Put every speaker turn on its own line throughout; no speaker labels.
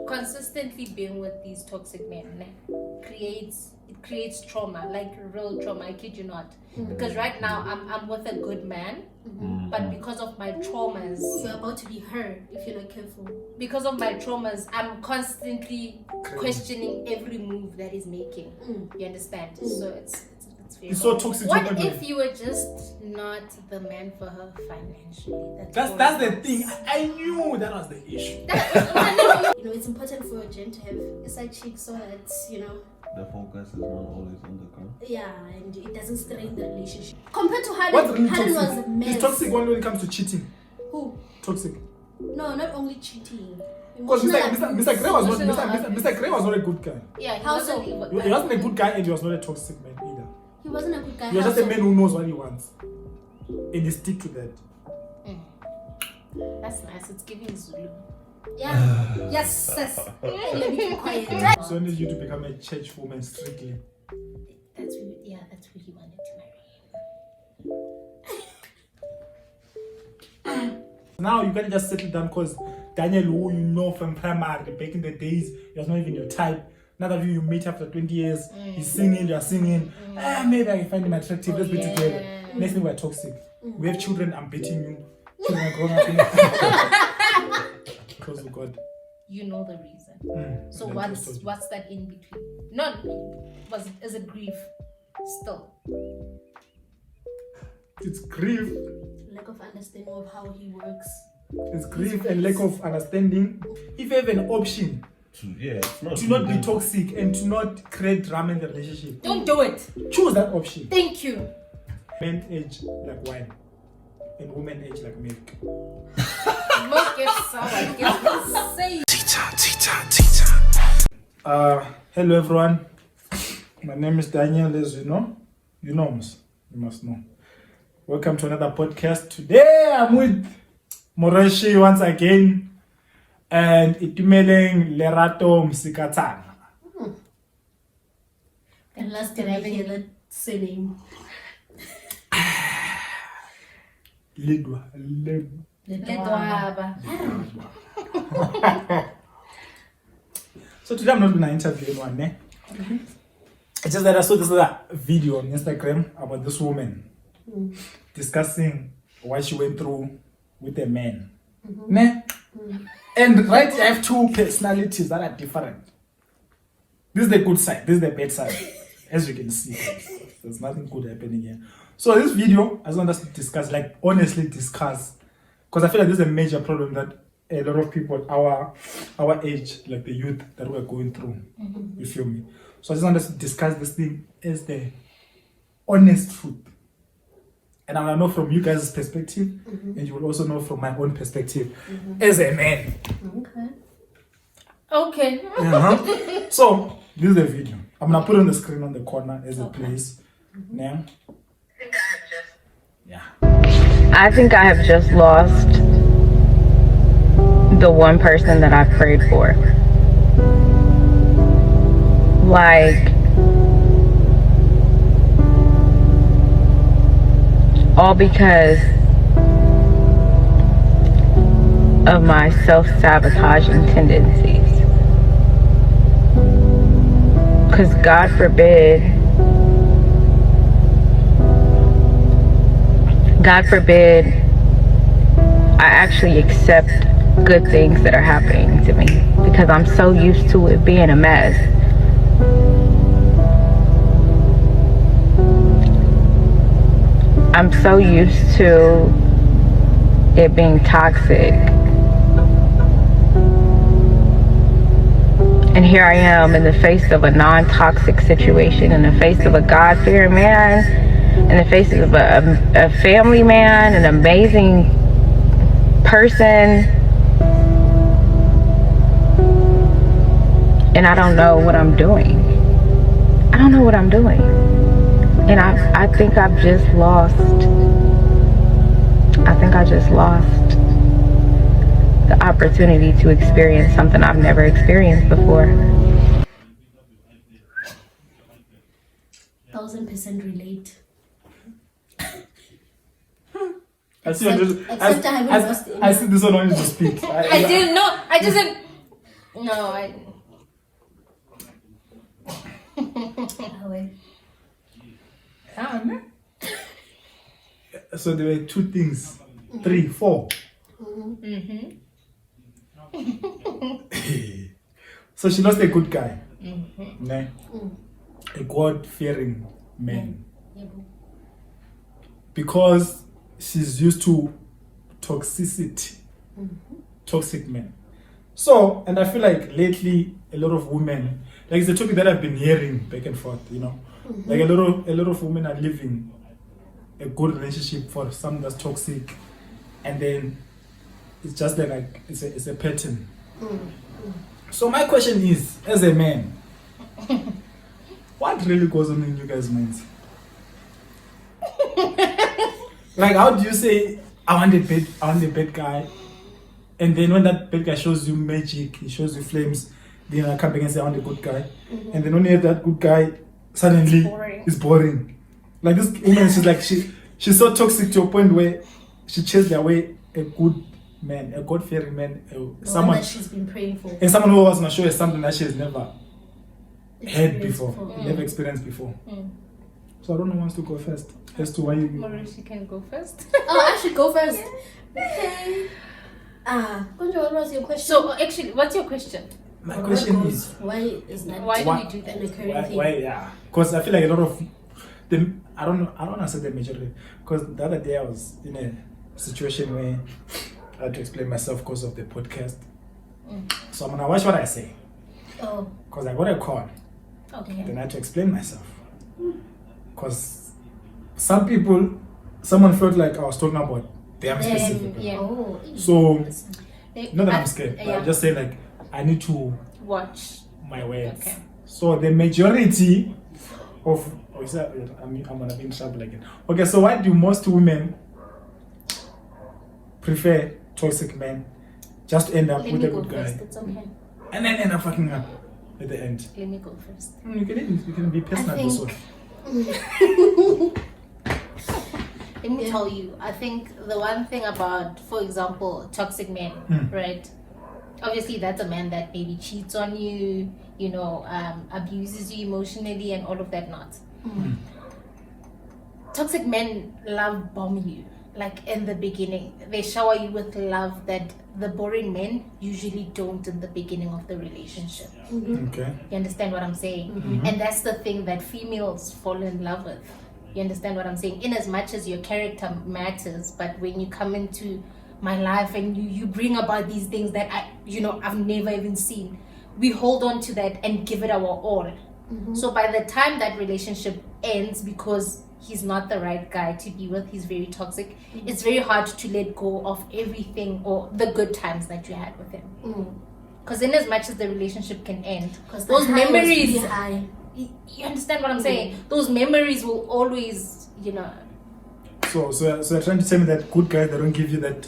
consistently being with these toxic men creates trauma, like real trauma. I kid you not. Because right now I'm with a good man, but because of my traumas,
you're about to be hurt if you're not careful.
Because of my traumas, I'm constantly questioning every move that he's making. You understand? So it's
so toxic.
What if you were just not the man for her financially?
That's the thing. I knew that was the issue.
It's important for a gent to have a side chick so that
the focus is not always on the girl.
Yeah, and it doesn't strain the relationship. Compared to Harden,
What's really
Harden
toxic?
was a mess.
It's toxic only when it comes to cheating.
Who?
Toxic.
No, not only cheating.
Because Mr. Gray was not a good guy.
Yeah,
he wasn't a good guy, and he was not a toxic man either.
He wasn't a good guy.
He was just a man who knows what he wants, and he stick to that.
That's nice. It's giving Zulu.
Yeah. Yes. Let me keep quiet.
So I need you to become a church woman strictly.
That's who he wanted to marry.
Now you can't just settle down because Daniel, who you know from primary, back in the days, he was not even your type. Now that you meet after 20 years, he's singing, you're singing. Maybe I can find him attractive. Let's be together. Next thing, we're toxic. We have children. I'm beating you. Children are growing up. Close to God.
You know the reason. So what's that in between? Is it grief? Still.
It's grief.
Lack of understanding of how he works.
It's grief and lack of understanding. If you have an option to not be toxic and to not create drama in the relationship,
don't do it.
Choose that option.
Thank you.
Men age like wine, and women age like milk.
Milk gets sour.
Hello everyone. My name is Daniel, as you know. You must know. Welcome to another podcast. Today I'm with Morweshy once again and Itumeleng Lerato Msikatana.
And last time I hear that surname.
Lidwa. So today I'm not gonna interview anyone, It's just that I saw this other video on Instagram about this woman discussing what she went through with a man. And right, I have two personalities that are different. This is the good side, this is the bad side. As you can see, there's nothing good happening here. So this video, I just want us to discuss, like honestly discuss, because I feel like this is a major problem that a lot of people our age, like the youth, that we're going through. You feel me? So I just want us to discuss this thing as the honest truth. And I want to know from you guys' perspective, and you will also know from my own perspective as a man.
Okay.
So this is the video. I'm gonna put it on the screen on the corner as it plays. Now.
I think I have just lost the one person that I prayed for. Like, all because of my self-sabotaging tendencies. Because God forbid I actually accept good things that are happening to me, because I'm so used to it being a mess. I'm so used to it being toxic. And here I am in the face of a non-toxic situation, in the face of a God-fearing man, in the face of a family man, an amazing person. And I don't know what I'm doing. And I think I've just lost. The opportunity to experience something I've never experienced before.
1000% relate.
I see this one only to speak.
I didn't know. I didn't. No, I.
Oh, wait.
So there were 2 things, 3, 4.
Mm-hmm.
So she lost a good guy,
Mm-hmm.
ne? A God-fearing man, because she's used to toxicity, toxic men. So, and I feel like lately a lot of women, like it's a topic that I've been hearing back and forth, you know, like a lot of women are living a good relationship for something that's toxic, and then it's just like it's a pattern. So my question is, as a man, what really goes on in you guys' minds? Like, how do you say I want a bad guy, and then when that bad guy shows you magic, he shows you flames, then I come back and say I want a good guy, and then when you have that good guy, suddenly it's boring. Like this woman, she's like she's so toxic to a point where she chased away a good man, a God-fearing man, someone
that she's been praying for.
and someone who was gonna show her something that she has never had before, never experienced before. So I don't know who wants to go first. As to why you.
Morweshy can go first.
Oh, I should go first. Okay. Kunjo, what was your question?
So actually, what's your question?
My question
What
is
goes- why is that?
Why do we do that?
an occurring thing?
why yeah? Because I feel like a lot of them. I don't want to say the majority. Because the other day I was in a situation where I had to explain myself because of the podcast. So I'm gonna watch what I say.
Oh,
Because I got a call.
Okay.
Then I had to explain myself. Because someone felt like I was talking about them specifically.
Yeah.
oh.
So,
They-
not that
I-
I'm scared, but
yeah.
I'm just saying like I need to
Watch.
my words.
Okay.
So the majority of I'm gonna be in trouble again. Okay, so why do most women prefer toxic men just to end up
Let
with
me
a
go
good
first.
guy
It's okay.
and then end up fucking up at the end?
Let me go first.
You can be personal
I
also.
Let me tell you, I think the one thing about, for example, toxic men, right? Obviously, that's a man that maybe cheats on you, you know, abuses you emotionally and all of that not. Toxic men love bomb you. Like in the beginning, they shower you with love that the boring men usually don't in the beginning of the relationship.
Okay.
You understand what I'm saying? And that's the thing that females fall in love with. You understand what I'm saying? In as much as your character matters, but when you come into my life and you bring about these things that I've never even seen, we hold on to that and give it our all. So by the time that relationship ends, because he's not the right guy to be with, he's very toxic, it's very hard to let go of everything or the good times that you had with him. Because in as much as the relationship can end,
Because
those memories,
you
you understand what I'm saying? Those memories will always,
So you're trying to tell me that good guys, they don't give you that.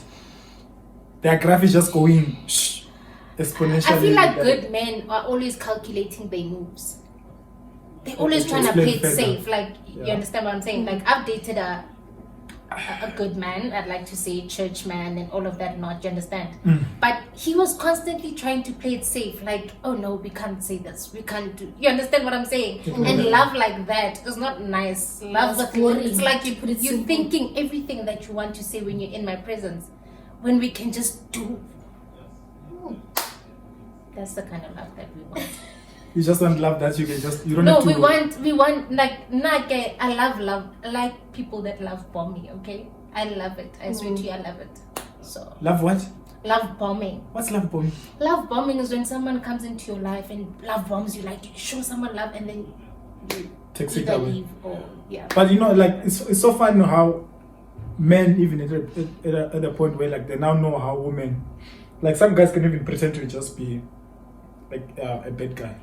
Their graph is just going exponentially.
I feel like good men are always calculating their moves. They're always trying to play it
Explain further.
safe. Like, you understand what I'm saying? Like, I've dated a good man, I'd like to say church man and all of that not, you understand? But he was constantly trying to play it safe. Like, oh no, we can't say this. We can't do. You understand what I'm saying? And love like that is not nice. Love
That's
with
boring.
it's like
To put it
you're
simple.
thinking everything that you want to say when you're in my presence, when we can just do. That's the kind of love that we want.
You just don't love that you can just you don't
No,
have to.
we want like I love. I like people that love bombing. Okay, I love it. I swear to you, I love it. So
Love what?
love bombing.
What's love bombing?
Love bombing is when someone comes into your life and love bombs you. Like you show someone love and then you
Takes it
either
away.
leave or
But like it's so funny how men even at a point where like they now know how women, like some guys can even pretend to just be like a bad guy.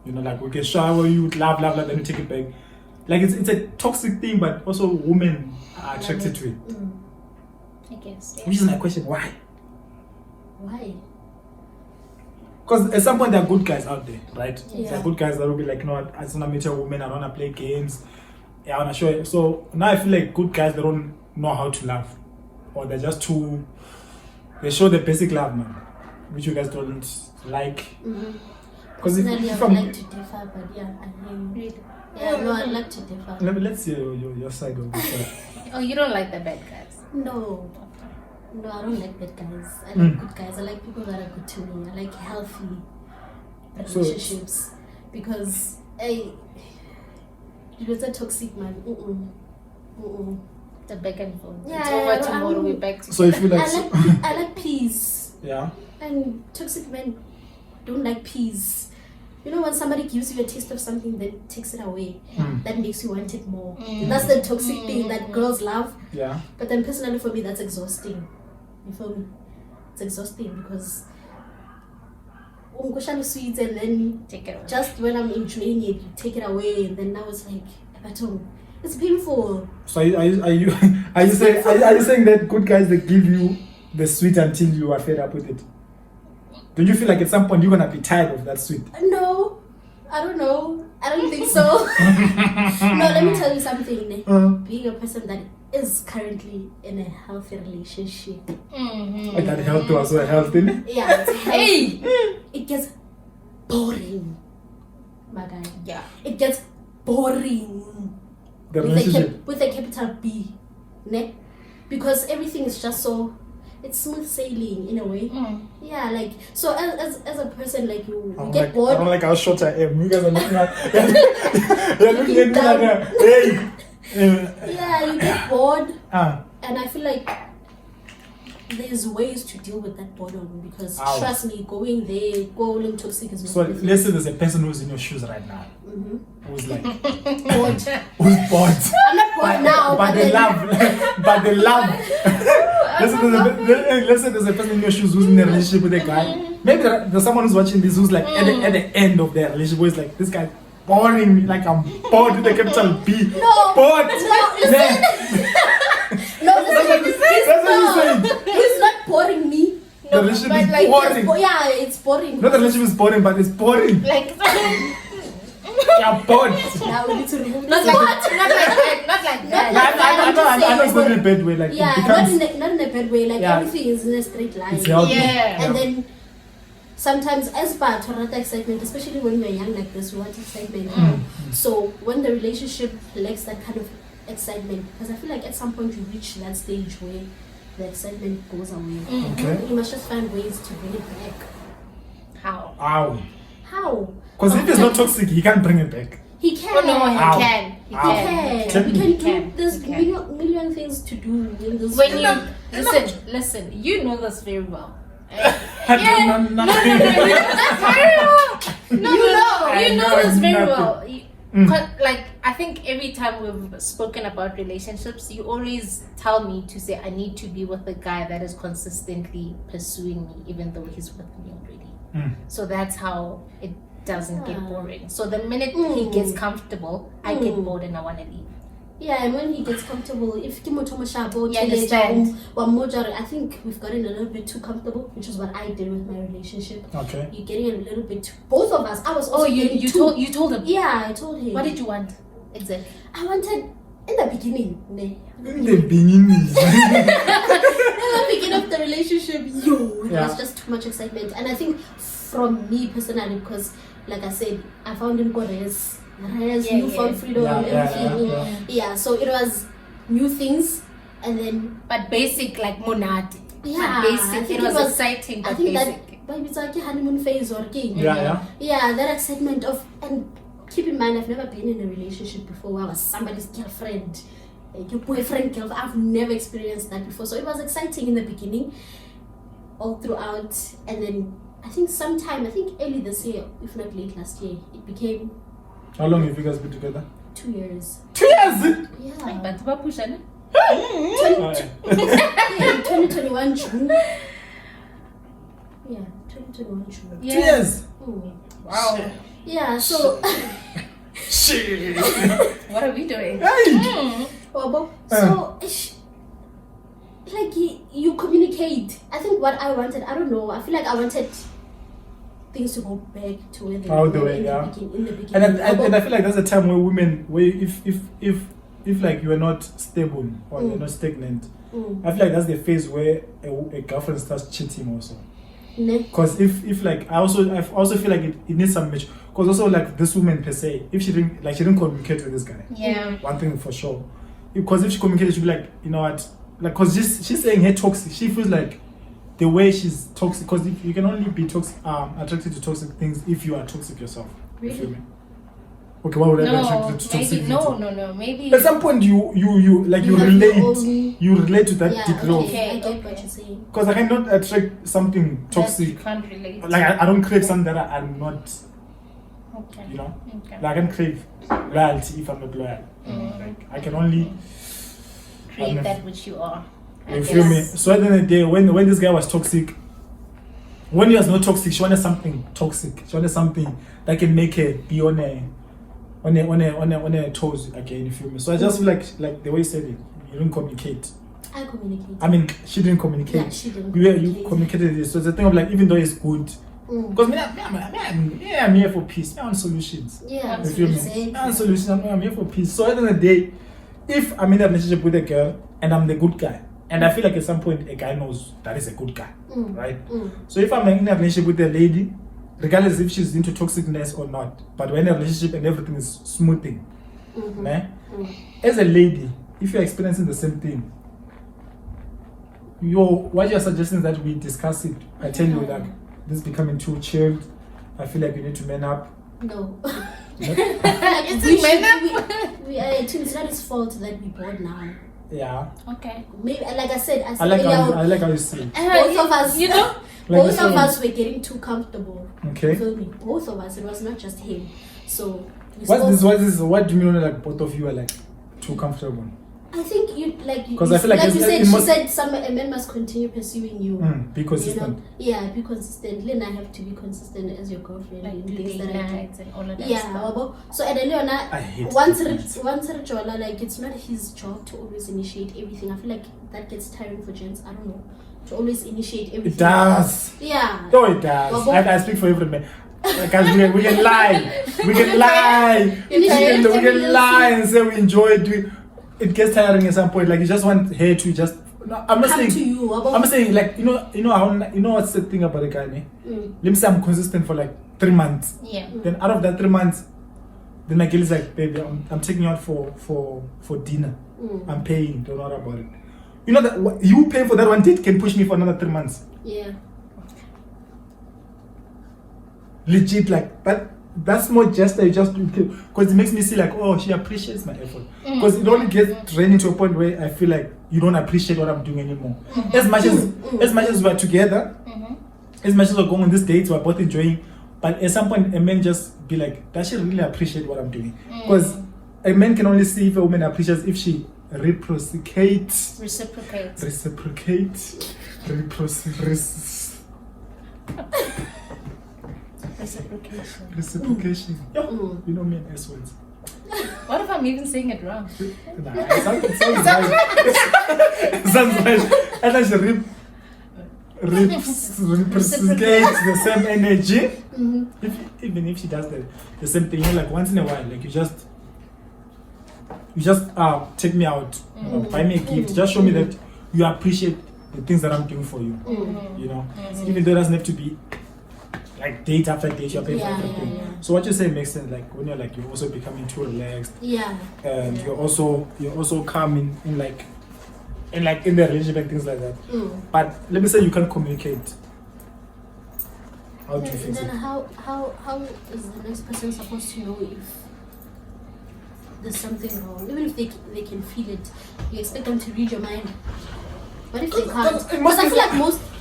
Like we can shower you with love, then you take it back. Like it's a toxic thing, but also women are attracted to it.
I guess.
Which is my question: why?
Why?
Because at some point there are good guys out there, right?
Yeah.
There are good guys that will be like, no, I just wanna meet a woman, I wanna play games, I wanna show it. So now I feel like good guys, they don't know how to love, or they're just too. They show the basic love, man, which you guys don't like.
Mm-hmm.
Because
Personally,
if
I would
I'm,
like to differ, but yeah, I hear you.
Really?
Yeah, no, I'd like to differ.
let's hear your side of the story.
Oh, you don't like the bad guys.
No, I don't like bad guys. I like good guys. I like people that are good to me. I like healthy
So-
relationships because it was a toxic man.
The back and forth.
Yeah,
It's over
I
tomorrow.
don't-
We're back to.
So if you like,
I like peace,
yeah,
and toxic men don't like peace. You know when somebody gives you a taste of something that takes it away, that makes you want it more. That's the toxic thing that girls love.
yeah.
But then personally for me that's exhausting. You feel me? It's exhausting because sweets and then
Take it away.
just when I'm enjoying it, you take it away and then now it's like it's painful.
So are you saying that good guys they give you the sweet until you are fed up with it? Don't you feel like at some point you're gonna be tired of that sweet?
No, I don't know. I don't think so. No, let me tell you something. Being a person that is currently in a healthy relationship.
Like that health was so healthy.
Yeah, it's healthy.
Hey!
It gets boring. My guy.
Yeah.
It gets boring.
The relationship.
With a capital B. Ne? Because everything is just so it's smooth sailing in a way. Yeah, like so as a person like you get bored.
I don't like how short I am. You guys are looking at you're looking at me like hey.
Yeah, you get bored.
And
I feel like there's ways to deal with that boredom because
Ouch.
trust me, going toxic is not
so
easy.
let's say there's a person who's in your shoes right now. Who's like
Bored.
who's bored.
I'm not bored now,
but they
then-
love but they love let's say there's a person in your shoes who's in a relationship with a guy. Maybe there's someone who's watching this who's like at the end of their relationship who's like this guy boring me, like I'm bored with a capital B.
No,
Bored.
no, listen. No, listen.
That's what you're saying.
He's not boring me.
The relationship
but
is
like,
boring.
Yeah, it's boring.
Not the relationship is boring, but it's boring.
Like,
You're bored.
Now we need to remove
not
this.
like that. Not like that.
I know it's not in a bad way. Like
Yeah,
it becomes,
not in a bad way. Like
Yeah.
everything is in a straight line.
it's healthy.
Yeah.
And then sometimes as part of that excitement, especially when we're young like this, we want excitement. So when the relationship lacks that kind of excitement, because I feel like at some point you reach that stage where the excitement goes away.
Okay.
You must just find ways to bring it back.
How?
Ow.
How?
Because if it's not toxic, he can't bring it back.
He can.
Oh no, he
Ow.
can. He
Ow.
can.
We can do.
can.
There's
He can.
million things to do in this.
When you
world.
listen, you know this very well.
No.
No, that's very well. No,
I
you know
know
this very
nothing.
well. Like I think every time we've spoken about relationships, you always tell me to say I need to be with a guy that is consistently pursuing me, even though he's with me already. So that's how it doesn't get boring. So the minute he gets comfortable, I get bored and I want to leave.
Yeah, and when he gets comfortable, if Kimoto Mashabo,
You understand?
I think we've gotten a little bit too comfortable, which is what I did with my relationship.
Okay.
You're getting a little bit both of us. I was also getting
you
too.
told him.
Yeah, I told him.
What did you want exactly?
I wanted in the beginning, ne?
In the beginning.
In the beginning of the relationship, it
Yeah.
was just too much excitement. And I think from me personally, because like I said, I found him Koreans, newfound freedom, everything. Yeah, so it was new things, and then
But basic, like monad.
yeah,
But
I
basic.
think
It was exciting,
I
but
think
basic.
that maybe it's like a honeymoon phase or game.
Yeah.
That excitement of, and keep in mind, I've never been in a relationship before where I was somebody's girlfriend, like your boyfriend, girlfriend. I've never experienced that before, so it was exciting in the beginning, all throughout, and then I think early this year, if not late last year, it became
How long have you guys been together?
2 years.
2 years!
Yeah.
But Babusha,
2021 June. Yeah, 2021 June.
2 years!
Wow.
Yeah, so
Shit!
What are we doing?
Hey!
so like you communicate. I think what I wanted, I don't know, I feel like I wanted things to go back to where they
How
were
the way,
in
yeah.
the beginning.
And I feel like that's a time where women, where if like you are not stable or you're not stagnant, I feel like that's the phase where a girlfriend starts cheating also.
Ne?
Because if like I also feel like it needs some match. Because also like this woman per se, if she didn't communicate with this guy.
Yeah.
One thing for sure. Because if she communicated, she'd be like, you know what, like, because she's saying her toxic. She feels like the way she's toxic. Because you can only be toxic, attracted to toxic things if you are toxic yourself. You feel me? Okay, why would I be attracted to toxic
maybe,
things?
no. Maybe
At some point you like you
have
relate.
your own-
You relate to that
Yeah,
degree of.
okay, I get
Okay.
what you're saying.
Because I cannot attract something
that you
toxic.
can't relate.
Like I don't crave something that I'm not.
Okay.
You know,
Okay.
like I can crave loyalty if I'm not loyal. Like I can only.
Create that which you are. I
You feel me?
guess.
So at the end of the day, when this guy was toxic, when he was not toxic, she wanted something toxic. She wanted something that can make her be on her toes again. You feel me? So I just feel like the way he said it, you didn't communicate.
I communicate.
I mean, she didn't communicate.
Yeah, she didn't
You
communicate.
communicated this. So it's a thing of like, even though it's good,
Mm.
because I'm here for peace. I'm on solutions.
Yeah,
You feel me?
exactly.
I'm on solutions. I'm here for peace. So at the end of the day, if I'm in a relationship with a girl and I'm the good guy, and I feel like at some point a guy knows that is a good guy,
Mm.
right?
Mm.
So if I'm in a relationship with a lady, regardless if she's into toxicness or not, but when a relationship and everything is smoothing,
Mhm.
né?
Mm.
As a lady, if you're experiencing the same thing, what you're suggesting is that we discuss it. I tell you like this is becoming too chilled. I feel like you need to man up.
No.
It's
We
a man
should- we it's not his fault that we bored now.
Yeah,
Okay.
Maybe, like I said
I like
earlier,
how you see it.
both of us,
You know?
Like
both
this
of
one.
us were getting too comfortable.
Okay.
You feel me? Both of us. It was not just him. So we
What's
spoke-
this? What is this? What do you mean like both of you are like too comfortable?
I think you like.
'Cause I feel like
you
it's-
said.
it
She
must-
said, a man must continue pursuing you.
Be
You
consistent.
know, yeah, be consistent. Then I have to be consistent as your girlfriend
Like
in
do
things
date
that I do.
nights and all of that
Yeah,
stuff.
wabo. So and then
I hate
once
date nights.
Richola, like it's not his job to always initiate everything. I feel like that gets tiring for gents. I don't know, to always initiate everything.
It does.
Yeah.
No, it does.
Wabo.
I speak for every man. Because we can lie. We can lie. We can lie and say we enjoy it. It gets tiring at some point. Like you just want her to just. No, I'm not
Come
saying.
to you, wabo.
I'm saying like you know what's the thing about a guy? Ne?
Mm.
Let me say I'm consistent for like 3 months.
Yeah.
Then out of that 3 months, then my girl is like, baby, I'm taking you out for dinner.
Mm.
I'm paying. Don't worry about it. You know that you pay for that one date can push me for another 3 months.
Yeah.
Legit, like, but that's more just because it makes me see like, oh, she appreciates my effort. Because it only gets draining to a point where I feel like you don't appreciate what I'm doing anymore. As much as we're together, as much as we're going on these dates, we're both enjoying. But at some point, a man just be like, does she really appreciate what I'm doing? Because a man can only see if a woman appreciates if she reciprocates. Reciprocation. Yeah. You know me and S words.
What if I'm even saying it wrong?
Nah, it sounds right. It sounds right. And I should reciprocate the same energy. Even if she does the same thing, you know, like once in a while, like you just take me out, buy me a gift, just show me that you appreciate the things that I'm doing for you. You know, even though it doesn't have to be like date after date, you're paying for everything.
Yeah.
So what you say makes sense. Like when you're like you're also becoming too relaxed,
Yeah.
and you're also calm in the relationship and things like that. But let me say you can't communicate. How do you fix
Then
it?
how is the next person supposed to know if there's something wrong? Even if they can feel it, you expect them to read your mind. What if they can't? Because I feel like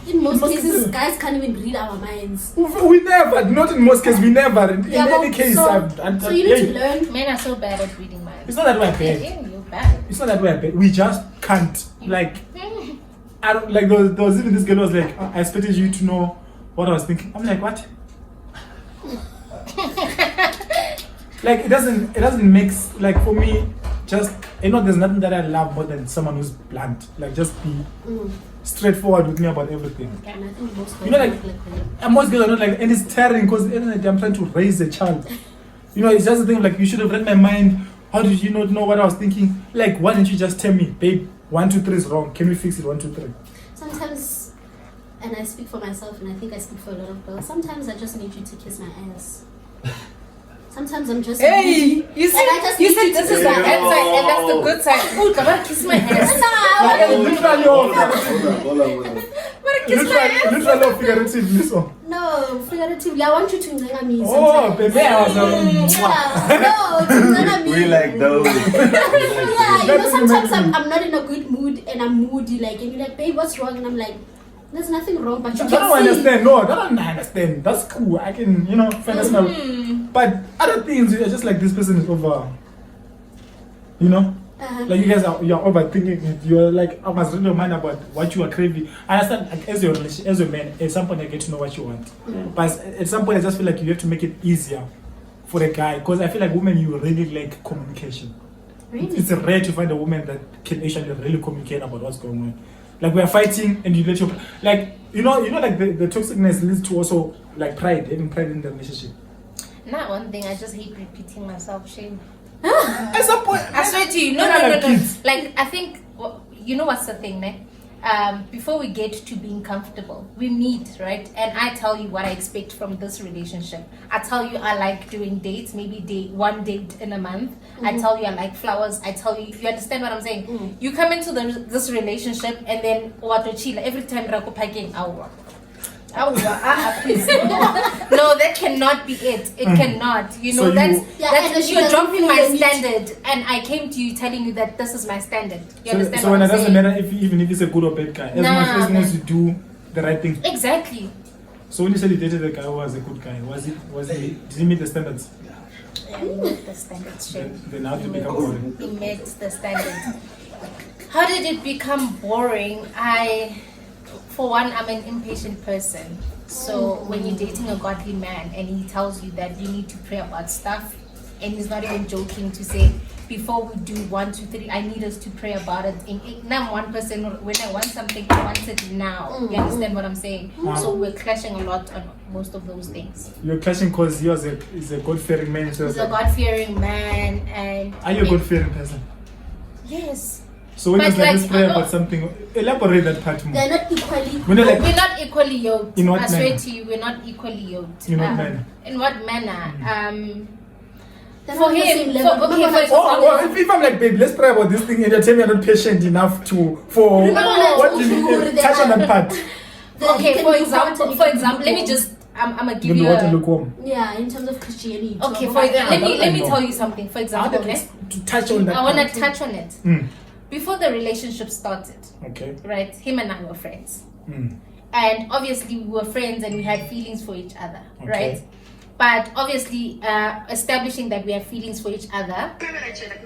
in most cases, guys can't even read our minds.
We never, not in most cases, we never. In any case,
so you need to learn.
Men are so bad at reading minds.
It's not that we're bad.
Yeah, you're bad.
It's not that we're bad. We just can't. Like, I don't like. There was even this girl who was like, I expected you to know what I was thinking. I'm like, what? Like it doesn't make like for me. Just there's nothing that I love more than someone who's blunt. Like just be straightforward with me about everything.
And I think most guys
You know, like,
look like that.
And most girls are not like, and it's tiring because I'm trying to raise a child. You know, it's just the thing like you should have read my mind. How did you not know what I was thinking? Like, why didn't you just tell me, babe? 1, 2, 3 is wrong. Can we fix it? 1, 2, 3.
Sometimes and I speak for myself, and I think I speak for a lot of girls. Sometimes I just need you to kiss my ass. Sometimes I'm just.
Hey, you see,
and I just
you
need
said
you
this
to
is
kiss
the
my
bad
ass.
side, and that's the good side. Oh, come on, kiss my ass.
Literally,
Hold on.
Kiss my ass.
literally figuratively so.
No, figuratively. I want you to nanga me.
Oh, baby, I was
No, to nanga me.
We like those.
Yeah, you know, sometimes I'm not in a good mood and I'm moody, like, and you're like, babe, what's wrong? And I'm like, there's nothing wrong, but you
I
can
don't
see.
understand. No, I don't understand. That's cool. I can, finesse my. But other things, you're just like, this person is over. Like you guys you're overthinking it. You're like, I must read your mind about what you are craving. I understand, like, as a man, at some point I get to know what you want. But at some point I just feel like you have to make it easier for the guy, because I feel like women, you really like communication.
Really?
It's rare to find a woman that can actually really communicate about what's going on. Like, we are fighting and you let your, like, like the toxicness leads to also like pride, having pride in the relationship.
Not one thing, I just hate repeating myself. Shame.
At some point,
I swear to you, no.
kids.
Like, I think, you know what's the thing, ne? Before we get to being comfortable, we meet, right? And I tell you what I expect from this relationship. I tell you I like doing dates, maybe one date in a month. I tell you I like flowers. I tell you, you understand what I'm saying? You come into this relationship and then what every time rako packing hour. Please. No, that cannot be it. It cannot.
So
that's
she
you're
doesn't
dropping
feel
my
the need.
standard, and I came to you telling you that this is my standard. You understand
So
what
when
I'm
it doesn't
saying?
matter even if it's a good or bad guy, as long as you do the right thing.
Exactly.
So when you said you dated a guy who was a good guy, did he meet the standards?
Yeah, he met the standards.
Then how did it become boring?
He met the standards. How did it become boring? For one, I'm an impatient person. So when you're dating a godly man and he tells you that you need to pray about stuff, and he's not even joking to say, before we do 1, 2, 3, I need us to pray about it. Now I'm one person, when I want something, I want it now. You understand what I'm saying? So we're clashing a lot on most of those things.
You're clashing because he is a God-fearing man. So
He's a God-fearing man, and
are you a God-fearing person?
yes.
So when
But
it's like
like,
this prayer about something, elaborate that part more.
They're not equally.
When you're like,
We're not equally yoked.
In what
I swear
manner?
to you, we're not equally yoked.
In what manner?
In what manner?
They're
For
not on the
him,
same level.
okay,
Remember,
for
like,
if I'm like, babe, let's pray about this thing, and you're telling me I'm not patient enough for
No,
what do you mean? Touch on that part.
Okay,
can
for
be hot and
example,
it can be
let me
cold.
just, I'm gonna give
Give
you
me water
a,
lukewarm.
Yeah, in terms of Christianity.
okay,
So,
let me
know.
tell you something. For
I
example,
wanted to touch on that
I want
part.
to touch on it.
Mm.
Before the relationship started,
Okay.
right, him and I were friends.
Mm.
And obviously we were friends and we had feelings for each other,
Okay.
right? But obviously establishing that we have feelings for each other,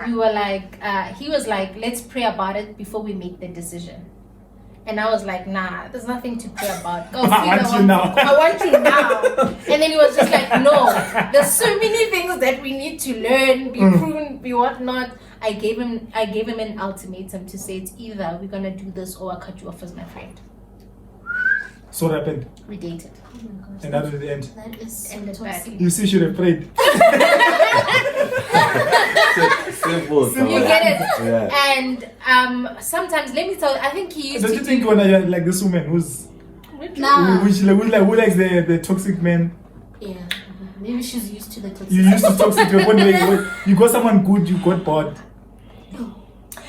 we were like, he was like, let's pray about it before we make the decision. And I was like, nah, there's nothing to pray about. Go
I want you now.
I want you now. And then he was just like, no, there's so many things that we need to learn, be pruned, be whatnot. I gave him an ultimatum to say it's either we're gonna do this or I'll cut you off as my friend.
So what happened?
We dated.
Oh my gosh.
And that was the end.
That is so
Ended
toxic.
You see, you should have prayed.
Simple.
You get it?
Yeah.
And sometimes, let me tell you, I think he used
Don't
to
you think when you're like this woman who's
Nah.
who likes the toxic man?
Yeah. Maybe she's used to the toxic.
You used to toxic to a point where you got someone good, you got bored.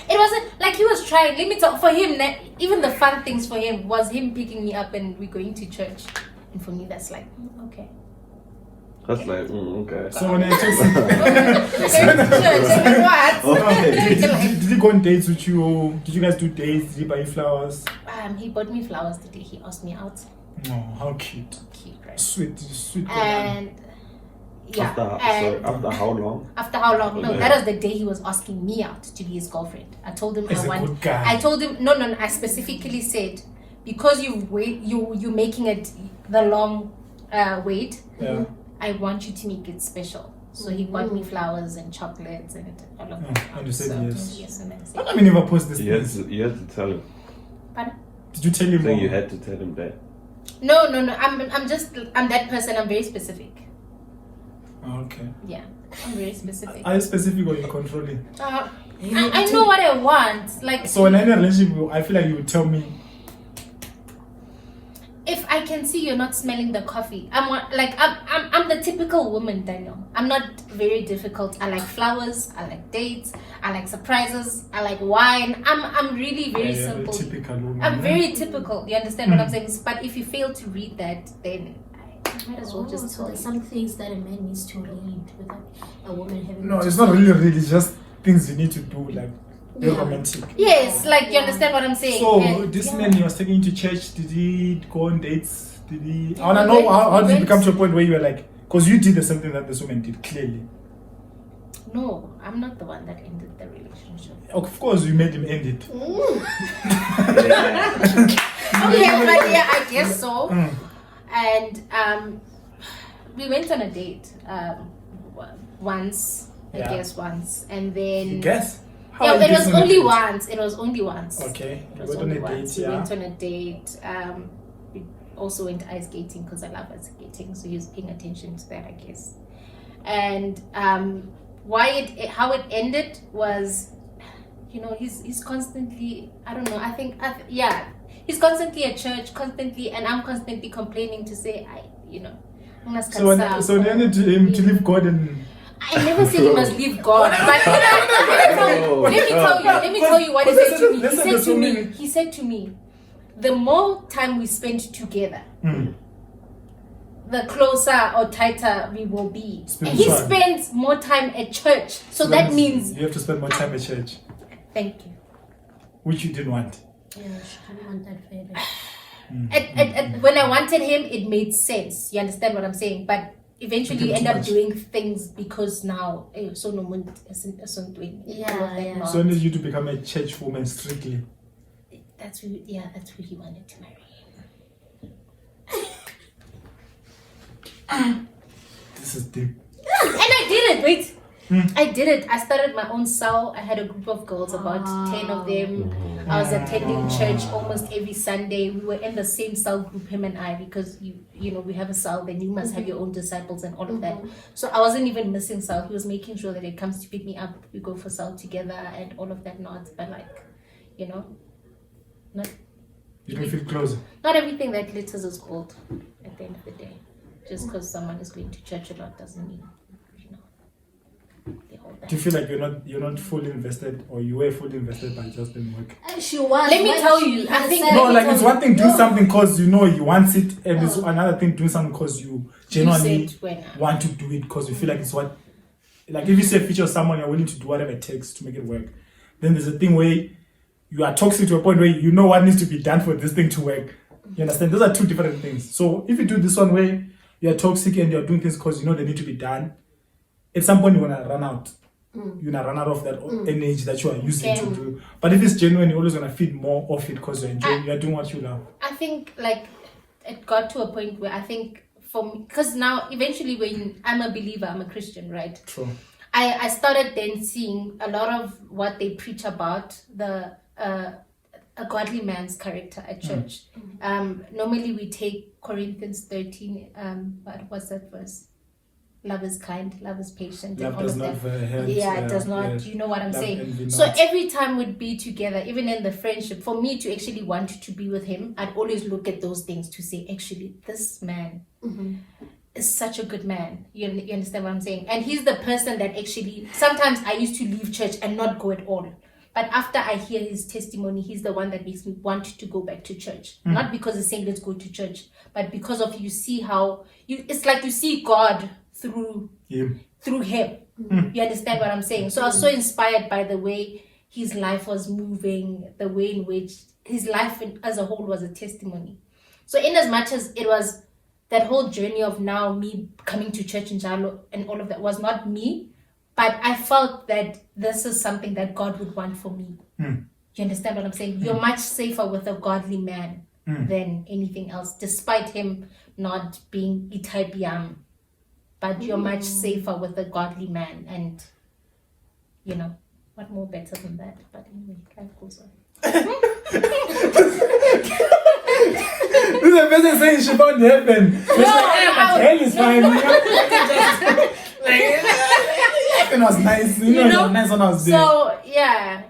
It wasn't like he was trying. Let me tell for him, even the fun things for him was him picking me up and we going to church. And for me, that's like, okay.
That's like, okay.
So when you're toxic,
Going to church, and what?
Okay.
did he go on dates with you? Did you guys do dates? Did he buy you flowers?
He bought me flowers the day he asked me out.
Oh, how cute.
Cute, right?
Sweet.
And yeah,
After how long?
after how long? No,
Yeah.
that was the day he was asking me out to be his girlfriend. I told him
He's a good guy.
I told him no. I specifically said because you making it the long wait.
Yeah.
I want you to make it special. So he bought me flowers and chocolates and all of that.
And you said yes.
Yes, and I
How
said.
come you never post this?
You had
things?
to tell him.
Pardon?
Did you tell him?
So you
more?
had to tell him that.
No. I'm that person. I'm very specific.
Oh, okay.
Yeah, I'm very specific.
Are you specific or you controlling?
I know what I want. Like
So when I'm in a relationship, I feel like you would tell me.
see you're not smelling the coffee. I'm the typical woman, Daniel. I'm not very difficult. I like flowers. I like dates. I like surprises. I like wine. I'm really very simple.
Typical woman.
I'm very typical. You understand what I'm saying? But if you fail to read that, then I might as well just
so
tell
there's
you.
some things that a man needs to read without a woman having.
No,
to
it's not really. It's just things you need to do, like very
Yeah.
romantic.
Yes, like you understand what I'm saying.
So
And-
this
yeah.
man he was taking you to church. Did he go on dates? Did he? I wanna
We
know
went-
how
we
did you
went-
become to a point where you were like, because you did the same thing that this woman did clearly.
No, I'm not the one that ended the relationship.
Of course, you made him end it.
Yeah.
Okay, but yeah, I guess so.
Mm.
And we went on a date once, I
Yeah.
guess once, and then
You guess? How
yeah,
are you
it was
guessing on a
only
date?
once. It was only once.
Okay,
It
you
was
went on
only
a
once.
date,
We
yeah.
went on a date. We also went ice skating because I love ice skating, so he was paying attention to that, I guess. And how it ended was, you know, he's constantly, I don't know, he's constantly at church, constantly, and I'm constantly complaining to say,
So when you ended him to leave God and
I never said he must leave God, but let me tell you what he said to me. He said to me, the more time we spend together, the closer or tighter we will be. And he spends more time at church, so that means
you have to spend more time at church,
thank you.
which you didn't want.
Yeah, she didn't want that further.
When I wanted him, it made sense. You understand what I'm saying? But eventually you
Too
end up
much.
doing things because now so no one isn't doing
Yeah.
So I need you to become a church woman strictly.
that's who he wanted to marry.
This is deep.
And I did it, wait. I did it. I started my own cell. I had a group of girls, about 10 of them. I was attending church almost every Sunday. We were in the same cell group, him and I, because you know we have a cell, then you must have your own disciples and all of that. So I wasn't even missing cell. He was making sure that it comes to pick me up. We go for cell together and all of that not. But like, you know,
You don't feel closer.
not everything that glitters is gold at the end of the day. Just because someone is going to church a lot doesn't mean, you know, they're all bad.
Do you feel like you're not fully invested, or you were fully invested but it just didn't work?
She was.
Let me
when
tell
she
you, I think-
said-
No,
me
like
tell
it's
you.
one thing doing something because you know you want it, and it's another thing doing something because you genuinely
said when I-
want to do it because you feel like it's what. Like if you say feature someone, you're willing to do whatever it takes to make it work. Then there's a thing where you are toxic to a point where you know what needs to be done for this thing to work. You understand? Those are two different things. So if you do this one way, you're toxic and you're doing things because you know they need to be done. At some point you're gonna run out. You're gonna run out of that energy that you are using to do. But if it's genuine, you're always gonna feed more of it because you're enjoying. You're doing what you love.
I think like it got to a point where I think for me, because now eventually when I'm a believer, I'm a Christian, right?
True.
I started then seeing a lot of what they preach about a godly man's character at church. Normally we take Corinthians 13. What's that verse? Love is kind, love is patient,
Love
and all
does
of
not
that.
hurt.
It does not.
yes.
You know what I'm
Love
saying?
envy
So
not.
every time we'd be together, even in the friendship, for me to actually want to be with him, I'd always look at those things to say, actually, this man is such a good man. You understand what I'm saying? And he's the person that actually, sometimes I used to leave church and not go at all. But after I hear his testimony, he's the one that makes me want to go back to church. Not because he's saying let's go to church, but because of you see how it's like you see God through him. You understand what I'm saying? So I was so inspired by the way his life was moving, the way in which his life as a whole was a testimony. So in as much as it was that whole journey of now me coming to church in Jalo and all of that was not me, but I felt that this is something that God would want for me. You understand what I'm saying? You're much safer with a godly man than anything else, despite him not being Itabiam. But you're much safer with a godly man, and you know what more better than that? But anyway, life goes on.
This is a person saying she found heaven. It's but hell is fine. You know? Heaven was nice. You know, it was nice when I was there.
So yeah,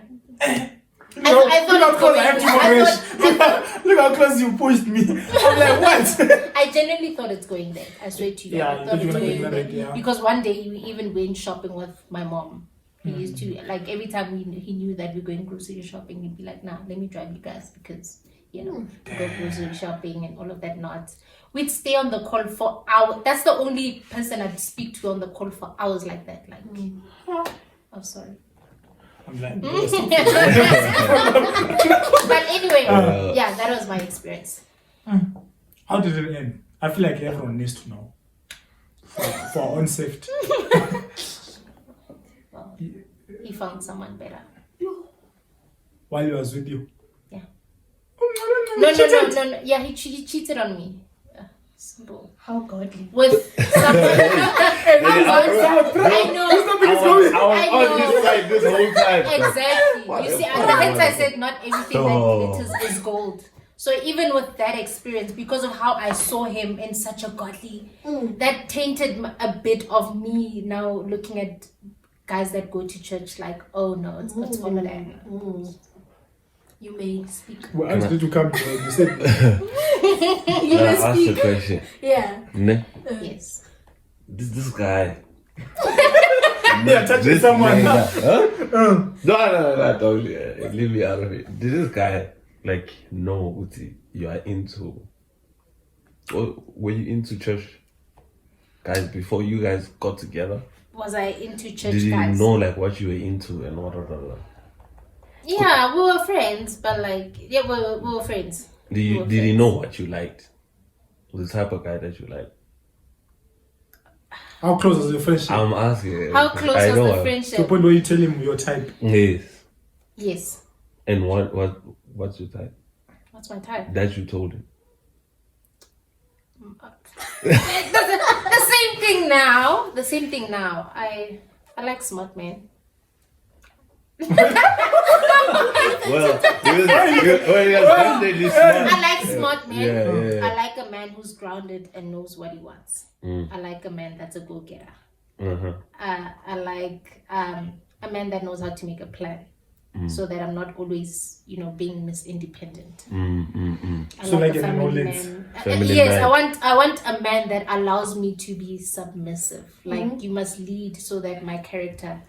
I thought
look how close I
it's
am to Morweshy. Look how close you pushed me. I'm like, what?
I genuinely thought it's going there. I swear to you.
Yeah,
I thought
you
it's
were
going
like
there.
that, yeah.
Because one day we even went shopping with my mom. He used to, like, every time he knew that we're going grocery shopping, he'd be like, nah, let me drive you guys because, you know, go grocery shopping and all of that not. We'd stay on the call for hours. That's the only person I'd speak to on the call for hours like that. Like, oh, sorry.
I'm like,
But anyway, yeah, that was my experience.
how did it end? I feel like everyone needs to know for our own safety.
Well, he found someone better.
While he was with you.
Yeah.
No.
No. Yeah, he cheated on me. Simple.
How godly.
With someone. I know.
I was on his side this whole time.
Exactly. You see, hence I said not everything that glitters is gold. So even with that experience, because of how I saw him in such a godly, that tainted a bit of me now looking at guys that go to church like, oh no, it's Itumeleng.
You may speak.
Well, I did you come to you said
You may
Ask the
speak.
question.
Yeah.
Ne?
Yes.
This guy.
yeah, touching someone.
Huh? No, don't leave me out of it. Did this guy like know what you are into? Or were you into church, guys, before you guys got together?
Was I into church,
Did he
guys?
know like what you were into and what?
Yeah, we were friends, but like, yeah, we were friends.
Did he know what you liked? The type of guy that you like?
How close was your friendship?
I'm asking.
How close
I
was
know
the
to the
friendship?
point where you tell him your type.
Yes.
Yes.
And what's your type?
What's my type?
That you told him.
The same thing now. The same thing now. I like smart men.
Well, definitely smart.
I like smart men.
Yeah.
I like a man who's grounded and knows what he wants. I like a man that's a go-getter. I like a man that knows how to make a plan. So that I'm not always, being Miss-Independent. I
So like
a
an
family
knowledge.
man.
Family
Yes,
man.
I want a man that allows me to be submissive. Like you must lead so that my character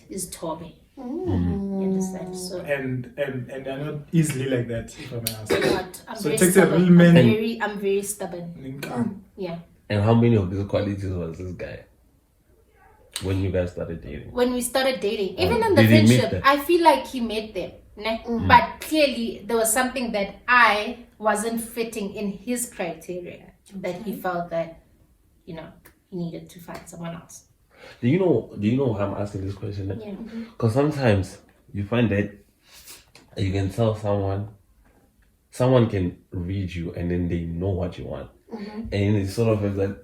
is Toby. You understand? So
And they're not easily like that, if I may ask.
I'm
So
very
it takes a
stubborn.
real man.
I'm very stubborn. Yeah.
And how many of these qualities was this guy when you guys started dating?
When we started dating, even in the
Did he meet
friendship,
them?
I feel like he made them. Ne? But clearly, there was something that I wasn't fitting in his criteria that he felt that, he needed to find someone else.
Do you know why I'm asking this question?
Yeah.
Because sometimes you find that you can tell someone can read you and then they know what you want. And it sort of has that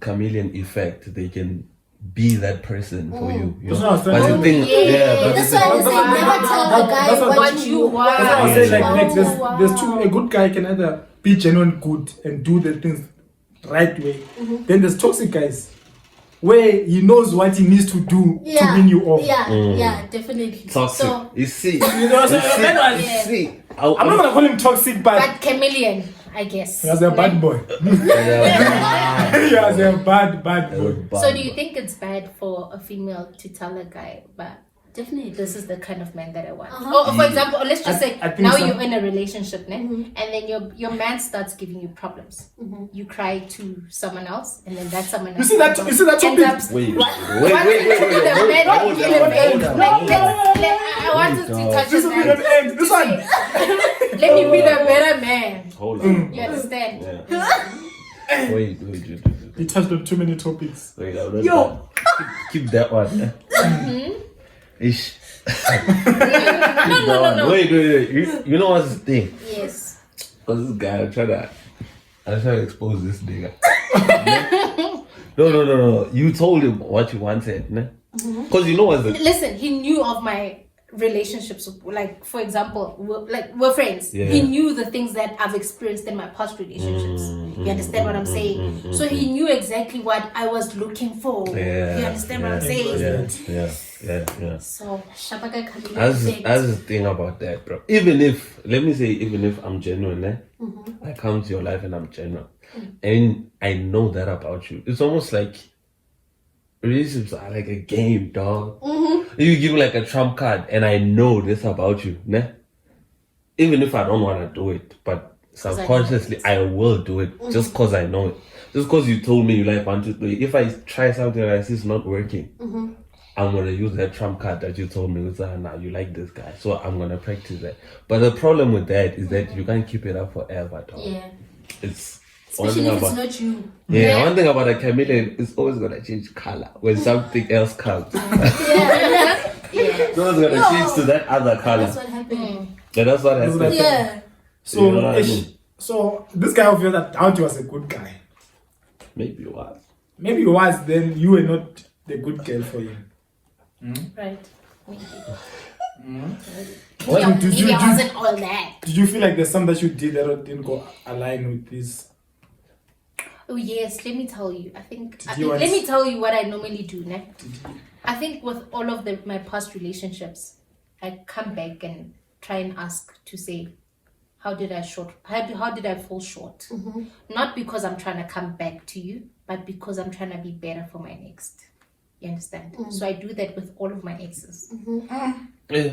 chameleon effect. They can be that person for you.
That's what I was trying
But
to
the
say.
thing, but
That's
the
why
thing-
I say never tell a guy
That's what-
what you want.
That's what I was saying, like,
Wow.
there's two. A good guy can either be genuine good and do the things right way. Then there's toxic guys where he knows what he needs to do to win you over.
Yeah, definitely.
toxic.
So-
you see,
You know, so that one-
you see.
I'm not gonna call him toxic, but
But chameleon, I guess.
he was a bad boy. He was a bad boy.
So do you think it's bad for a female to tell a guy, but
Definitely.
this is the kind of man that I want? Or for example, let's just say
I think
now
so.
you're in a relationship, and then your man starts giving you problems. You cry to someone else, and then that someone else.
You see that
ends
topic?
up-
Wait.
The man
Hold
feel
on,
pain.
hold on,
Like,
hold on.
I want us to touch
This
on
will be the
that.
end. This one.
Let me be the better man.
Hold on.
You understand?
Yeah. Wait.
He touched on too many topics.
Wait, I'm not done. Keep that one. Ish.
No.
Wait. You know what's the thing?
Yes.
Because this guy, I'm trying to expose this nigga. No. You told him what you wanted, ne? Because you know what's the...
Listen, he knew of my relationships, like for example, we're friends.
Yeah.
He knew the things that I've experienced in my past relationships. You understand what I'm saying? So he knew exactly what I was looking for.
Yeah,
You understand what I'm saying?
Yeah.
So Shabaka can be
That's the thing about that, bro. Even if I'm genuine, I come to your life and I'm genuine, and I know that about you. It's almost like relationships are like a game, dog. You give me like a trump card, and I know this about you, ne? Even if I don't want to do it, but subconsciously I will do it just because I know it. Just because you told me you like 1, 2, 3. If I try something and I see it's not working, I'm gonna use that trump card that you told me. Now you like this guy, so I'm gonna practice that. But the problem with that is that you can't keep it up forever, dog.
Yeah.
It's
Especially if it's not you.
Yeah, one thing about a chameleon is always gonna change color when something else comes. It's always gonna change to that other color.
That's what happened.
Yeah, that's what happened.
Yeah.
So,
You know what I mean?
so this guy of yours that thought he was a good guy.
Maybe it was.
Maybe he was, then you were not the good girl for him.
Right.
What did you
Maybe I
do?
wasn't all that.
Did you feel like there's something that you did that didn't go align with this?
Oh yes, let me tell you. I think
you
let
want-
me tell you what I normally do. Ne? I think with all of my past relationships, I come back and try and ask to say, how did I fall short? Not because I'm trying to come back to you, but because I'm trying to be better for my next. You understand? So I do that with all of my exes.
Yeah.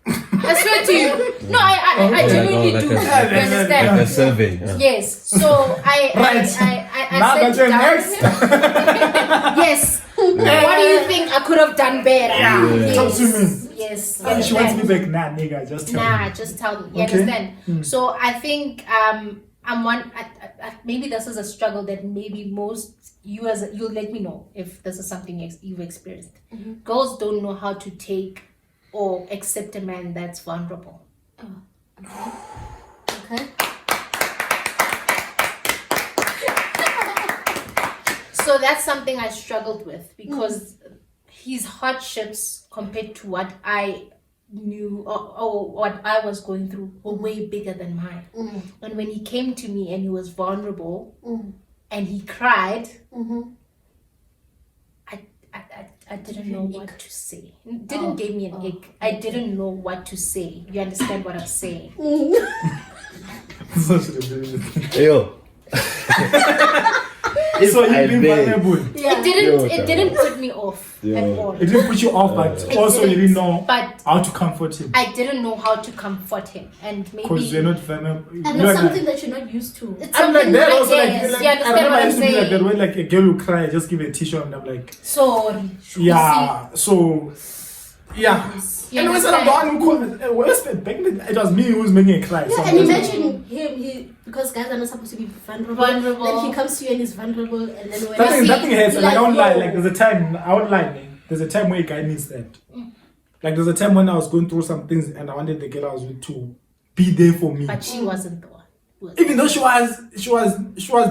I swear to you. No, I genuinely do. You
Like a
understand?
survey. Yeah.
Yes. So I
Now that you're
down-
next.
Yes. What do you think I could have done better? Yes.
Talk to me.
Yes. you
And she wants me
understand?
back. Nah, nigga, just tell
Nah,
me.
just tell me. You
Okay.
understand? So I think I'm one. Maybe this is a struggle that maybe most you'll let me know if this is something you've experienced. Girls don't know how to take or accept a man that's vulnerable.
Okay.
So that's something I struggled with because his hardships compared to what I knew or what I was going through were way bigger than mine. And when he came to me and he was vulnerable and he cried, I didn't know what to say. It didn't give me an egg. I didn't know what to say. You understand what I'm saying?
Yo.
So you've been
beg.
vulnerable.
It didn't put me off at all.
It didn't put you off, but also you didn't know
But
how to comfort him.
I didn't know how to comfort him, and
Because
maybe
you're not vulnerable.
And
You're
it's
like-
something that you're not used to.
it's
I'm like
something
that
like
also like,
yes,
like
you
I
understand
remember
what
I
I'm
used to be like that
saying?
when like a girl will cry, I just give her a tissue and I'm like,
Sorry.
yeah. So yeah.
You
And when I'm the one who called, back then it was me who was making her cry.
Yeah,
So
and imagine him, because guys are not supposed to be vulnerable.
Vulnerable.
Then he comes to you and he's vulnerable, and then when
nothing hurts. Like, I don't lie.
yo.
Like there's a time I won't lie. Man. There's a time where a guy needs that. Like there's a time when I was going through some things and I wanted the girl I was with to be there for me.
But she wasn't the one.
Even though she was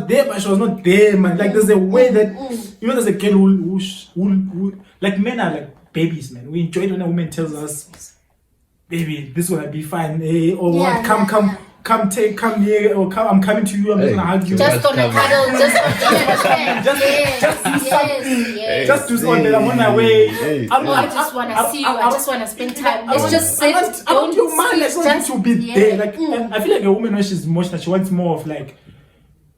there, but she was not there, man. Like there's a way that you know there's a girl who like men are like babies, man. We enjoy it when a woman tells us, baby, this is gonna be fine, or what? Come here, or come. I'm coming to you. I'm
Hey,
gonna hug you.
Just on a cuddle, just
Just do something. I'm on my way.
Hey.
I just want to see you. I just want to spend time. Let's just sit.
I want your man. I
speak,
just want you to be
yeah.
there. Like I feel like a woman when she's emotional, she wants more of like.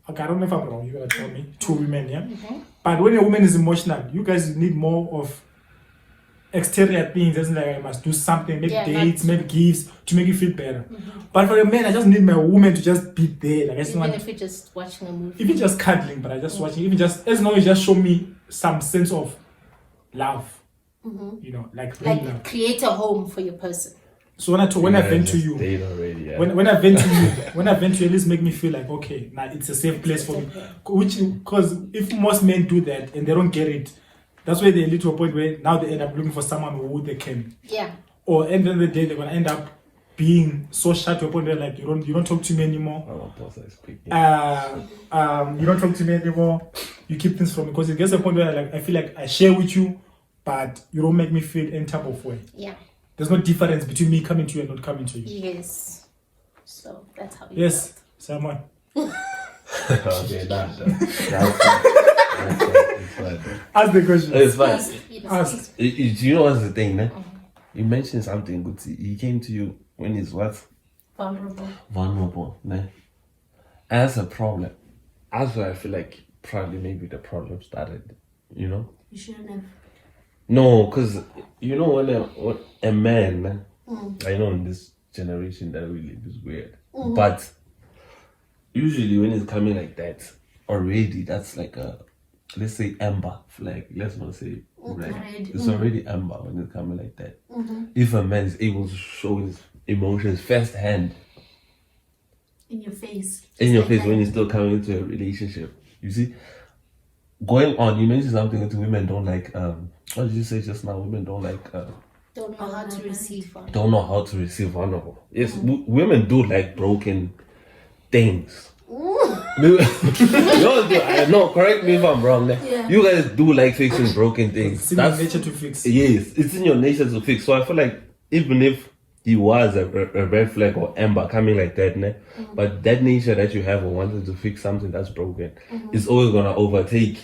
Okay, I don't know if I'm wrong. You're gonna tell me. Two women, yeah. But when a woman is emotional, you guys need more of exterior things. Isn't like I must do something, make dates, make gifts to make you feel better. But for a man, I just need my woman to just be there. Like I just
Even
want,
if you're just watching a movie.
even just cuddling, but I just watching. Even just as long as you just show me some sense of love. You know, like real
Like
love.
create a home for your person.
So when I vent to you,
Date already, yeah.
when I vent to you, at least make me feel like okay, now it's a safe place for me. Which because if most men do that and they don't get it, that's why they lead to a point where now they end up looking for someone who they can.
Yeah.
Or at the end of the day, they're gonna end up being so shut to a point where like you don't talk to me anymore. You don't talk to me anymore. You keep things from me because it gets to a point where like I feel like I share with you, but you don't make me feel any type of way.
Yeah.
There's no difference between me coming to you and not coming to you.
Yes. So that's how.
Yes, Simon.
Okay, that's fine. It's fine.
Ask the question.
It's fine.
Ask.
You know what's the thing, ne? You mentioned something good. He came to you when he's what? Vulnerable, ne? As a problem. That's why I feel like probably maybe the problem started, you know?
You shouldn't have.
No, because you know when a man, I know in this generation that we live is weird, but usually when it's coming like that, already that's like a, let's say amber flag. Let's not say red. It's already amber when it's coming like that. If a man is able to show his emotions firsthand
In your face.
when he's still coming into a relationship, you see. Going on, you mentioned something that women don't like. What did you say just now? Women don't like.
Don't know how to receive one.
Don't know how to receive vulnerable. Yes, women do like broken things. You all do. No, correct me if I'm wrong.
Yeah.
You guys do like fixing broken things.
It's in your nature to fix.
Yes, it's in your nature to fix. So I feel like even if he was a red flag or amber coming like that, ne? But that nature that you have of wanting to fix something that's broken is always gonna overtake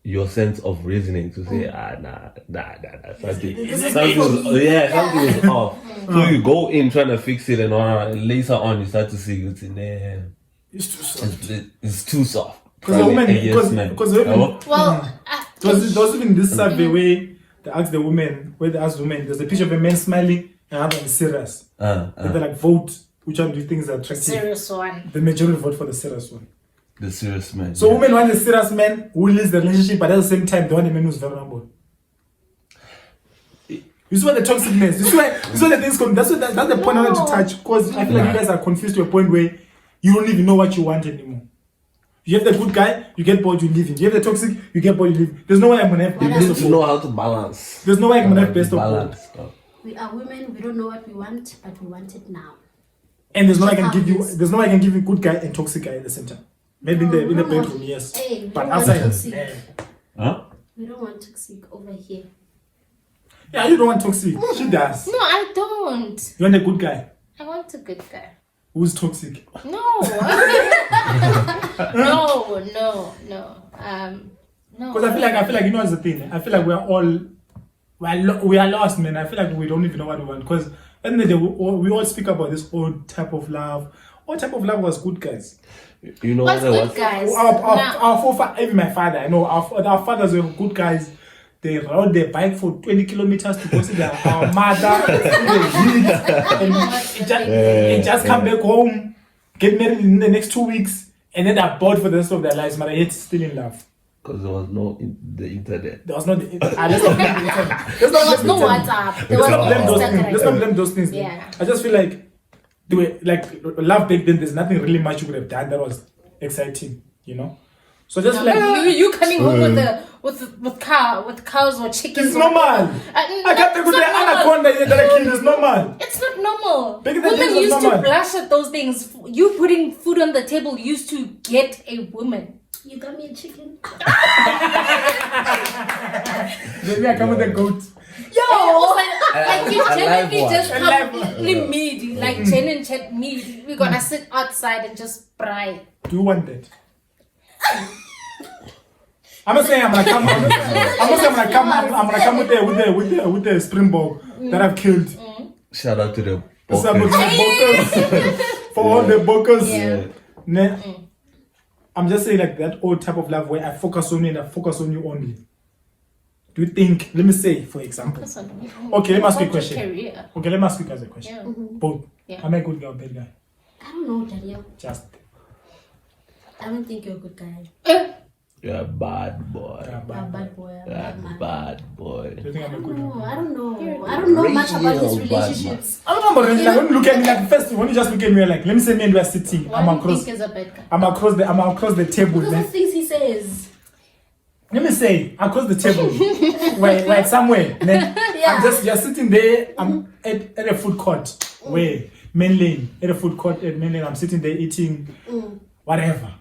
your sense of reasoning to say, something is off. So you go in trying to fix it, and later on you start to see it's in there.
It's too soft.
It's too soft.
Because the woman,
Yes,
there was even this survey where they asked the women, there's a picture of a man smiling and another one is serious. And they're like, vote, which one do you think is attractive?
Serious one.
The majority vote for the serious one.
The serious man.
So women want a serious man who leads the relationship, but at the same time, they want a man who's vulnerable. You see what the toxicness, you see what the things come. That's the point I want to touch, because I feel like you guys are confused to a point where you don't even know what you want anymore. You have the good guy, you get bored, you leave him. You have the toxic, you get bored, you leave. There's no way I'm gonna have
you need to know how to balance.
There's no way I'm gonna have best of both.
We are women, we don't know what we want, but we want it now.
And there's no way I can give you good guy and toxic guy at the same time. Maybe in the bedroom, yes.
Hey,
but outside,
we don't want toxic over here.
Yeah, you don't want toxic. She does.
No, I don't.
You want a good guy?
I want a good guy.
Who's toxic?
No. No.
Because I feel like you know what's the thing. I feel like we are lost, man. I feel like we don't even know what we want. Because at the end of the day, we all speak about this old type of love. What type of love was good, guys?
You know
what's good, guys?
Our forefathers, even my father, I know our fathers were good guys. They rode their bike for 20 kilometers to go see their mother and just come back home, get married in the next 2 weeks, and then they're bored for the rest of their lives, but yet still in love.
Because there was no the internet.
There was no the internet. Let's not blame the internet. There
was no WhatsApp.
Let's not blame those things.
Yeah.
I just feel like the way, like love back then, there's nothing really much you could have done that was exciting, you know. So just
you coming home with cows or chickens.
It's normal. I can't think of the anaconda that I killed. It's normal.
It's not normal.
Women
used to blush at those things. You putting food on the table used to get a woman.
You got me a chicken.
Maybe I come with a goat.
Like you genuinely just come meat, like genuine meat. We're gonna sit outside and just fry.
Do you want that? I'm not saying I'm gonna come with the springbok that I've killed.
Shout out to the
for all the bokers.
Yeah.
I'm just saying like that old type of love where I focus on you and I focus on you only. Do you think, let me say for example. Okay, let me ask you a question. Okay, let me ask you guys a question.
Yeah.
Both.
Yeah.
Am I a good guy or bad guy?
I don't know, Daniel.
Just.
I don't think you're a good guy.
You're a bad boy.
Yeah,
You're a bad boy.
You're a bad boy.
Do you think I'm a good guy?
I don't know. I don't know much about his relationships.
I don't know, but like, when you look at me, like first, when you just look at me, like let me say, me and we are sitting.
What do you think is a bad guy?
I'm across the table.
Because of things he says.
Let me say, across the table, where somewhere. I'm just sitting there. I'm at a food court. Where Main Lane, at a food court at Main Lane. I'm sitting there eating whatever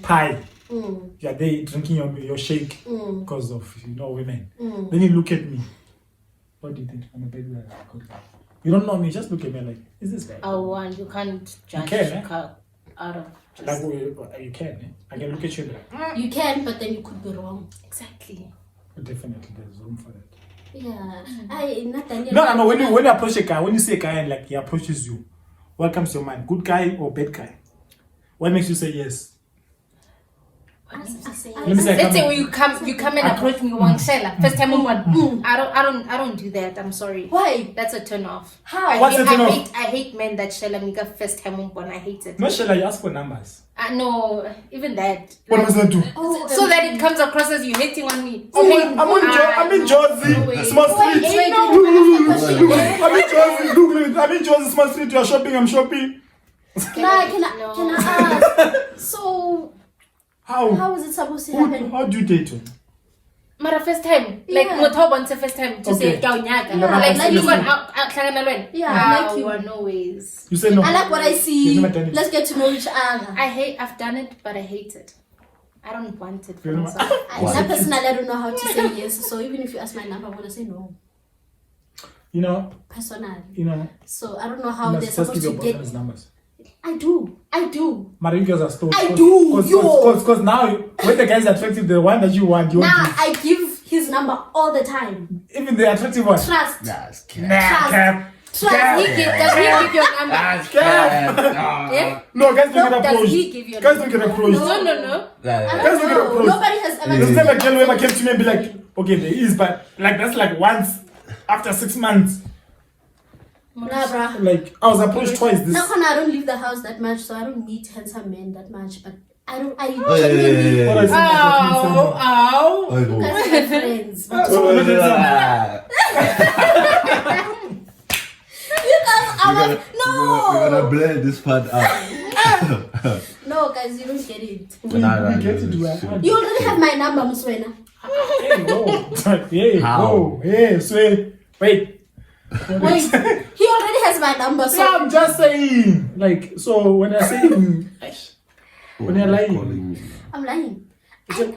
pie. You're there drinking your shake because of women. Then you look at me. What do you think? I'm a bad guy. Good guy. You don't know me. Just look at me like, is this guy?
Oh, and you can't judge
can, eh?
out of just...
Like you can. Eh? I can look at you and be like,
You can, but then you could be wrong.
Exactly.
definitely there's room for that.
Yeah. Not Daniel.
No. When you approach a guy, when you see a guy and like he approaches you, what comes to your mind? Good guy or bad guy? What makes you say yes?
I say
Let me say
Let's say when you come and approach me one seller. First time on I don't do that. I'm sorry.
Why?
That's a turn off.
How?
What's the turn off?
I hate men that shell me first time on. I hate it.
No, shall I ask for numbers?
No, even that.
What does that do?
Oh,
So that it comes across as you hating on me.
I'm in Jersey, Small Street. I'm in Jersey, Small Street. You're shopping, I'm shopping.
Can I ask? So how is it supposed to happen?
How do you date him?
Mara first time, like
Yeah.
Motoban's first time to say
Okay.
Gaunyaka.
Yeah,
Like
like
you
you.
got out.
Yeah, like you.
No ways.
You say no.
I like what I see.
You've never done it.
Let's get to know each other.
I've done it, but I hate it. I don't want it for
You know-
myself.
I personally I don't know how to say yes. So even if you ask my number, I'm gonna say no.
You know,
Personally. So I don't know how
you
they're
must just give
supposed
your
to
boyfriend
get.
his numbers.
I do.
But you guys are still.
I do, yo.
Because now, when the guy is attractive, the one that you want,
Nah,
want
I give his number all the time.
even the attractive one.
Trust.
That's
Nah,
Trust.
cap.
Trust.
Does he give your number? Yeah?
No, guys don't get
Does
approached.
he give you
Guys don't get approached.
No.
I
Guys
don't
don't get
know.
approached.
Nobody has ever.
There's never a girl who ever came to me and be like, okay, there is, but like that's like once after 6 months.
Nah, bruh.
Like I was approached twice this.
Now, I don't leave the house that much, so I don't meet handsome men that much. But I
What
genuinely.
I said,
Ow.
You guys are my friends. But you guys are my.
We're gonna
No!
blend this part out.
No, guys, you don't get it.
Get to do it.
You already have my number, Muswena.
Hey, whoa. Hey,
How?
whoa. Hey, sweet. Wait.
Wait, he already has my number, so.
So I'm just saying, like, so when I say, when you're lying,
I'm lying.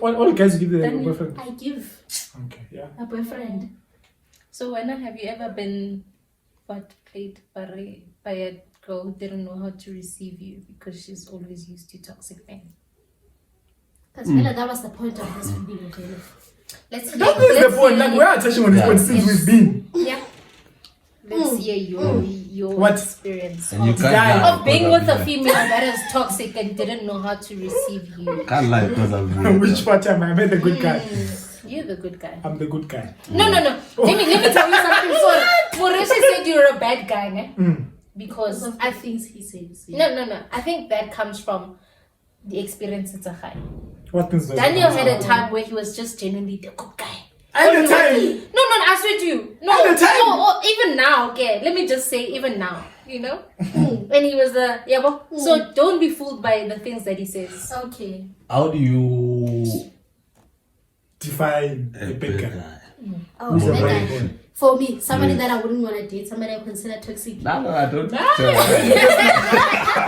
all guys give their boyfriend.
I give
Okay, yeah.
a boyfriend.
So when have you ever been played by a girl who didn't know how to receive you because she's always used to toxic men?
Because that was the point of this video, okay?
Let's
That is the point. Like, we are touching on this point since we've been.
Yeah. Let's hear your
What?
experience
And you
of,
can't
of being with a female that is toxic and didn't know how to receive you.
Can't lie because I'm
Which part am I? I'm the good guy.
You're the good guy.
I'm the good guy.
No. Let me tell you something. So Morweshy said you're a bad guy, ne? Because
Because of the things he says.
no. I think that comes from the experience it's a high.
What things?
Daniel had a time where he was just genuinely the good guy.
At the time.
No, I swear to you. No,
At the time.
no, even now, okay. Let me just say, even now, you know, when he was so don't be fooled by the things that he says.
Okay.
How do you
Define a bad guy.
Oh,
Who's a
bad
bad
guy.
boy?
For me, somebody that I wouldn't want to date, somebody I consider toxic.
No, I don't.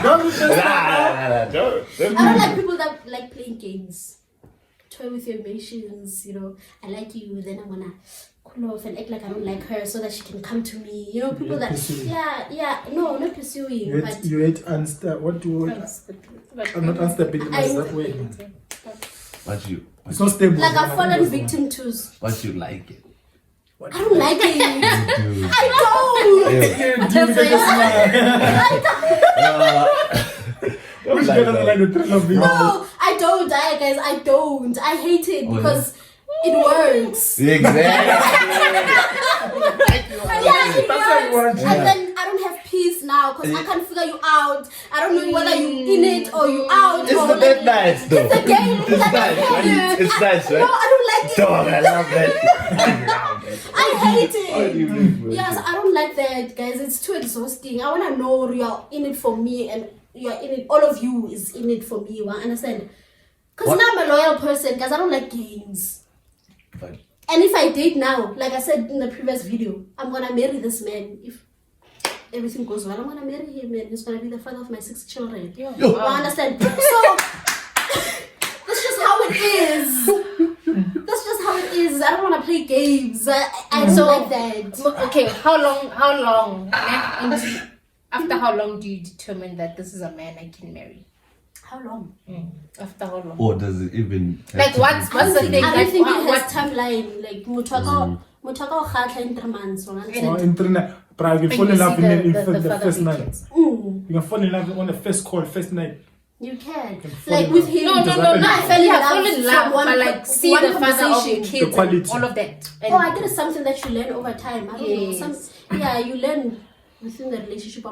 Don't just
I don't like people that like playing games. Toy with your emotions, you know. I like you, then I'm gonna cool off and act like I don't like her so that she can come to me. You know, people
You're
that
pursuing.
no, not pursuing, but
you hate what do you? I'm not unstable.
I-
That way.
But you
It's not stable.
like I've fallen victim to.
but you like it.
I don't like it.
Dude.
I don't.
Which girl doesn't like the thrill of being?
No, I don't. Guys, I don't. I hate it because it works.
Exactly.
Yeah, it
That's what you want.
works. And then I don't have peace now because I can't figure you out. I don't know whether you in it or you out.
It's
or
a bit nice though.
It's a game.
It's nice. Right? It's nice,
No,
right?
I don't like it.
Dog, I love that.
I hate
How do
it.
you mean?
Yes, I don't like that, guys. It's too exhausting. I want to know you're in it for me and you're in it. All of you is in it for me. You understand? Because now I'm a loyal person, guys. I don't like games.
But
And if I date now, like I said in the previous video, I'm gonna marry this man. If everything goes well, I'm gonna marry him and he's gonna be the father of my 6 children. You understand? So that's just how it is. That's just how it is. I don't want to play games. I don't like that.
Okay, how long? After how long do you determine that this is a man I can marry?
How long?
After how long?
Or does it even
Like what's the thing?
I don't
Like
think
what?
it has timeline. Like mutaka khatla in 3 months.
Or internet, but you
And
fall
you
in love
see
in
the
the
father
first
of
night.
kids.
You can fall in love on the first call, first night.
You can.
fall
Like
in
with
love.
him.
No,
I fell in love from one
but like see the father of your
conversation.
kids,
The quality.
and all of that. And
Oh, I think it's something that you learn over time. I don't
Yes.
know. You learn within the relationship.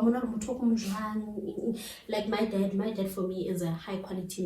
Like my dad for me is a high quality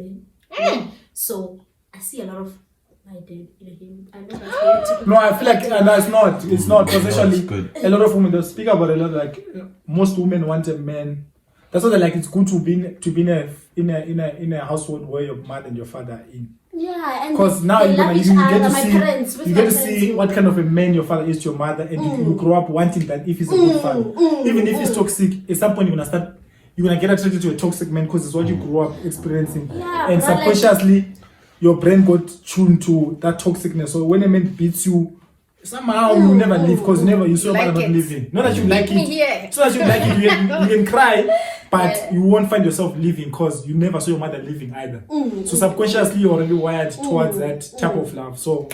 man. So I see a lot of my dad in him. I know that's
No, I feel like no, it's not. It's not. Because
No, it's
actually,
good.
a lot of women don't speak about a lot. Like most women want a man. That's why they're like it's good to be in a household where your mother and your father are in.
Yeah, and
Because now
they
you
love each
get to
other. My
see
parents, with
you
my
get to
parents,
see what kind of a man your father is to your mother, and you grow up wanting that if he's a good father, even if he's toxic. At some point, you're gonna get attracted to a toxic man because it's what you grew up experiencing,
Yeah,
and
but like-
subconsciously, your brain got tuned to that toxicness. So when a man beats you, somehow you never leave because you saw your
Like
mother not
it.
living. Not that you like
me
it.
here.
So that you like it, you can cry, but you won't find yourself living because you never saw your mother living either. So subconsciously you're already wired towards that type of love. So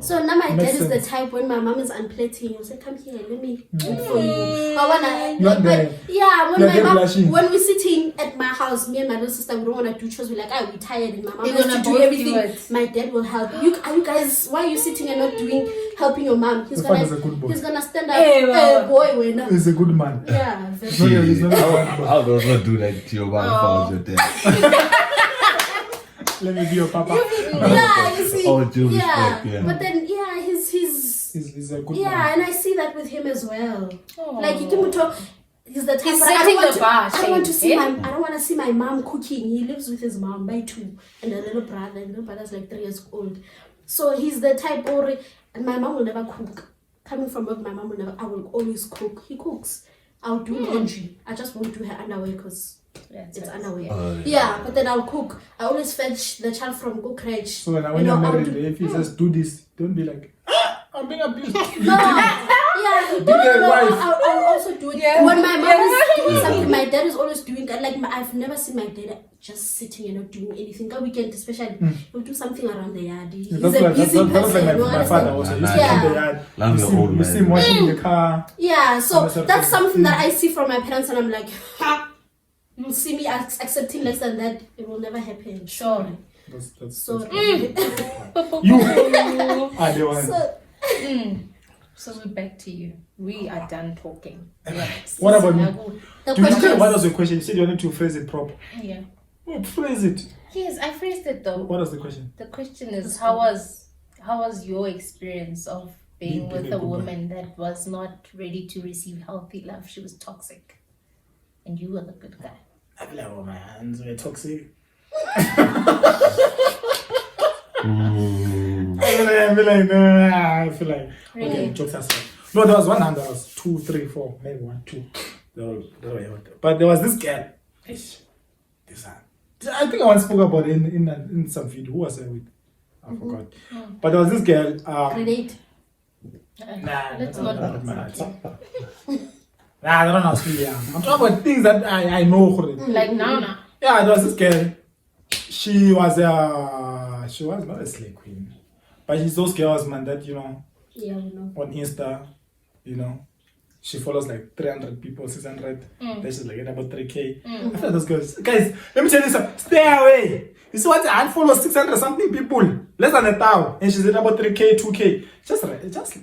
now my
Makes
dad is the
sense.
type when my mom is unplating, he'll say, "Come here, let me cook for you." But when I
Not there.
when
You're
my
there
mom
blushing.
when we're sitting at my house, me and my little sister, we don't want to do chores. We're like, we're tired, and my mom
You're
has
gonna
to do
both
everything.
do it.
My dad will help. Are you guys? Why are you sitting and not helping your mom? He's
The father's a good boy.
He's gonna stand up.
Hey, wow.
Boy, we're not.
he's a good man.
Yeah, very
No, yeah, he's not a bad boy.
I would also do that to your mom if I was your dad.
Let me be your papa.
yeah, you see.
All due
yeah.
respect, yeah.
But then, he's
He's a good
yeah,
man.
and I see that with him as well.
Oh.
Like Itumeleng, he's the type.
He's
but I
setting
don't want
the
to.
bar,
I don't want to see
eh?
I don't want to see my mom cooking. He lives with his mom by 2, and a little brother. And little brother's like 3 years old. So he's the type. And my mom will never cook. Coming from work, my mom will never. I will always cook. He cooks. I'll do laundry. I just won't do her underwear because it's underwear. Yeah, but then I'll cook. I always fetch the child from go crèche.
So when you're
I'll
married,
do-
if he says do this, don't be like, I'm being abused.
Yeah,
Be their wife.
I'll also do it.
Yeah.
When my mom is doing something, my dad is always doing that. Like I've never seen my dad just sitting and not doing anything. On weekend, especially, he'll do something around the yard. He's
That's
a
like
busy
that's
person.
like
you
my
understand?
father also. He used to
Yeah.
come in the yard.
Love your old
You see
man.
him washing the car.
Yeah, so
That's
that's
something.
something that I see from my parents, and I'm like, you'll see me accepting less than that. It will never happen.
Sure.
That's
So,
you are the one.
so
So we're back to you. We are done talking. Yes.
What about me?
the
Do you
question
know what
is,
was your question? You said you wanted to phrase it proper.
Yeah.
Oh, phrase it.
Yes, I phrased it though.
What was the question?
The question is, how was your experience of being
Being
with
a
a
good
woman that was not ready to receive healthy love? She was toxic, and you were the good guy.
I feel like, oh, my hands were toxic. I feel like
Really?
okay, jokes aside. No, there was one hand, there was 2, 3, 4, maybe 1, 2. But there was this girl. Ish, this hand. I think I once spoke about it in some video. Who was I with? I forgot. But there was this girl.
Grenade.
Nah,
Let's
not
not.
that much. Nah, I don't know. Still young. I'm talking about things that I know.
Like now.
Yeah, there was this girl. She was not a slay queen, but she's those girls, man, that
Yeah, we know.
on Insta, she follows like 300 people, 600. Then she's like about 3K. I feel like those girls, guys. Let me tell you something. Stay away. You see what? I unfollow 600 something people, less than 1,000, and she's at about 3K, 2K. Just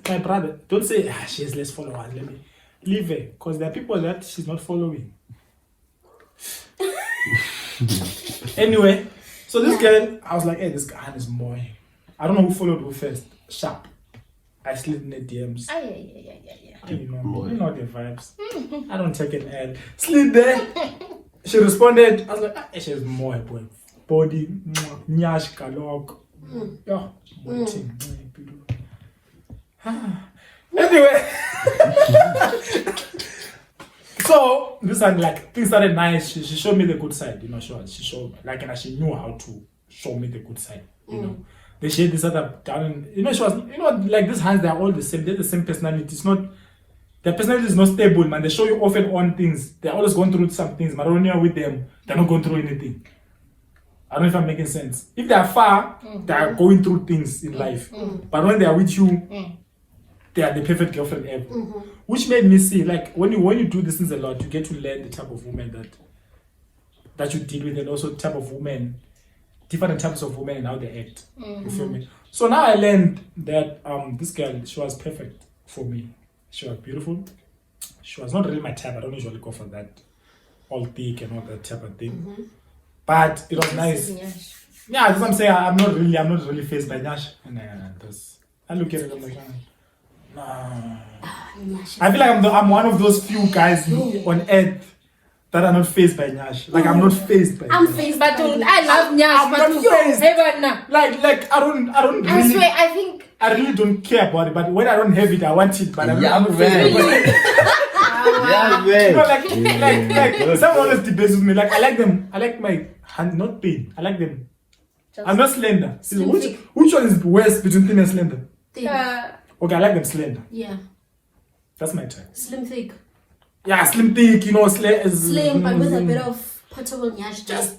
my brother. Don't say she has less followers. Let me leave her, because there are people that she's not following. Anyway, so this girl, I was like, hey, this guy is more. I don't know who followed who first. Sharp. I slid in the DMs.
Yeah.
You know the vibes. I don't take an L. Slid there. She responded. I was like, she's more boy. Body, nyash kalok. Yeah, anyway. So this one, like, things started nice. She showed me the good side, she showed, like, and she knew how to show me the good side, They share this other down. She was, like these hands, they're all the same. They're the same personality. It's not, their personality is not stable, man. They show you off and on things. They're always going through some things. But when you're with them, they're not going through anything. I don't know if I'm making sense. If they're far, they're going through things in life. But when they're with you, they are the perfect girlfriend ever. Which made me see, like, when you do these things a lot, you get to learn the type of woman that you deal with, and also the type of woman, different types of women and how they act. You feel me? So now I learned that this girl, she was perfect for me. She was beautiful. She was not really my type. I don't usually go for that all thick and all that type of thing. But it was nice. Yeah, that's what I'm saying. I'm not really fazed by Nyash. I look at it, I'm like, nah. I feel like I'm one of those few guys on earth that are not fazed by Nyash. Like, I'm not fazed by
I'm
Nyash.
fazed
But
by
I love Nyash,
I'm
but
not fazed.
Heaven.
Like I don't
I
really,
swear, I think.
I really don't care about it. But when I don't have it, I want it. But I'm
Yeah,
not
man.
fazed by it.
Yeah,
You know,
man.
like someone always debates with me. Like, I like them. I like my hand, not thin. I like them. I'm not slender.
Slim
Which
thick.
one is worse between thin and slender?
Thick.
Okay, I like them slender.
Yeah.
That's my type.
Slim thick.
Yeah, slim thick,
Slim, but with a bit of portable Nyash.
Just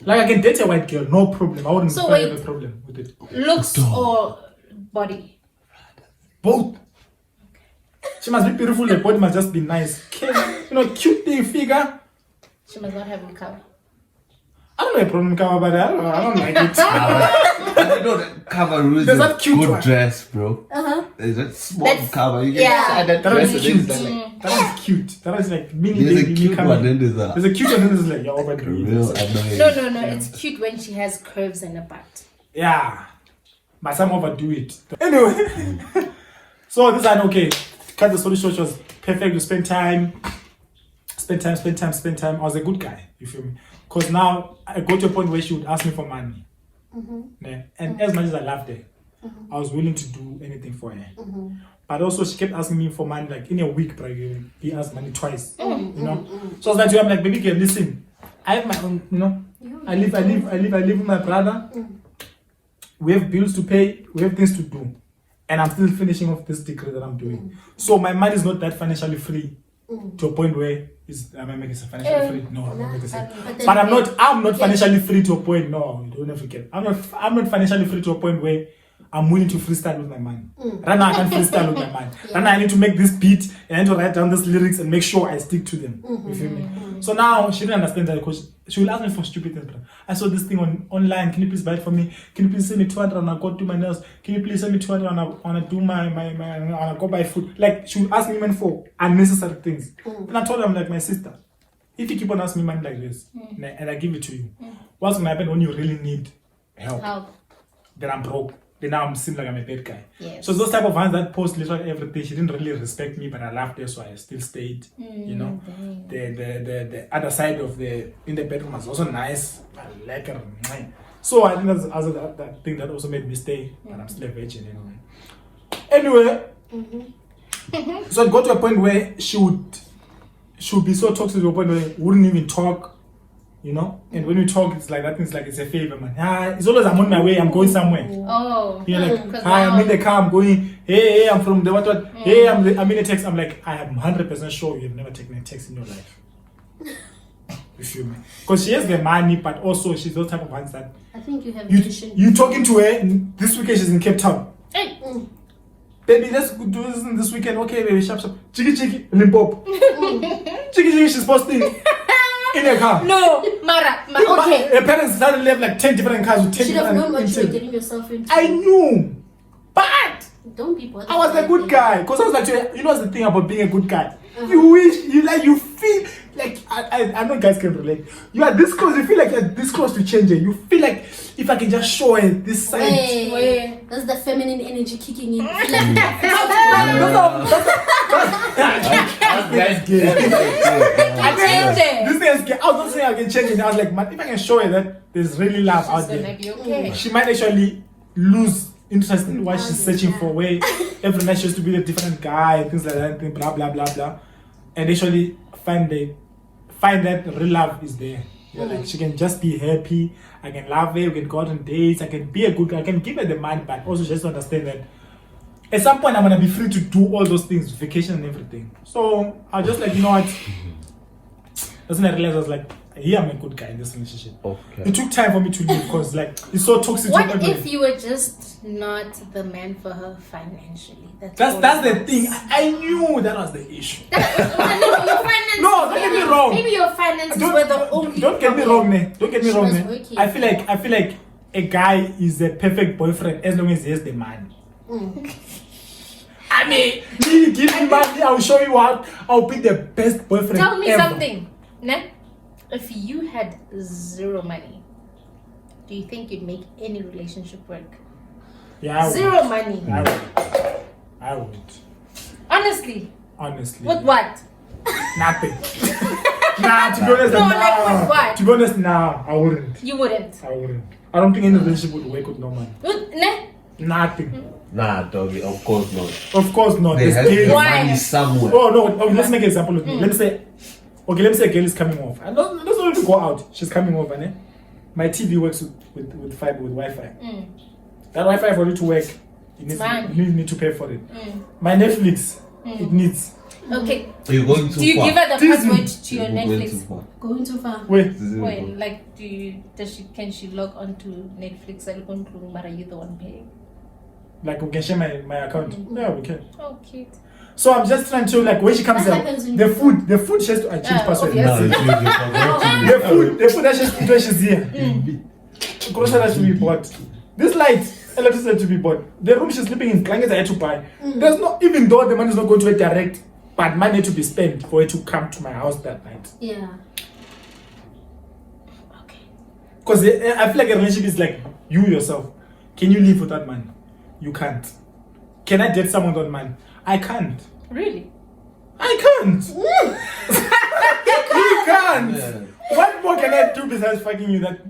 like, I can date a white girl, no problem. I wouldn't
So
have
wait.
a problem with it.
Looks or body?
Both. She must be beautiful. The body must just be nice. Cute thing, figure.
She must not have color.
I don't have a problem with cover, but I don't like it.
I know that cover rules
There's
a
that cute
good
one.
dress, bro.
Uh-huh.
There's that small
That's-
cover. You can
yeah.
decide that
That
dress
was
and
cute.
then it's like,
That is cute. That is like mini
there's a
baby
cute
coming.
one, then there's
There's
a
a cute one, and then there's like, you're over
real annoying.
No. It's cute when she has curves in her butt.
Yeah. But some overdo it. Anyway. So this one, okay. Cut the story short, she was perfect. We spend time. I was a good guy. You feel me? Because now I got to a point where she would ask me for money. Yeah. And as much as I loved her, I was willing to do anything for her. But also she kept asking me for money, like in a week, but he asked money twice. You know? So I was like to her, I'm like, baby girl, listen, I have my own, I live with my brother. We have bills to pay, we have things to do. And I'm still finishing off this degree that I'm doing. So my mind is not that financially free to a point where am I making it financially free? No, I'm not making it. But I'm not financially free to a point. No, you don't have to get. I'm not financially free to a point where I'm willing to freestyle with my money. Right now I can't freestyle with my mind. Right now I need to make this beat and I need to write down these lyrics and make sure I stick to them. You feel me? So now she didn't understand that because she will ask me for stupid things. I saw this thing online. Can you please buy it for me? Can you please send me 200 and I'll go do my nails? Can you please send me 200 and I'll do my I'll go buy food? Like, she would ask me money for unnecessary things. And I told her, I'm like, my sister, if you keep on asking me money like this and I give it to you, what's gonna happen when you really need help? Then I'm broke. Then now I'm seem like I'm a bad guy.
Yes.
So those type of hands that post literally everything, she didn't really respect me, but I loved her, so I still stayed. You know, the other side of in the bedroom was also nice. I like her. So I think that's also that thing that also made me stay, but I'm still a virgin anyway. So it got to a point where she would be so toxic to a point where we wouldn't even talk. You know, and when we talk, it's like that thing's like it's a favor, man. It's always I'm on my way, I'm going somewhere.
Oh,
You're like, hi, I'm in the car, I'm going. Hey, I'm from the what? Hey, I'm in a text. I'm like, I am 100% sure you've never taken a text in your life. You feel me? Because she has the money, but also she's those type of ones that
I think you have mentioned.
you talking to her this weekend. She's in Cape Town.
Hey.
Baby, let's do this weekend. Okay, baby, sharp. Chiki, Limpopo. Chiki, she's posting. In a car.
No, Mara, okay.
Her parents suddenly have like 10 different cars with 10
You should have known
different
what you were
intent.
getting yourself into.
I knew. But
Don't be bothered.
I was a good guy. Because I was like, you know what's the thing about being a good guy?
Uh-huh.
You feel like, I know guys can relate. You are this close, you feel like you're this close to changing. You feel like if I can just show her this side.
Wait. That's the feminine energy kicking in.
That's gay. This thing is gay. I was not saying I can change it. I was like, man, if I can show her that there's really love out
It's gonna
there,
be okay.
she might actually lose interest in what she's searching for, where every night she has to be a different guy, things like that, blah blah blah blah, and actually find that real love is there. Yeah, like she can just be happy. I can love her. We can go out on dates. I can be a good guy. I can give her the money, but also just understand that at some point I'm gonna be free to do all those things, vacation and everything. So I just like, you know what? That's when I realized I was like, yeah, I'm a good guy in this relationship.
Okay.
It took time for me to leave because like it's so toxic.
What
to
if you were just not the man for her financially?
That's
all
the
it was.
thing. I knew that was the issue.
Your finances,
No, don't get me wrong.
Maybe your finances were the only.
Don't get me
problem.
wrong, man. Don't get me
She
wrong,
was
man.
working.
I feel like a guy is a perfect boyfriend as long as he has the money. I mean, me give me money, I'll show you out. I'll be the best boyfriend.
Tell me
ever.
something, ne? If you had zero money, do you think you'd make any relationship work?
Yeah, I would.
Zero money.
I would.
Honestly,
Honestly.
with what?
Nothing. Nah, to be honest,
No,
nah.
like with what?
To be honest, nah, I wouldn't.
You wouldn't.
I wouldn't. I don't think any relationship would work with no money.
Ne?
Nothing.
Nah, doggy, of course not.
Of course not.
There
There's
has to be
games.
Why?
money somewhere.
Oh no, let's make an example with me. Let me say a girl is coming over. I don't need to go out. She's coming over, ne? My TV works with fiber, with Wi-Fi. That Wi-Fi for you to work, you need to pay for it. My Netflix, it needs.
Okay.
Are you going too
Do you
far?
give her the
Disney.
password to your
You're going too
Netflix?
far.
Going too far.
Wait,
Wait, like, can she log on to Netflix? Are you the one paying?
like we can share my account. Yeah, we can.
Oh, cute.
So I'm just trying to like when she comes
That
out,
happens when
the
you-
food she has to change password.
obvious.
No, you forgot
The food that she has to do when she's here. Grocery has to be bought. This light, electricity to be bought. The room she's sleeping in, blankets I had to buy. There's not, even though the money is not going to her direct, but money had to be spent for her to come to my house that night.
Yeah.
Okay.
Because I feel like a relationship is like you yourself. Can you live without money? You can't. Can I date someone without money? I can't.
Really?
I can't. You can't.
Yeah.
What more can I do besides fucking you? That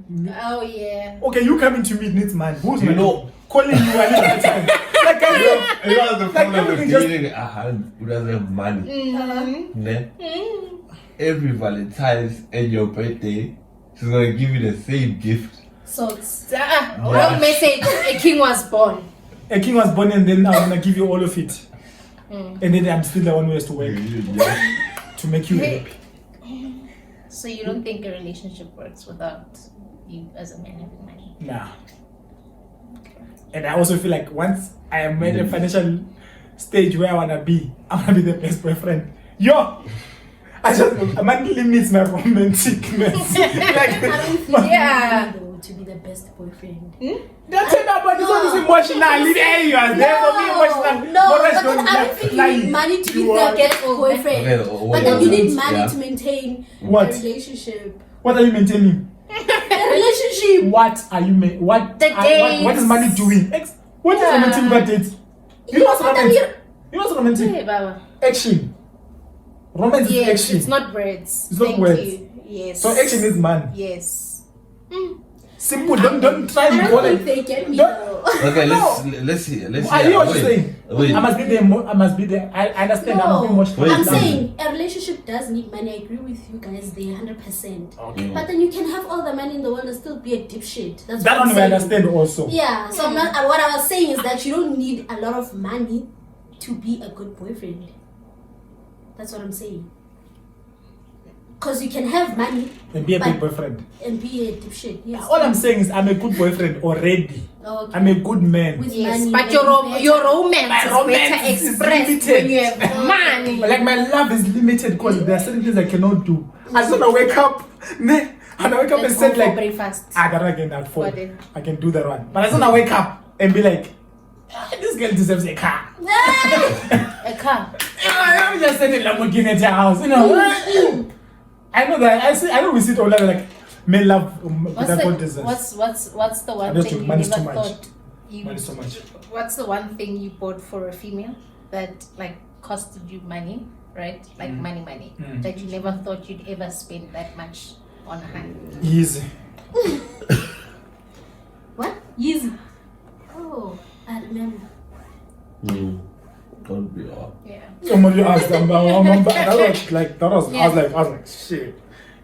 Oh, yeah.
okay, you coming to me it needs money. Who's
You
my
know-
calling you at the time? Like I said,
You know the problem
everything
with
just-
dating a hand who doesn't have money. Ne?
Mm.
Every Valentine's and your birthday, she's gonna give you the same gift.
Socks.
Wrong message. A king was born.
a king was born and then I'm gonna give you all of it. And then I'm still the one who has to work to make you
Hey.
happy.
So you don't think a relationship works without you as a man having money?
Nah. And I also feel like once I am at a financial stage where I wanna be the best boyfriend. Yo! Money limits my romanticness.
I don't think
Yeah.
you need, though, to be the best boyfriend.
That's it, but this one is emotional. Hey, you are there for me emotional.
No,
Morweshy
but then I don't think you need money to be the best boyfriend.
Okay,
But then you need money
yeah.
to maintain
What?
a relationship.
What are you maintaining?
A relationship.
What are you what
The
what is money doing? What is
Yeah.
romantic about it? You know what's
But then
romantic? You know what's romantic?
Hey, Baba.
Action. Romance is
Yes,
action.
it's not words.
It's not
Thank
words.
you. Yes.
So action is money.
Yes.
Simple. Don't try
I
to go
don't
like.
think they get me
Don't-
though.
Okay,
No.
let's see.
I hear what you're saying.
Wait.
I must be there. I must be there. I understand. I'm
No,
being much.
Wait.
I'm saying a relationship does need money. I agree with you guys there 100%.
Okay.
But then you can have all the money in the world and still be a dipshit. That's
That
what I'm
one I
saying.
understand also.
Yeah, so I'm not, what I was saying is that you don't need a lot of money to be a good boyfriend. That's what I'm saying. Because you can have money
And be a
But-
big boyfriend.
and be a dipshit. Yes.
All I'm saying is I'm a good boyfriend already.
Okay.
I'm a good man.
With
Yes,
money,
but
then
your
better.
your romance
My
is
romance
better
is
expressed
limited.
when you have money.
Like my love is limited because there are certain things I cannot do. I just wanna wake up, and I wake up
Let's
and
go
say
for
like,
breakfast.
I gotta get that phone.
What then?
I can do that one. But I just wanna wake up and be like, this girl deserves a car.
A car.
I'm just sending Lamborghini at your house, you know. I know that. I know we sit all like men love without what deserves.
What's the one
Just
thing you
money's
never
too much.
thought you
Money's so much.
What's the one thing you bought for a female that like costed you money, right? Like money, that you never thought you'd ever spend that much on her?
Easy.
What? Easy. Oh, I remember.
Don't be off.
Yeah.
Somebody asked them, that was like, I was like, shit.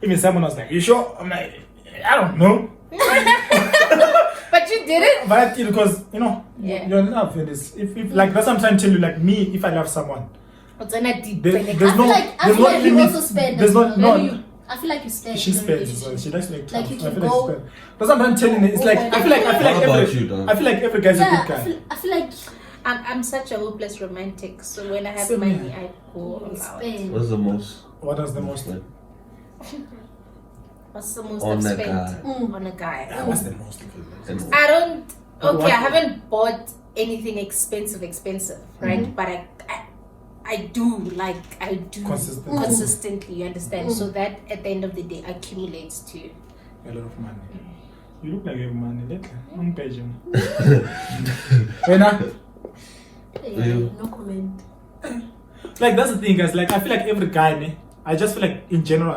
Even Simon was like, "You sure?" I'm like, "I don't know."
But you did it.
But because
Yeah.
you're in love with this. If like that's what I'm trying to tell you. Like me, if I love someone,
It's on a deep.
there's
I
no
feel like you
limit.
also spend.
There's
as
no
well.
no.
I feel like you spend.
She
in a
spends.
relationship.
She likes to like.
Like you
I
can
feel like
go-
she spends. That's what I'm telling you. It's like I feel like
How about
every
you, dog?
I feel like every guy's a
Yeah,
good guy.
I feel like
I'm such a hopeless romantic. So when I have
Same
money,
here.
I go all out.
spend.
What's the most?
What was the most?
like,
What's the most
On
I've
a
spent
guy.
on a guy?
Yeah, what's the most?
and
I don't.
Okay,
Okay,
what-
I haven't bought anything expensive, right? But I do
Consistent.
consistently. You understand? So that at the end of the day accumulates to.
A lot of money. You look like you have money lately. I'm Belgium. When
Yeah, no comment.
like that's the thing, guys. Like I feel like every guy, ne, I just feel like in general,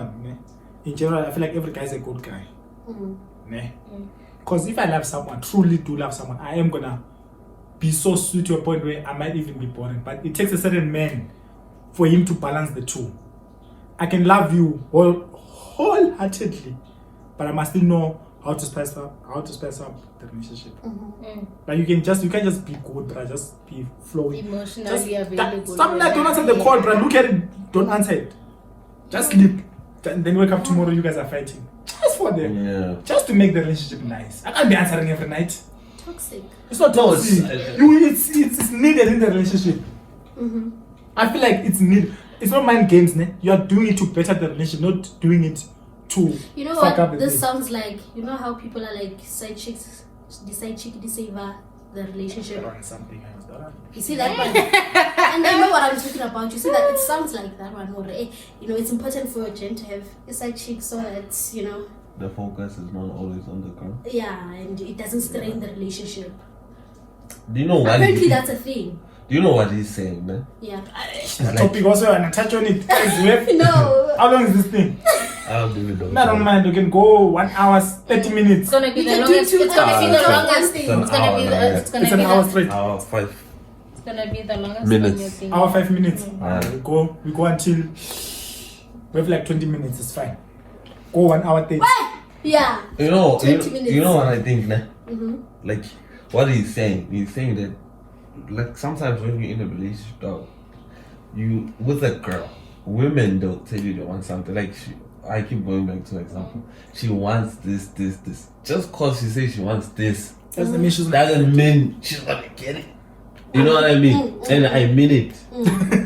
I feel like every guy is a good guy. Ne? Because if I love someone, truly do love someone, I am gonna be so sweet to a point where I might even be boring. But it takes a certain man for him to balance the two. I can love you wholeheartedly, but I must still know how to spice up the relationship. Like you can't just be good, but just be flowing.
Emotionally available.
Something like don't answer the call, bro. Look at it, don't answer it. Just sleep. Then wake up tomorrow, you guys are fighting. Just for them.
yeah.
Just to make the relationship nice. I can't be answering every night.
Toxic.
It's not
No,
toxic. It's needed in the relationship. I feel like it's needed. It's not mind games, ne? You are doing it to better the relationship, not doing it to
You know
fuck up
what?
the
This
thing.
sounds like, you know how people are like side chicks, the side chick deceiver, the relationship.
Something else.
You see that one? And I know what I'm talking about. You see that? It sounds like that one. Or, you know, it's important for a gent to have a side chick so that, you know,
The focus is not always on the girl.
yeah, and it doesn't strain the relationship.
Do you know what?
Apparently, that's a thing.
Do you know what he's saying, man?
Yeah.
The topic also, and I touch on it. Guys, we have-
No.
How long is this thing?
I don't really know.
I don't mind. You can go 1 hour, 30 minutes.
It's gonna be
You
the
can do
longest.
2
It's gonna be
hours.
the longest thing.
It's an
It's gonna
hour
be
now,
the.
yeah.
It's gonna
It's
be
an hour
the.
straight.
Hour 5.
It's gonna be the longest
Minutes.
thing you're thinking.
Hour 5 minutes.
Ah.
We go until we have like 20 minutes. It's fine. Go 1 hour 30.
Yeah.
You know,
20 minutes.
you know what I think, nah?
Mm-hmm.
Like, what he's saying that, like, sometimes when you're in a relationship, dog, you, with a girl, women don't tell you they want something. Like, I keep going back to example. She wants this. Just cause she says she wants this,
That's the mission.
doesn't mean she's gonna get it. You know what I mean? And I mean it.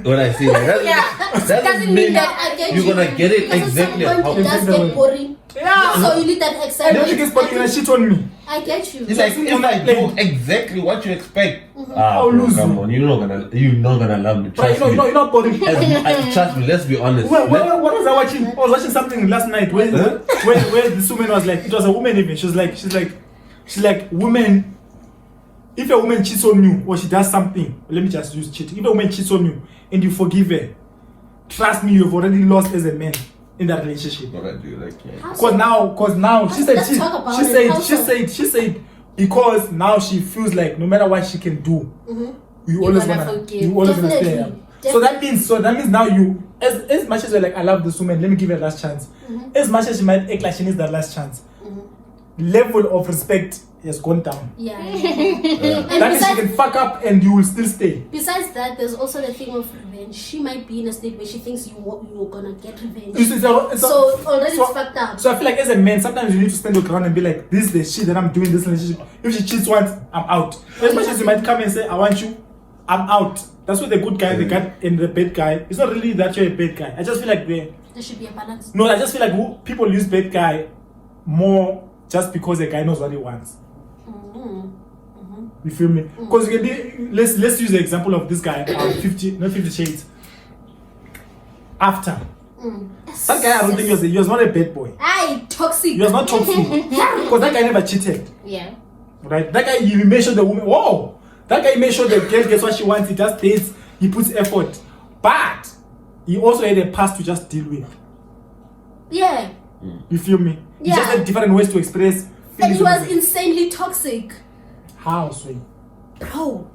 When I say that, doesn't mean
that I get
you're gonna get it
because
exactly
at some
how.
point it does get boring.
Yeah.
So you need that
I
excitement.
don't think it's gonna shit on me.
I get you.
It's like if I do exactly what you expect,
I'll
bro,
lose
come
you.
on, you're not gonna love me.
But
Trust
you
me.
know, you're not boring.
Trust me. Let's be honest.
What was I watching? I was watching something last night where this woman was like, it was a woman even. She's like, women. If a woman cheats on you or she does something, let me just use cheating. If a woman cheats on you and you forgive her, trust me, you've already lost as a man in that relationship.
What I do, like, yeah.
Cause now she said
Let's talk about it.
she said because now she feels like no matter what she can do, you always
gonna
wanna
forgive.
you always gonna stay.
Definitely.
So that means now you as much as you're like I love this woman, let me give her a last chance. As much as she might act like she needs that last chance, level of respect has gone down.
Yeah.
That
And
means she
besides,
can fuck up and you will still stay.
besides that, there's also the thing of revenge. She might be in a state where she thinks you're gonna get revenge. So already it's fucked up.
So I feel like as a man, sometimes you need to stand your ground and be like, this is the shit that I'm doing in this relationship. If she cheats once, I'm out. As much as you might come and say, I want you, I'm out. That's what the good guy, the guy and the bad guy. It's not really that you're a bad guy. I just feel like
There should be a balance.
no, I just feel like people use bad guy more just because the guy knows what he wants. You feel me? Because you can be. Let's use the example of this guy. 50 Shades. After that guy, I don't think he was not a bad boy.
Aye, toxic.
He was not toxic because that guy never cheated.
Yeah.
Right? That guy, he made sure the woman. Whoa! That guy made sure the girl gets what she wants. He just dates. He puts effort, but he also had a past to just deal with.
Yeah.
You feel me? He just
Yeah.
had different ways to express
And
feelings.
he was
of-
insanely toxic.
How, sweet?
Bro.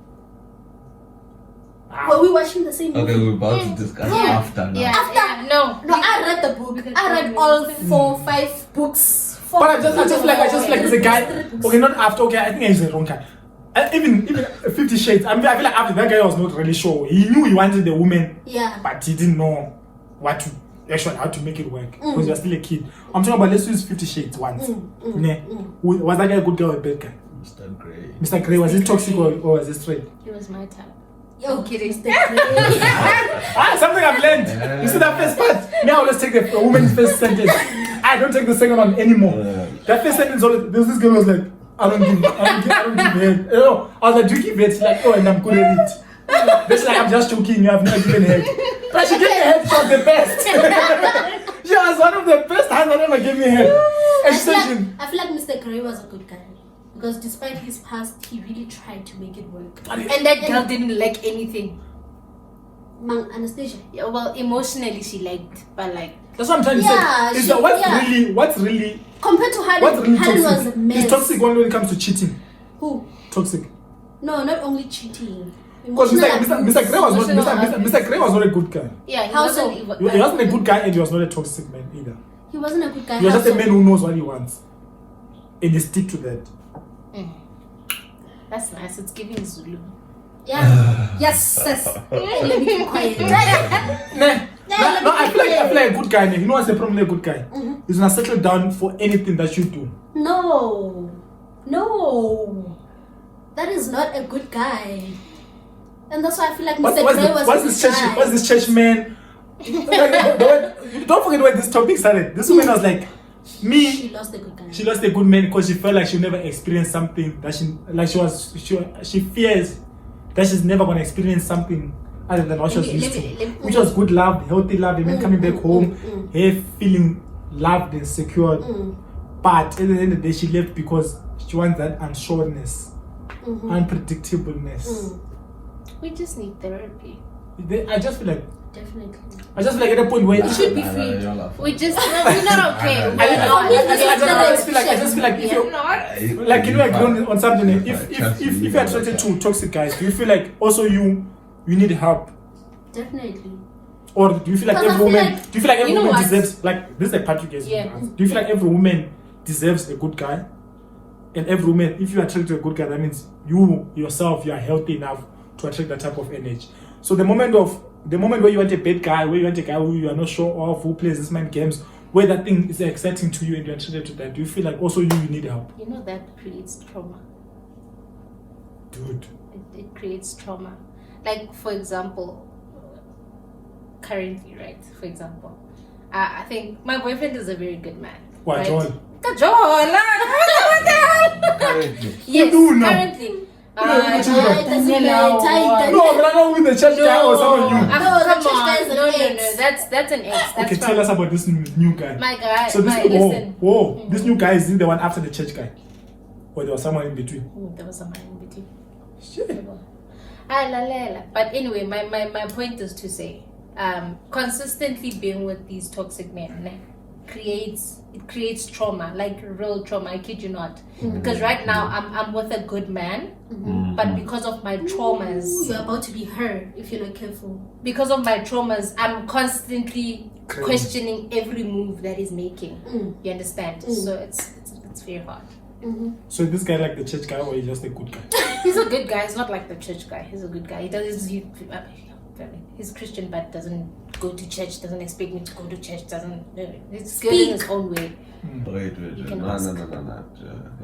Were we watching the same movie?
Okay, we're about to discuss after now.
Yeah.
After
No.
No, I read the book. I read all 4-5 books.
But I just feel like there's a guy. Okay, not after. Okay, I think he's the wrong guy. Even 50 Shades. I feel like after that guy was not really sure. He knew he wanted the woman,
Yeah.
but he didn't know how to make it work because he was still a kid. I'm talking about let's use 50 Shades once. Was that guy a good guy or a bad guy?
Mr. Grey.
Mr. Grey, was he toxic or was he straight?
He was my type.
Yo, kidding.
Something I've learned. You see that first part? Now let's take the woman's first sentence. I don't take the second one anymore. That first sentence, this girl was like, I don't give head. You know, I was like, do you give head? She's like, oh, and I'm good at it. That's like, I'm just joking, you have not given head. But she gave me head, she was the best. She was one of the best hands that ever gave me head. And she said,
I feel like Mr. Curry was a good guy. Because despite his past, he really tried to make it work.
And that girl didn't like anything.
Anastasia.
Yeah, well, emotionally she liked, but like.
that's what I'm trying to
Yeah,
say. Is
she-
that
yeah.
what's really
Compared to Harden, Harden was a mess.
Is toxic only when it comes to cheating?
Who?
Toxic.
No, not only cheating.
Because
Emotional
Mr. Grey was not
Emotional
Mr. Grey was not a good guy.
Yeah, he
How
wasn't
so?
even.
He wasn't a good guy and he was not a toxic man either.
He wasn't a good guy.
He was just a
How
man
so?
who knows what he wants. And he stick to that.
That's nice. It's giving Zulu.
Yeah. Yes, yes. Hey, let me keep quiet.
No, I feel like a good guy. You know what's the problem with a good guy? He's gonna settle down for anything that you do.
No. That is not a good guy. And that's why I feel like Mr. Gray was a good guy.
What's this church man? Don't forget where this topic started. This woman was like, me.
She lost a good guy.
She lost a good man because she felt like she'll never experience something that she fears that she's never gonna experience something other than what she was used to, which was good love, healthy love, and then coming back home, her feeling loved and secured. But at the end of the day, she left because she wants that unsureness, unpredictableness.
We just need therapy.
I just feel like
Definitely.
at a point where
We should be free. We just we're not okay. We're not.
I just feel like if
We're
you
not.
like you know agree on something. If you're attracted to toxic guys, do you feel like also you need help,
Definitely.
or do you feel like
Because I
every
feel
woman?
like-
Do you feel like every
You know
woman
what?
deserves like this is the part you guys need to
Yeah.
answer. Do you feel like every woman deserves a good guy? And every woman, if you attract to a good guy, that means you yourself you are healthy enough to attract that type of energy. So the moment where you want a bad guy, where you want a guy who you are not sure of, who plays this mind games, where that thing is exciting to you and you're attracted to that, do you feel like also you need help?
You know that creates trauma.
Dude.
It creates trauma. Like for example, currently, right? For example, I think my boyfriend is a very good man.
What,
right?
John?
What the hell?
Currently.
Yes,
do now?
currently.
do you do now?
It doesn't matter.
No, but I know with the church guy or someone new.
No, the
Come
church
on.
guy is an
No,
ex.
that's an ex. That's
Okay,
from
tell us about this new guy.
my guy.
So this
listen.
this new guy is the one after the church guy, or there was someone in between.
There was someone in between.
Shit.
But anyway, my point is to say, consistently being with these toxic men creates trauma, like real trauma. I kid you not. Because right now I'm with a good man, but because of my traumas,
Ooh, you're about to be hurt if you're not careful.
because of my traumas, I'm constantly
Crazy.
questioning every move that he's making. You understand? So it's very hard.
So this guy like the church guy, or he's just a good guy?
He's a good guy. He's not like the church guy. He's a good guy. He's Christian, but doesn't go to church. Doesn't expect me to go to church. He's good in his own way.
Wait.
You can
No.
ask.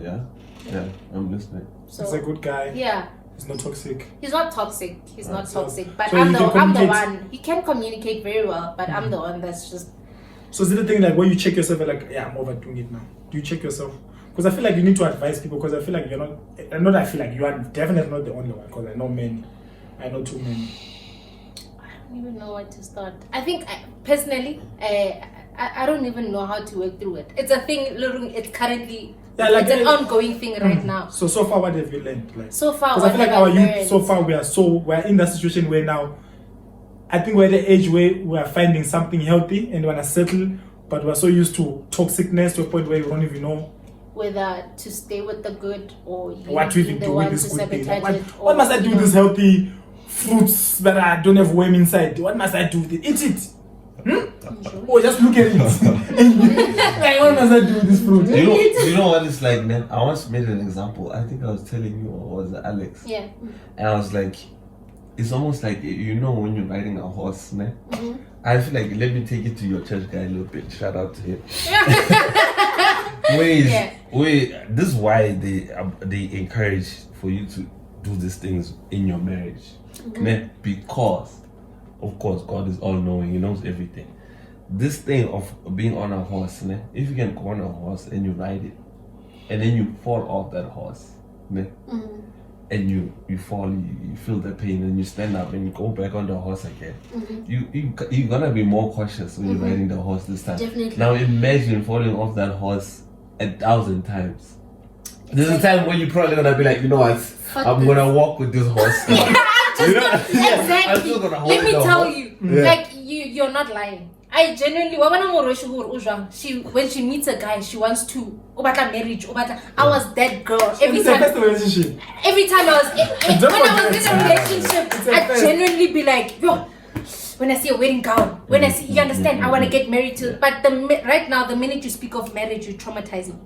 Yeah, I'm listening.
He's a
So
good guy.
yeah,
He's not toxic.
he's not toxic. He's not
So-
toxic. But
so
I'm
you
the
can communicate.
one. He can communicate very well, but I'm the one that's just.
So is it the thing like where you check yourself and like, yeah, I'm overdoing it now? Do you check yourself? Because I feel like you need to advise people. Because I feel like you're not. I feel like you are definitely not the only one. Because I know many. I know too many.
I don't even know where to start. I think personally, I don't even know how to work through it. It's a thing. It's currently.
Yeah, like
it's an ongoing thing right now.
So far, what have you learned? Like,
So far,
because I feel like our youth,
learned-
so far, we're in that situation where now, I think we're at the age where we are finding something healthy and we want to settle, but we're so used to toxicness to a point where we don't even know
whether to stay with the good or you
what to
be
even
the
do
one
with
to
this good thing.
sabotage
Like,
it,
what
or,
must I do
you
with
know,
this healthy fruits that don't have worm inside? What must I do with it? Eat it. Oh, just look at it. Like, what does that do with this fruit?
You know what it's like, man? I once made an example. I think I was telling you, or was it Alex?
Yeah.
And I was like, it's almost like, you know, when you're riding a horse, man. I feel like, let me take it to your church guy a little bit. Shout out to him. This is why they encourage for you to do these things in your marriage. Ne? Because, of course, God is all knowing, He knows everything. This thing of being on a horse, ne? If you can go on a horse and you ride it, and then you fall off that horse, ne? And you fall, you feel the pain, and you stand up and you go back on the horse again. You're gonna be more cautious when you're riding the horse this time.
Definitely.
Now imagine falling off that horse 1,000 times. There's a time when you're probably gonna be like, you know what, I'm gonna walk with this horse. You know?
Exactly.
I'm still gonna hold
Let me
the
tell
horse.
you, like you're not lying. I genuinely, when she meets a guy, she wants to marriage. I was that girl every
It's a
time.
first relationship.
Every time I was when I was in a relationship, I'd genuinely be like, yo, when I see a wedding gown, when I see, you understand, I want to get married to. But right now, the minute you speak of marriage, you're traumatizing.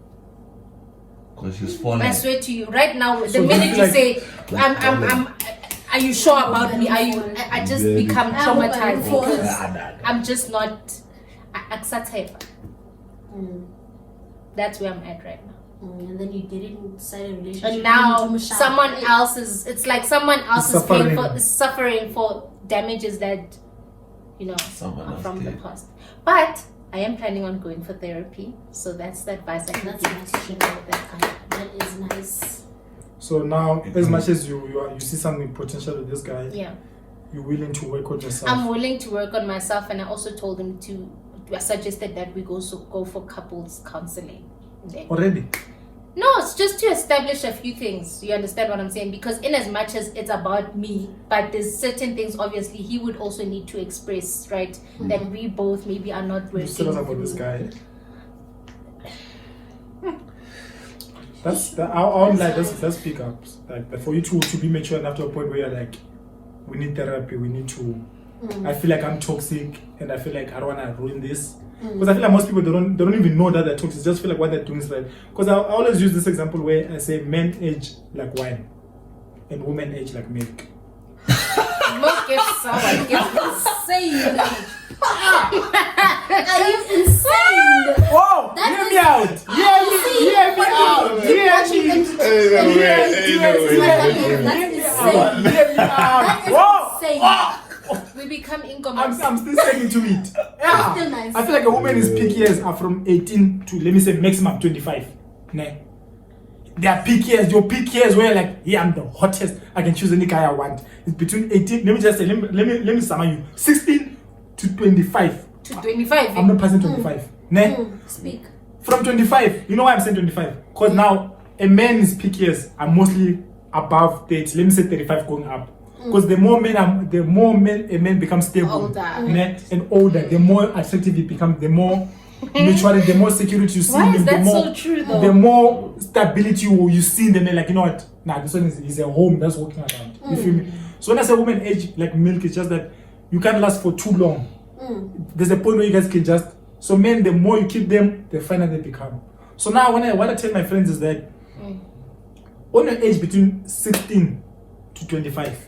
Because she's falling.
I swear to you, right now, the
So
minute you
like-
say, are you sure about me? Are you? I just become traumatized because I'm just not acceptable. That's where I'm at right now.
And then you get inside a relationship.
And now
you
someone else is. It's like someone else is
Suffering.
suffering for damages that, you know,
Someone
are
else
from the
did.
past. But I am planning on going for therapy, so that's the advice I can
That's
give
nice.
to that guy.
That is nice.
So now, as much as you see something potential with this guy,
Yeah.
you're willing to work on yourself.
I'm willing to work on myself, and I also told him I suggested that we go for couples counseling. Then.
Already?
No, it's just to establish a few things. You understand what I'm saying? Because in as much as it's about me, but there's certain things obviously he would also need to express, right? That we both maybe are not
You
working.
tell us about this guy. I won't like let's pick up. Like for you to be mature enough to a point where you're like, we need therapy, we need to I feel like I'm toxic and I feel like I don't wanna ruin this. Because I feel like most people they don't even know that they're toxic, they just feel like what they're doing is right. Because I always use this example where I say men age like wine and women age like milk.
Milk gets sour, it gets insane.
Are you insane?
Whoa!
That
Hear
is-
me out! Hear me out!
We become
I'm
incomers.
still saying to it. Yeah.
Still nice.
I feel like a woman's peak years are from 18 to, let me say, maximum 25. Ne? Their peak years, your peak years where you're like, yeah, I'm the hottest. I can choose any guy I want. It's between 18, let me just say, let me summon you. 16 to 25.
To 25.
I'm not passing 25. Ne?
Speak.
From 25, you know why I'm saying 25? Because now a man's peak years are mostly above 30, let me say 35 going up. Because the more a man becomes stable
Older.
and older, the more attractive he becomes, the more maturity, the more security you see
Why
in
is
him, the
that
more
so true though?
the more stability you see in the man, like, you know what, this one is a home that's working around. You feel me? So when I say woman age like milk, it's just that you can't last for too long. There's a point where you guys can just, so men, the more you keep them, the finer they become. So now what I tell my friends is that on an age between 16 to 25,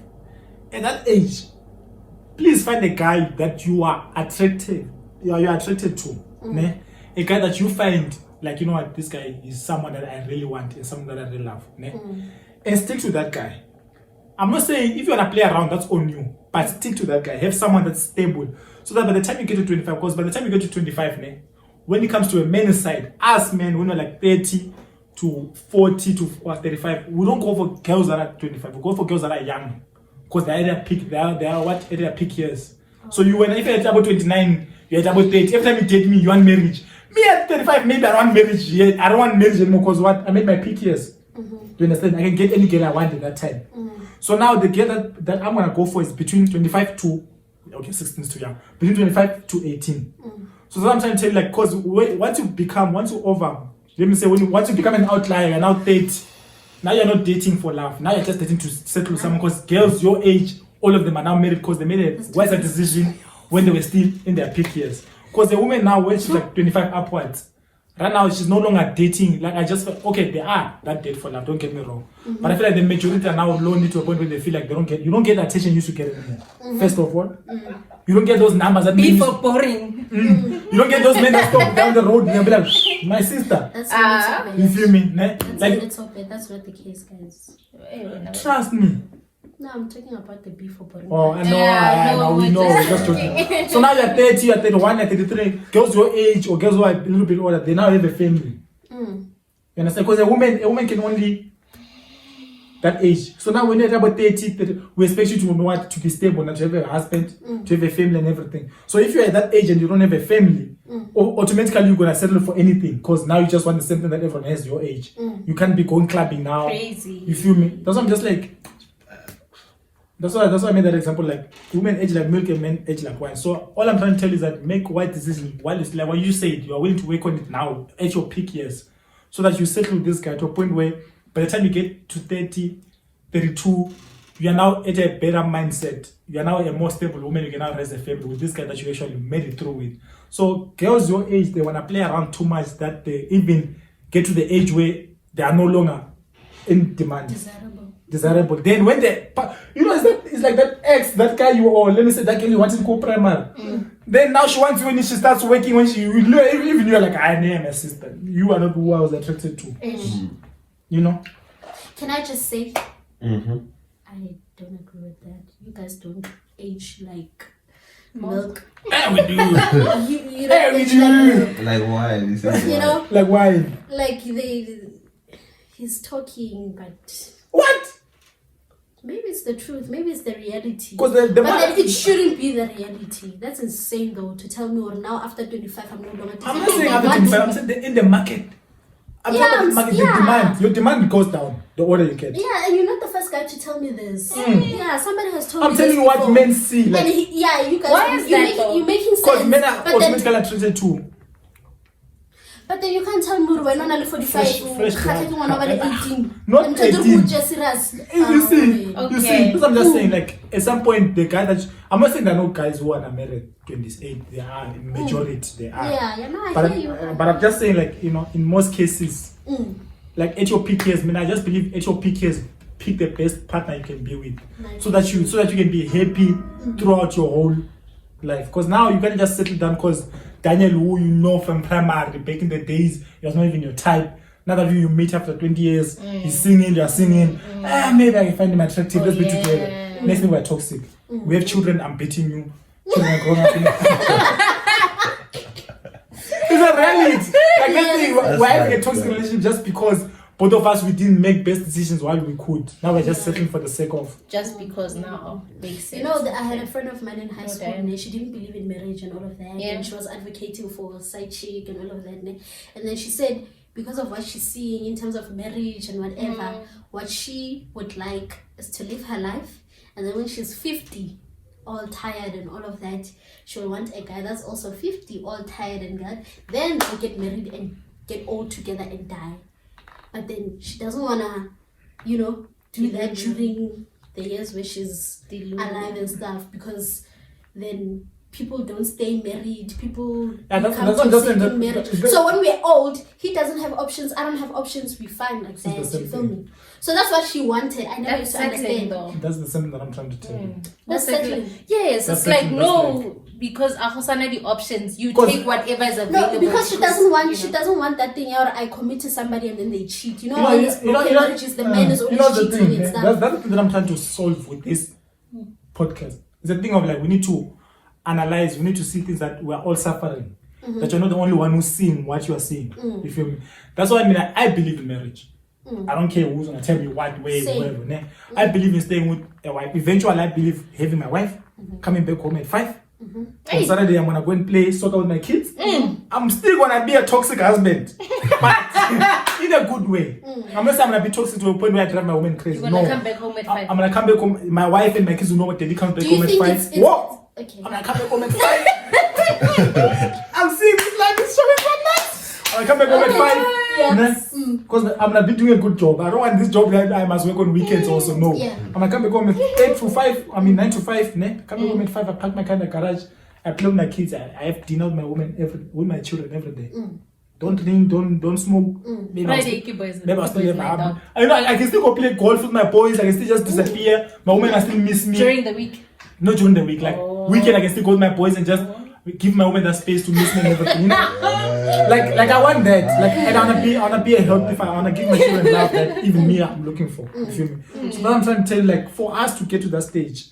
at that age, please find a guy that you are attracted to. Ne? A guy that you find like, you know what, this guy is someone that I really want and someone that I really love. Ne? And stick to that guy. I'm not saying if you want to play around, that's on you. But stick to that guy. Have someone that's stable. So that by the time you get to 25, because by the time you get to 25, ne, when it comes to a man's side, us men, when we're like 30 to 40 to 35, we don't go for girls that are 25. We go for girls that are young. Because they are what? At their peak years. So if you're at about 29, you're at about 30. Every time you date me, you want marriage. Me at 35, maybe I don't want marriage yet. I don't want marriage anymore because what? I'm at my peak years. Do you understand? I can get any girl I want at that time. So now the girl that I'm going to go for is between 25 to, okay, 16 is too young. Between 25 to 18. So that's what I'm trying to tell you, like, because once you become an outlier, you're now 30. Now you're not dating for love. Now you're just dating to settle with someone. Because girls your age, all of them are now married because they made a wiser decision when they were still in their peak years. Because the woman now, when she's like 25 upwards, right now she's no longer dating. Like I just felt, okay, they are that date for love. Don't get me wrong, but I feel like the majority are now lonely to a point where they feel like you don't get the attention you used to get anymore. First of all, you don't get those numbers that
Be for boring.
you don't get those men that stop down the road and they'll be like, my sister.
That's not so
You
bad.
feel me? Ne?
That's
Like,
a little bit. That's not the case, guys.
trust me.
No, I'm talking about the beef for boring.
Oh, I know,
Yeah,
I know,
no,
we know.
we're
We're just joking. So now you're 30, you're 31, you're 33. Girls your age or girls who are a little bit older, they now have a family. You understand? Because a woman can only that age. So now when you're about 30, we expect you to know what to be stable, not to have a husband, to have a family and everything. So if you're at that age and you don't have a family, automatically you're gonna settle for anything because now you just want the same thing that everyone has your age. You can't be going clubbing now.
Crazy.
You feel me? That's why I'm just like. That's why I made that example. Like women age like milk and men age like wine. So all I'm trying to tell you is that make white decision while it's like when you said you are willing to work on it now at your peak years, so that you settle with this guy to a point where by the time you get to 30, 32, you are now at a better mindset. You are now a more stable woman. You can now raise a family with this guy that you actually made it through with. So girls your age, they wanna play around too much that they even get to the age where they are no longer in demand. Desirable. Then when they, it's like that ex, that guy you, or let me say that girl you wanted to go primary. Then now she wants you when she starts working, when even you're like, I am a sister. You are not who I was attracted to. You know?
Can I just say,
Mm-hmm.
I don't agree with that. You guys don't age like milk.
Yeah, we do.
You
Yeah,
don't
we
age like
do.
milk.
Like why? This is
You
why.
know,
Like why?
like he's talking, but
What?
maybe it's the truth. Maybe it's the reality.
Because the
But
man,
then it shouldn't be the reality. That's insane, though, to tell me, or now after 25, I'm no longer.
I'm not saying after 25, I'm saying in the market. I'm
Yeah,
talking about the market,
yeah.
the demand. Your demand goes down the older you get.
Yeah, and you're not the first guy to tell me this. Yeah, somebody has told
I'm
me
telling
this
you what
before.
men see.
And
Like,
you guys,
Why is that though?
you're making
because
sense.
men are
But then,
automatically attracted to.
but then you can't tell me when I'm only 45,
Fresh blood.
when I'm 18.
Not
And
18.
just serious.
You see,
Okay.
you see, because I'm just saying, like, at some point, the guy that I'm not saying there are no guys who are married 28. They are in majority. They are.
Yeah, no, I
But
hear you.
but I'm just saying, like, you know, in most cases,
Mm.
like at your peak years, I just believe at your peak years, pick the best partner you can be with,
Nice.
so that you can be happy throughout your whole life. Because now you can't just settle down because Daniel, who you know from primary back in the days, he was not even your type. Now that you meet after 20 years, he's singing, you're singing. Maybe I can find him attractive. Let's be together. Next thing we're toxic. We have children. I'm beating you. Children are growing up. It's a reality. Like let's say
That's
we're having a
right,
toxic
yeah.
relationship just because both of us we didn't make best decisions while we could. Now we're just settling for the sake of.
Just because now makes sense.
You know, I had a friend of mine in high school,
Okay.
and she didn't believe in marriage and all of that.
Yeah.
And she was advocating for side chick and all of that. And then she said, because of what she's seeing in terms of marriage and whatever, what she would like is to live her life. And then when she's 50, all tired and all of that, she'll want a guy that's also 50, all tired and that. Then they'll get married and get all together and die. But then she doesn't wanna, do that during the years where she's alive and stuff, because then people don't stay married. People
Yeah, that's
become
what I'm just saying,
toxic in
that-
marriage.
that-
So when we're old, he doesn't have options. I don't have options. We find like
It's
that.
the same
You feel
thing.
me? So that's what she wanted. I never
That's
used to
settling
understand.
though.
That's the same that I'm trying to tell you.
That's settling.
Yes,
That's
it's like
settling,
no, because Ahosana the options. You
'Cause-
take whatever is available.
No, because she doesn't want.
you
She
know.
doesn't want that thing. Or I commit to somebody and then they cheat. You know,
You know,
all
you
these
know,
broken marriages. The man is
you
always
know the
cheating
thing.
and
eh,
stuff.
That's the thing that I'm trying to solve with this podcast. It's a thing of like we need to analyze. We need to see things that we're all suffering. That you're not the only one who's seeing what you are seeing. You feel me? That's why I believe in marriage. I don't care who's gonna tell me what way,
Same.
whatever. Ne? I believe in staying with a wife. Eventually, I believe having my wife, coming back home at 5. On Saturday, I'm gonna go and play soccer with my kids. I'm still gonna be a toxic husband, but in a good way. I'm not saying I'm gonna be toxic to a point where I drive my woman crazy.
You're gonna
No,
come back home at 5.
I'm gonna come back home. My wife and my kids will know what daddy comes back
Do you
home at
think
5.
it's
What?
okay?
I'm gonna come back home at 5. I'm seeing this life is showing so nuts. I'm gonna come back home at 5.
Yes.
Because I'm gonna be doing a good job. I don't want this job that I must work on weekends also. No.
Yeah.
I'm gonna come back home at 8 to 5. 9 to 5. Ne? Come back home at 5. I park my car in the garage. I play with my kids. I have dinner with my woman with my children every day. Don't drink, don't smoke. Maybe I'll still have I can still go play golf with my boys. I can still just disappear. My woman will still miss me.
During the week?
Not during the week. Like weekend, I can still go with my boys and just give my woman that space to miss me and everything. You know? like I want that. Like, and I wanna be a healthy father. I wanna give my children love that even me I'm looking for. You feel me? So now I'm trying to tell you, like, for us to get to that stage,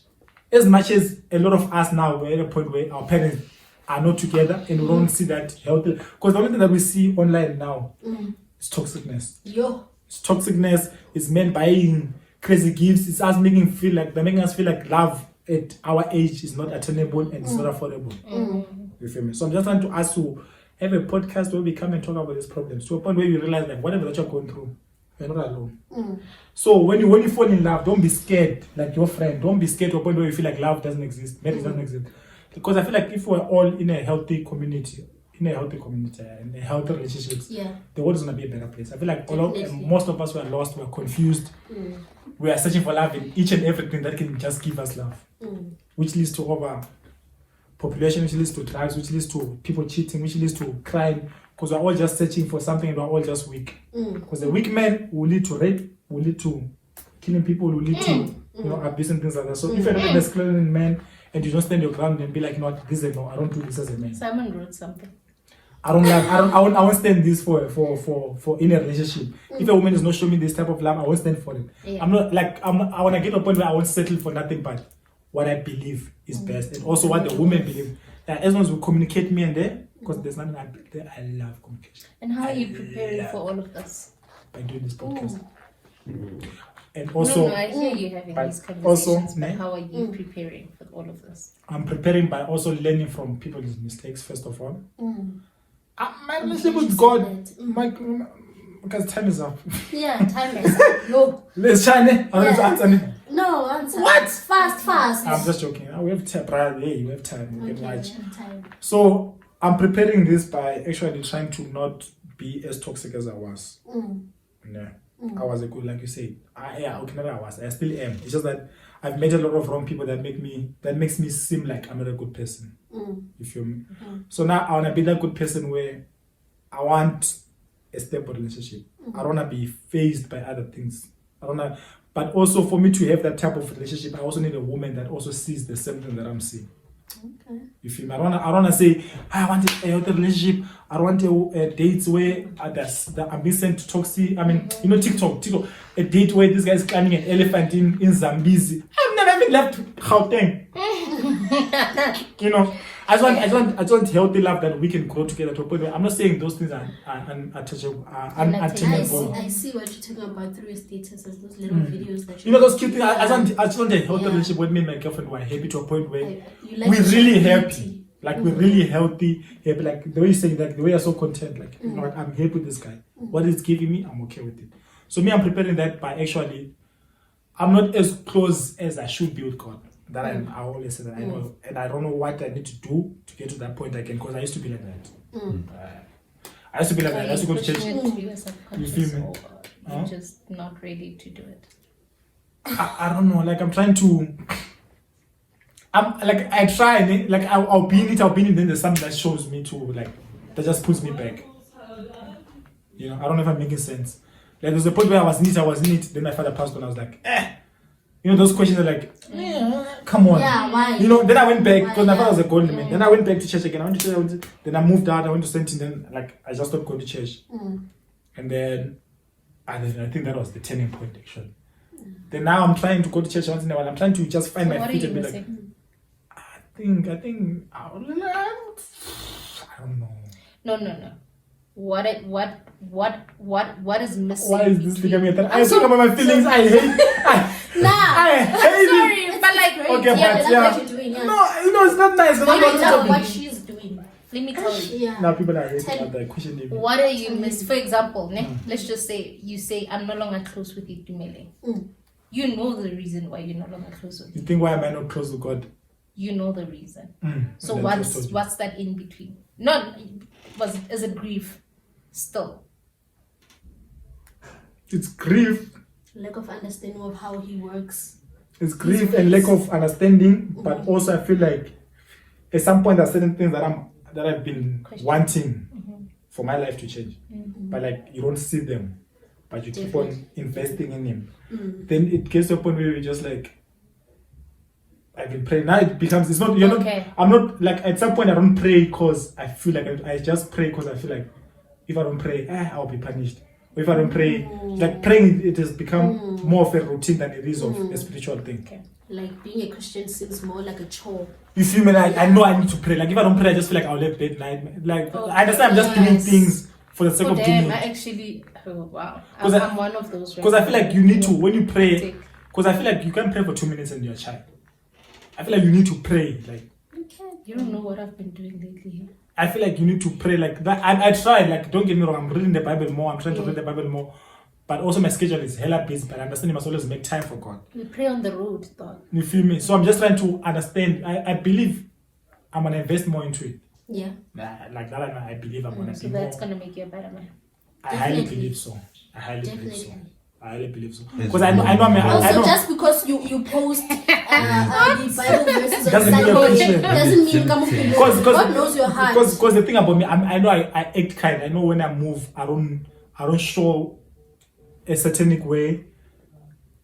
as much as a lot of us now we're at a point where our parents are not together and we don't see that healthy, because the only thing that we see online now is toxicness. It's toxicness. It's men buying crazy gifts. It's us they're making us feel like love at our age is not attainable and it's not affordable. You feel me? So I'm just trying to ask to have a podcast where we come and talk about these problems to a point where you realize that whatever that you're going through, you're not alone. So when you fall in love, don't be scared like your friend. Don't be scared to a point where you feel like love doesn't exist, marriage doesn't exist. Because I feel like if we're all in a healthy community, in a healthy relationships, the world is gonna be a better place. I feel like most of us were lost, we're confused, we are searching for love in each and everything that can just give us love, which leads to overpopulation, which leads to drugs, which leads to people cheating, which leads to crime. Because we're all just searching for something and we're all just weak. Because the weak man will lead to rape, will lead to killing people, will lead to abuse and things like that. So if you're not a masculine man and you don't stand your ground and be like, no, this is no, I don't do this as a man.
Simon wrote something.
I won't stand this for in a relationship. If a woman is not showing me this type of love, I won't stand for it. I'm not like I want to get to a point where I won't settle for nothing but what I believe is best, and also what the women believe. As long as we communicate me and there, because there's nothing like there. I love communication.
And how are you preparing for all of this?
By doing this podcast. And also,
I hear you having these conversations,
also,
but how are you preparing for all of this?
I'm preparing by also learning from people's mistakes, first of all. My relationship with God, because time is up.
Yeah, time is up. No.
Let's try it. Answer.
No, answer.
What?
Fast.
I'm just joking. We have time, brother. Hey, we have time. We can watch.
Time.
So I'm preparing this by actually trying to not be as toxic as I was. Yeah. I was a good, like you said. I still am. It's just that I've met a lot of wrong people that makes me seem like I'm not a good person. You feel me? So now I wanna be that good person where I want a stable relationship. I don't wanna be phased by other things. But also for me to have that type of relationship, I also need a woman that also sees the same thing that I'm seeing. Okay. You feel me? I don't wanna say I want a healthy relationship. I don't want a dates where I'm being sent to toxic. I mean, TikTok, a date where this guy's climbing an elephant in Zambezi. I've never even left Gauteng. I just want healthy love that we can grow together to a point where I'm not saying those things are unattainable.
I see what you're talking about through your statuses, those little videos that
those cute things. I just want a healthy relationship with me and my girlfriend who are happy to a point where we're really happy. Like we're really healthy, happy. Like the way you're saying that, the way you're so content. Like I'm happy with this guy. What it's giving me, I'm okay with it. So me, I'm preparing that by actually, I'm not as close as I should be with God. That I always say that I know, and I don't know what I need to do to get to that point again. Because I used to be like that. I used to be like that. I used to go to church.
You feel me? You're just not ready to do it.
I don't know. Like I'm trying to. I try. Like I'll be in it. Then there's something that shows me to that just puts me back. I don't know if I'm making sense. Like there's a point where I was in it. Then my father passed on. I was like, those questions are like, come on.
Yeah, why?
Then I went back because my father was a godly man. Then I went back to church again. I went to church. Then I moved out. I went to St. Then I just stopped going to church. And then I think that was the turning point actually. Then now I'm trying to go to church once in a while. I'm trying to just find my feet and be like, I think I don't know.
No. What is missing?
Why is this thing at me? I talk about my feelings. I hate. I hate it.
But like,
what you're doing.
No, it's not nice.
Let me tell what she's doing. Let me tell you.
Yeah.
Now people are hating about the question.
What are you missing? For example, let's just say you say I'm no longer close with Itumeleng. You know the reason why you're no longer close with him.
You think why am I not close with God?
You know the reason. So what's that in between? Is it grief still?
It's grief.
Lack of understanding of how he works.
It's grief and lack of understanding, but also I feel like at some point there's certain things that I've been
Question.
wanting for my life to change, but like you don't see them, but you keep on investing in him. Then it gets to a point where you're just like, I've been praying. Now it becomes, it's not, you're
Okay.
not, I'm not like, at some point I don't pray because I feel like I just pray because I feel like if I don't pray, I'll be punished. Or if I don't pray, like praying, it has become more of a routine than it is of a spiritual thing.
Okay.
Like being a Christian seems more like a chore.
You feel me? Like, I know I need to pray. Like if I don't pray, I just feel like I'll have bad night. Like I understand I'm just doing things for the sake
Oh
of doing
damn! I
it.
actually. Oh wow!
'Cause
I'm one of those.
Because I feel like you need to, when you pray,
Take.
because I feel like you can't pray for 2 minutes and you're shy. I feel like you need to pray. Like
You don't know what I've been doing lately.
I feel like you need to pray like that. I tried, like, don't get me wrong, I'm reading the Bible more, I'm trying to read the Bible more. But also my schedule is hella busy, but I understand you must always make time for God.
We pray on the road, dog.
You feel me? So I'm just trying to understand. I believe I'm going to invest more into it.
Yeah.
Like that, I believe I'm going to
So
be
that's
more.
gonna make you a better man.
I highly
Definitely.
believe so. I highly believe so.
Definitely.
I highly believe so. Because I know I
Also,
know.
just because you post the Bible verses on
Doesn't mean you're
Sunday
Christian.
doesn't mean come
Because
God knows your heart.
Because the thing about me, I know I act kind. I know when I move, I don't show a satanic way.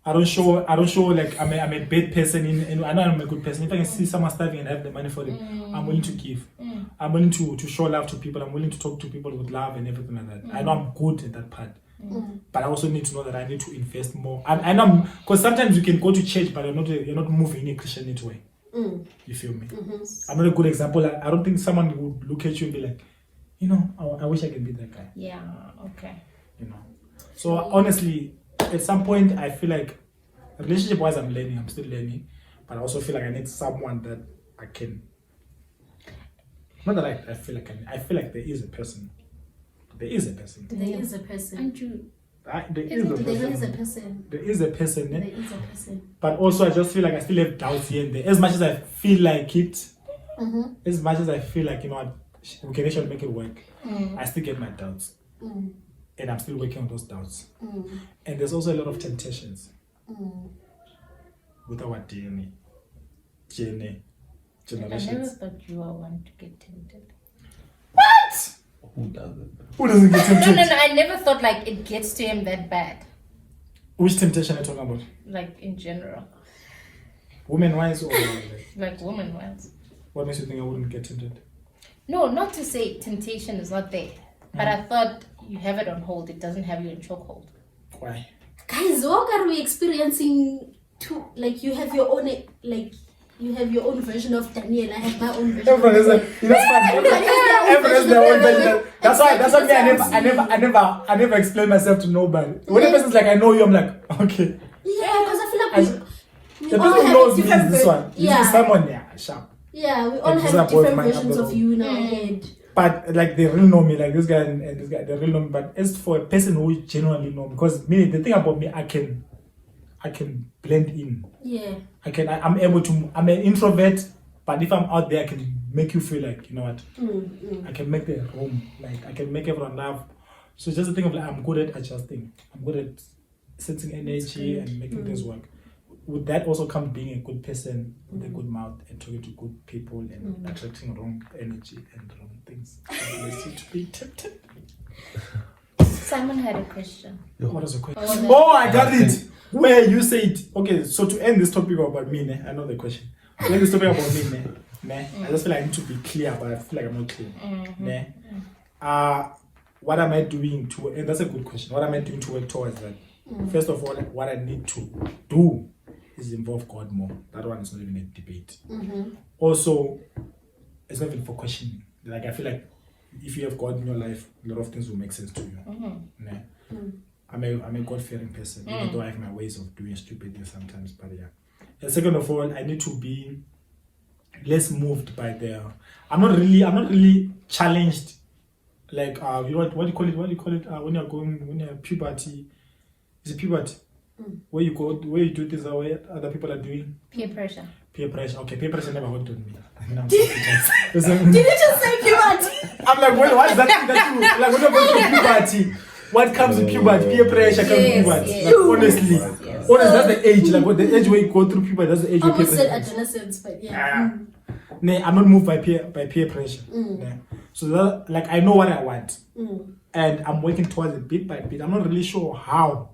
I don't show like I'm a bad person. And I know I'm a good person. If I can see someone starving and I have the money for it, I'm willing to give. I'm willing to show love to people. I'm willing to talk to people with love and everything like that. I know I'm good at that part. But I also need to know that I need to invest more. I know, because sometimes you can go to church, but you're not moving in a Christian way. You feel me? I'm not a good example. I don't think someone would look at you and be like, you know, I wish I could be that guy.
Yeah. Okay.
You know. So honestly, at some point, I feel like relationship-wise, I'm still learning, but I also feel like I need someone that I can. Not that I feel like I feel like there is a person. There is a person.
There is a person.
Aren't you?
There is a
There is a
person.
person.
There is a person.
There is a person.
But also, I just feel like I still have doubts here and there. As much as I feel like it, as much as I feel like, you know what, we can actually make it work, I still get my doubts. And I'm still working on those doubts. And there's also a lot of temptations with our DNA.
I never
Generations.
thought you were one to get tempted.
What?
Who doesn't?
Who doesn't get
No,
tempted?
I never thought like it gets to him that bad.
Which temptation are you talking about?
Like in general,
Women-wise or
like woman wise.
what makes you think I wouldn't get tempted?
No, not to say temptation is not there, but I thought you have it on hold. It doesn't have you in chokehold.
Why?
Guys, what are we experiencing? Like you have your own version of Daniel. I have my own version.
Everyone is like, that's fine. Everyone has their own version. That's why me, I never explain myself to nobody. When a person's like, I know you, I'm like, okay.
Yeah, because I feel like we
The
all
person who
have
knows me
different
is this one.
Yeah.
Is someone, yeah, sharp.
Yeah, we all
And this
have
is a boy of
different
mine,
versions
I'm
of
the
you in our head.
But like they really know me, like this guy and this guy, they really know me. But as for a person who genuinely know me, because me, the thing about me, I can blend in.
Yeah.
I'm able to. I'm an introvert, but if I'm out there, I can make you feel like, you know what? I can make the room, like I can make everyone laugh. So it's just a thing of like I'm good at adjusting. I'm good at sensing energy and making things work. With that also comes being a good person with a good mouth and talking to good people and attracting wrong energy and wrong things. That leads you to be tempted.
Simon had a question.
What was the question?
Oh,
Oh, I got it. Where you said, okay, so to end this topic about me, I know the question. To end this topic about me, I just feel like I need to be clear, but I feel like I'm not clear. What am I doing to, and that's a good question, what am I doing to work towards that? First of all, what I need to do is involve God more. That one is not even a debate. Also, it's not even for questioning. Like, I feel like if you have God in your life, a lot of things will make sense to you. I'm a God-fearing person, even though I have my ways of doing stupid things sometimes, but yeah. And second of all, I need to be less moved by I'm not really challenged, like what do you call it when you're puberty. Is it puberty? Where you do things the way other people are doing?
Peer pressure.
Peer pressure. Okay, peer pressure never worked on me.
Did you just say puberty?
I'm like, what is that thing that you like when you're going through puberty? What comes with puberty? Peer pressure comes with puberty.
yes.
Like, honestly, that's the age. Like, what the age where you go through puberty, that's the age
I
where peer
almost said
pressure comes.
adolescence, but yeah.
I'm not moved by peer pressure. Nah. So that, like, I know what I want, and I'm working towards it bit by bit. I'm not really sure how,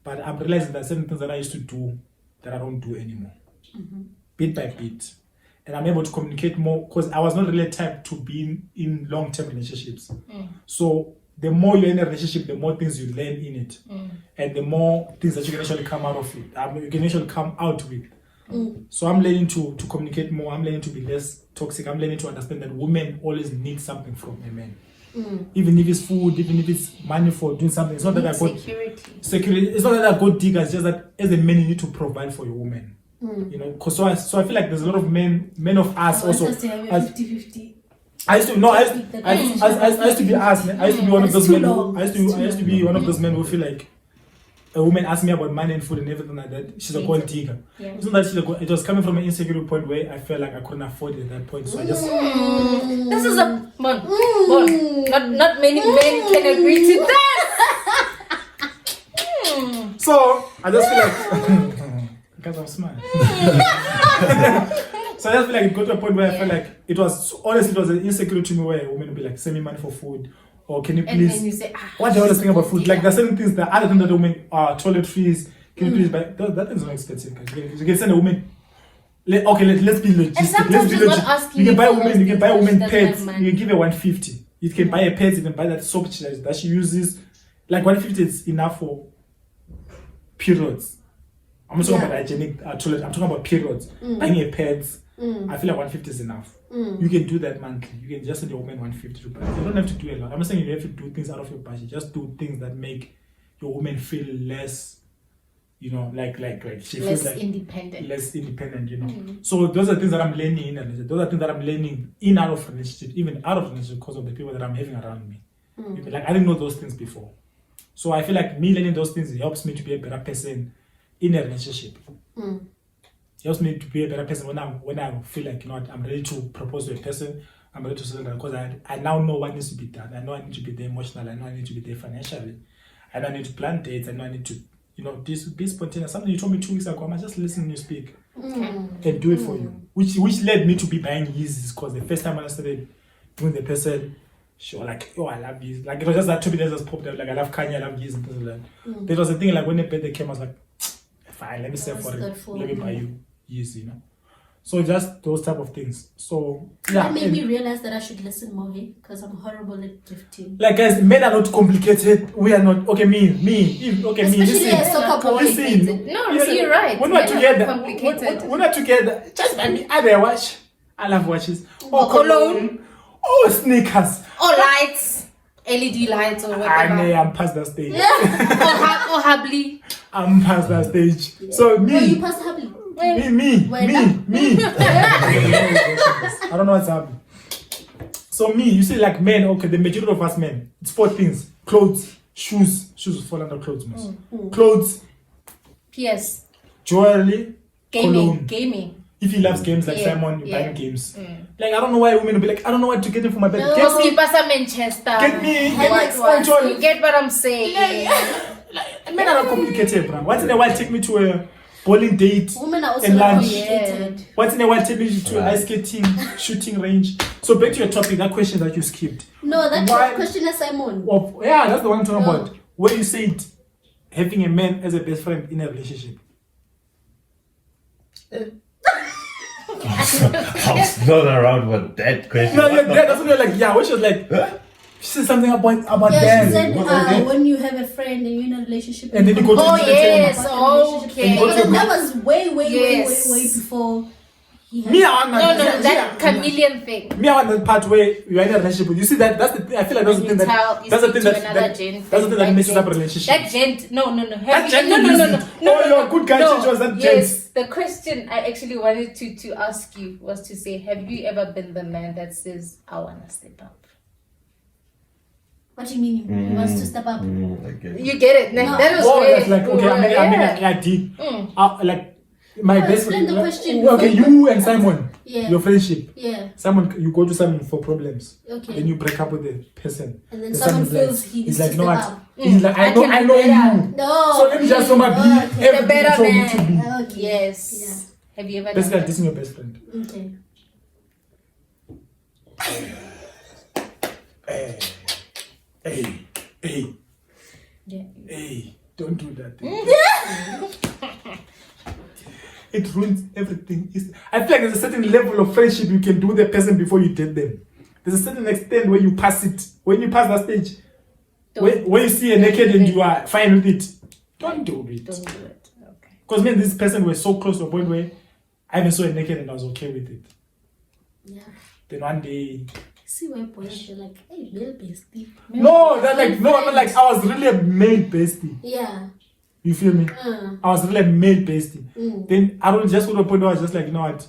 but I'm realizing that certain things that I used to do that I don't do anymore, bit by bit, and I'm able to communicate more because I was not really a type to be in long-term relationships. So the more you're in a relationship, the more things you learn in it, and the more things that you can actually come out of it. You can actually come out with. So I'm learning to communicate more. I'm learning to be less toxic. I'm learning to understand that women always need something from a man. Even if it's food, even if it's money for doing something. It's not that I got security. It's not that I got digger. It's just that as a man, you need to provide for your woman. You know, cause so I feel like there's a lot of men of us also.
As 50-50.
I used to be asked. I used to be one of those men. I used to be one of those men who feel like a woman asked me about money and food and everything like that. She's a gold digger. It's not that she's a gold. It was coming from an insecure point where I felt like I couldn't afford it at that point. So I just.
This is a not many men can agree to that.
So I just feel like because I'm smart. So I just feel like it got to a point where I felt like it was an insecurity to me where a woman would be like, send me money for food. Or can you please? And you say, what do you always think about food? Like there's certain things that other things that women toiletries. Can you please buy? That is not expensive. You can send a woman. Let's be legit.
And sometimes you're not asking.
You can buy a woman. You can buy a woman pets. You can give her 150. You can buy a pet. You can buy that soap that she uses. Like 150 is enough for periods. I'm not talking about hygienic toilet. I'm talking about periods. Buying a pet. I feel like 150 is enough. You can do that monthly. You can just send your woman 150 to buy. You don't have to do a lot. I'm not saying you have to do things out of your budget. Just do things that make your woman feel less, you know, like she feels like less independent, you know. So those are things that I'm learning in a relationship. Those are things that I'm learning in out of relationship, even out of relationship because of the people that I'm having around me. Like I didn't know those things before. So I feel like me learning those things helps me to be a better person in a relationship. It helps me to be a better person when I feel like, you know what, I'm ready to propose to a person. I'm ready to settle down because I now know what needs to be done. I know I need to be there emotionally. I know I need to be there financially. I know I need to plan dates. I know I need to, you know, be spontaneous. Something you told me 2 weeks ago, I'm just listening to you speak and do it for you. Which led me to be buying Yeezys because the first time when I started doing the person, she was like, oh, I love Yeezys. Like it was just that 2 minutes just popped up. Like I love Kanye, I love Yeezys and things like that. There was a thing like when the birthday came, I was like, fine, let me save for it. Let me buy you Yeezys, you know. So just those type of things. So yeah.
That made me realize that I should listen more, because I'm horrible at gifting.
Like guys, men are not complicated. We are not. Okay, me.
Especially as so complicated.
No, you're right.
We're not together.
Complicated.
We're not together. Just buy me either watch. I love watches. Or cologne. Or sneakers.
Or lights. LED lights or whatever.
I'm past that stage.
or Habli.
I'm past that stage. Yeah. So me.
Oh, you passed Habli.
Me. I don't know what's happening. So me, you see, like men, okay, the majority of us men, it's 4 things: clothes, shoes fall under clothes, clothes,
PS,
jewelry,
gaming.
If he loves games like Simon, you buy him games. Like I don't know why women will be like, I don't know what to get him for my bed.
Get Manchester.
Get me.
You get what I'm saying?
Like, men are not complicated, bro. Once in a while, take me to a bowling date.
Women are also
and lunch.
complicated.
Once in a while, take me to ice skating, shooting range. So back to your topic, that question that you skipped.
No, that question is Simon.
Oh, yeah, that's the one I'm talking about. Where you said having a man as a best friend in a relationship.
I was not around for that question.
No, that's what you're like. Yeah, when she was like, she said something about
yeah, she
them.
said when you have a friend and you're in a relationship.
And then you go to
okay.
That was way before.
Me, I want
that chameleon thing.
Me, I want the part where you're in a relationship. You see that? That's the thing. I feel like that's the thing that messes up a relationship.
That gent, no.
That gent, no. You're a good guy. No, was that gent?
Yes, the question I actually wanted to ask you was to say, have you ever been the man that says, I want to step up?
What do you mean? He wants to step up?
You get it?
No.
That was
that's like, okay, I did. Like, my best friend.
The question
okay, you and Simon, your friendship.
Yeah.
Simon, you go to Simon for problems.
Okay.
Then you break up with the person.
And then Simon feels
like,
he needs
he's like,
to
no,
step
what?
up.
He's like, I know you.
No.
So let me just be everything
the better
you
man.
told me to be.
Okay.
Yes.
Yeah.
Have you ever
Basically,
done
dissing your best friend.
Okay.
Hey,
Yeah.
hey, don't do that. It ruins everything. I feel like there's a certain level of friendship you can do with the person before you date them. There's a certain extent where you pass it. When you pass that stage, when you see a naked and you are fine with it, don't do it.
Don't do it. Okay.
Because me and this person were so close to a point where I even saw it naked and I was okay with it.
Yeah.
Then one day,
See why boys are like, hey, male bestie.
no, not like I was really a male bestie.
Yeah.
You feel me? I was really a male bestie. Then I don't just go to a point where I was just like, you know what?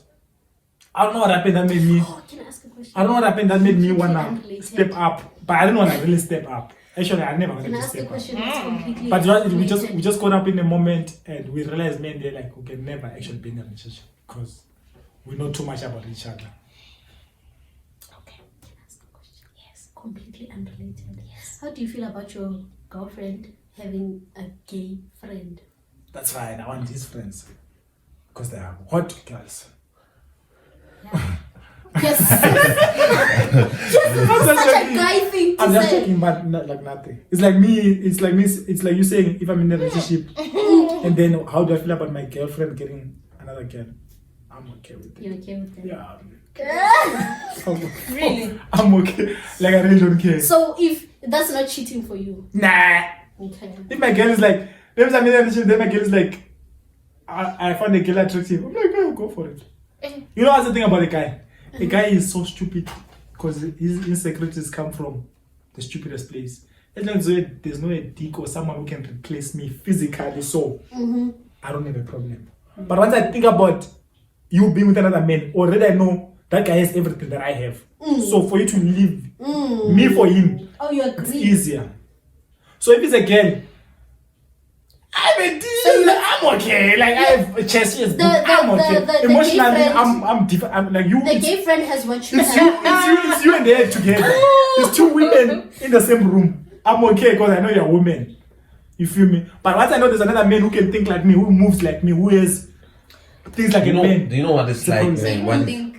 I don't know what happened that made me.
Oh, can I ask a question?
I don't know what happened that made me wanna
Unrelated.
step up, but I didn't wanna really step up. Actually, I never wanted
Can I
to
ask a
step up.
question that's completely
But you know, we
unrelated?
just got up in a moment and we realized, man, they're like, we can never actually be in a relationship because we know too much about each other.
Okay, can I ask a question? Yes, completely unrelated. Yes. How do you feel about your girlfriend having a gay friend?
That's fine. I want these friends because they are hot girls.
Yeah. Yes. Yes, such a guy thing to
I'm just
say.
talking about like nothing. It's like me. It's like you saying if I'm in a relationship, and then how do I feel about my girlfriend getting another girl? I'm okay with it.
You're okay with that?
Yeah.
Really?
I'm okay. Like I really don't care.
So if that's not cheating for you,
Nah.
okay.
If my girl is like, if I'm in a relationship, then my girl is like, I find a girl attractive. I'm like, oh, go for it. You know what's the thing about a guy? A guy is so stupid because his insecurities come from the stupidest place. As long as there's no a dick or someone who can replace me physically, so I don't have a problem. But once I think about you being with another man, already I know that guy has everything that I have. So for you to leave me for him,
Oh, you
it's
agree?
easier. So if it's a girl, I'm a deal. I'm okay. Like I have a chest, yes, I'm okay.
the
Emotionally,
gay friend-
I'm different. I'm like you.
The gay friend has what you
It's
have.
you and they together. There's two women in the same room. I'm okay because I know you're a woman. You feel me? But once I know there's another man who can think like me, who moves like me, who has things like
Do
a
you know?
man.
Do you know what it's like?
So
Man?
You
When,
don't think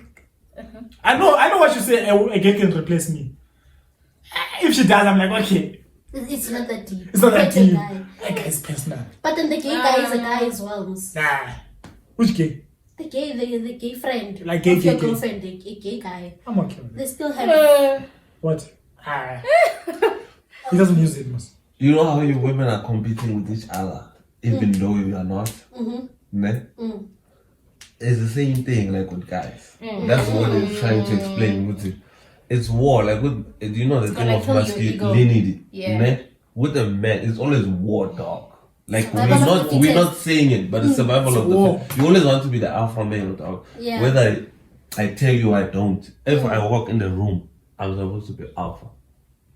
I know what you say. A girl can replace me. If she does, I'm like okay.
It's not that deep.
It's not that
Get a
deep.
guy.
That guy's personal.
But then the gay guy is a guy as well.
Nah. Which gay?
The gay friend
Like gay,
of your
gay, gay.
girlfriend, a gay guy.
I'm okay with
They
it.
still have.
What? He doesn't use it most.
you know how you women are competing with each other, even though you are not. Ne? It's the same thing like with guys. That's what it's trying to explain with it. It's war, like with you know the thing
gonna
of
kill your ego.
masculinity.
Yeah.
Ne? With a man, it's always war, dog. Like
Survival of the
we're not
fittest.
saying it, but it's survival
It's
of the
war.
fittest. You always want to be the alpha male, dog.
Yeah.
Whether I tell you I don't. If I walk in the room, I'm supposed to be alpha.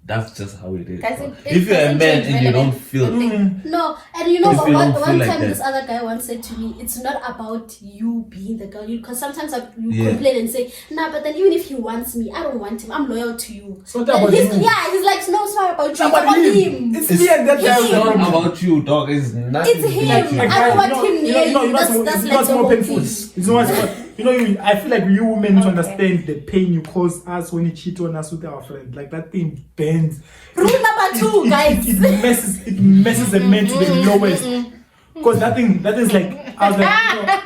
That's just how it is.
Guys,
dog.
it
If you're a
doesn't
man
change
and you don't
relevant.
feel
No, and you know
If
what?
you
One
don't feel like
time
that.
this other guy once said to me, it's not about you being the girl. Because sometimes you
Yeah.
complain and say, nah, but then even if he wants me, I don't want him. I'm loyal to you.
It's not
And
about
he's,
you.
yeah, he's like, no, it's not about you. It's
About
about
him.
him.
It's me and that guy.
it's not about you, dog. It's nothing
It's
to do
him.
with you.
Like,
I don't want
you know,
him
you know,
near
you know,
you.
you know,
That's
it's
like
more
the whole
painful.
thing.
It's not. You know, I feel like you women need to understand the pain you cause us when you cheat on us with our friend. Like that thing bends.
Rule number 2, guys.
It messes a man to the lowest. Because that is like I was like,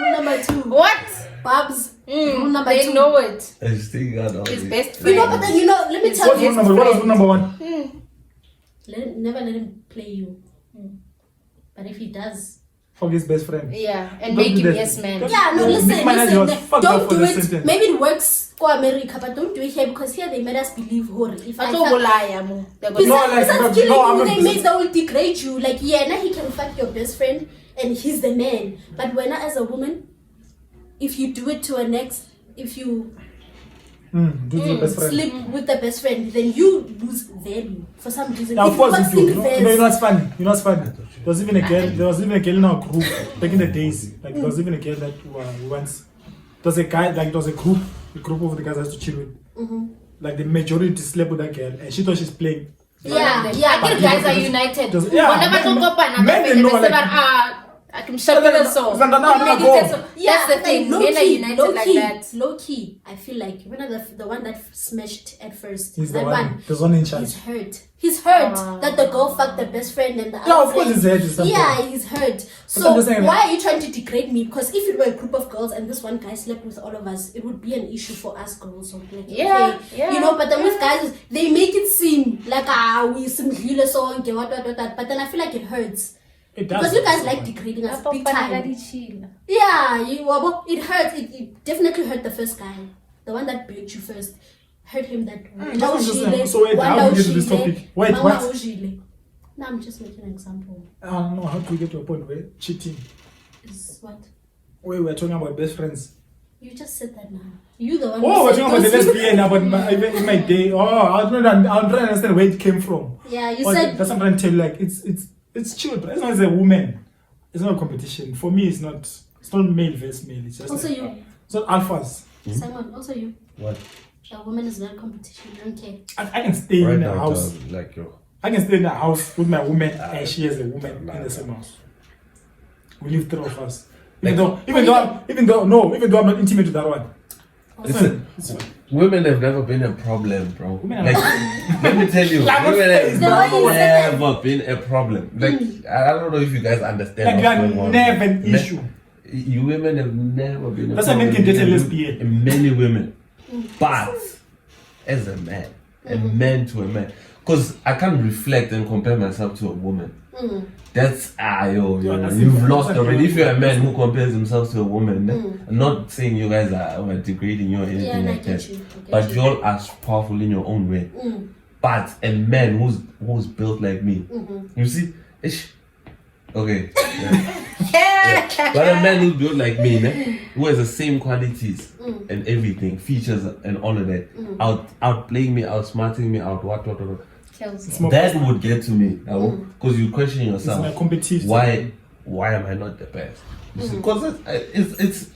Rule number 2.
what?
Babs. Rule number
They
2.
know it.
I still got all
His
this.
best
You know,
friend.
but then, let me tell
what's
you.
rule number? What was rule number 1?
Never let him play you. But if he does,
Fuck his best friend.
Yeah, and
Don't
make
do
him
that.
yes man.
yeah, no,
Nick
listen,
Minaj was fucked up
don't
for
do
the
it.
sentence.
Maybe it works for America, but don't do it here because here they made us believe horror. If I
That's
fuck-
all lie, mo. They got-
No, like,
besides
no,
killing
no, I'm
you,
not-
they made the will degrade you. Like, yeah, now he can fuck your best friend and he's the man. But when as a woman, if you do it to a next, if you
Do the best friend.
sleep with the best friend, then you lose value for some reason.
Now, of
If
course
you
you do.
were
You know what's funny? You know what's funny? There was even a girl in our group back in the days. Like there was even a girl that we once. There was a guy, like there was a group of the guys I used to chill with. Like the majority slept with that girl, and she thought she's playing.
Yeah,
I think guys are united.
Just- yeah,
Whenever
men-
you go up and
men, they know, like-
I can shut the soul.
It's not gonna go.
That's the thing.
low
Men are
key,
united
low
like
key,
that.
low key. I feel like when the one that smashed at first,
He's
that
the one. There's one in charge.
he's hurt. He's hurt that the girl fucked the best friend and the other
Yeah, of course
friend.
he's hurt. It's something.
Yeah, he's hurt.
I'm
So
just saying
why are you trying to degrade me? Because if it were a group of girls and this one guy slept with all of us, it would be an issue for us girls. So like,
Yeah,
okay,
yeah.
you know. But then with guys, they make it seem like we some song, what. But then I feel like it hurts.
It does.
Because you guys like degrading us big time. Yeah, it hurt. It definitely hurt the first guy. The one that begged you first. Hurt him that
So wait, how do we get to this topic? Wait, what?
No, I'm just making an example.
I don't know how do we get to a point where cheating.
Is what?
Wait, we're talking about best friends.
You just said that now. You the one.
Oh,
who
we're
said
talking about the
those
lesbian about even in my day. Oh, I'm trying to understand where it came from.
Yeah, you
Or
said.
that's what I'm trying to tell you. Like it's chill, but as long as a woman, it's not a competition. For me, it's not male versus male. It's just
Also
like,
you,
it's not alphas.
Simon. Also you.
What?
A woman is not a competition. You don't care.
I can stay
Right
in a
now,
house.
like yo.
I can stay in a house with my woman and she has a woman in the same house. We live three of us. Even though I'm not intimate with that one.
Listen,
It's fine.
women have never been a problem, bro.
Women
Like, let me tell you,
Like,
women have
the way you said
never been a problem. Like, I don't know if you guys understand.
Like
what's
that
going on.
never an issue.
You women have never been a
That's why
problem.
men can date a
You
lesbian.
Many women. But, as a man, a man to a man. Because I can't reflect and compare myself to a woman. That's you've lost already. If you're a man who compares himself to a woman, I'm not saying you guys are degrading you or anything
Yeah, and I
like
get
that.
you. I get
But
you.
you all are powerful in your own way. But a man who's built like me, you see, ish. Okay. Yeah. But a man who's built like me, who has the same qualities and everything, features and all of that, outplaying me, outsmarting me, what.
Kills
more
That would get to me, because you question
It's
yourself.
my competitive.
Why am I not the best? Because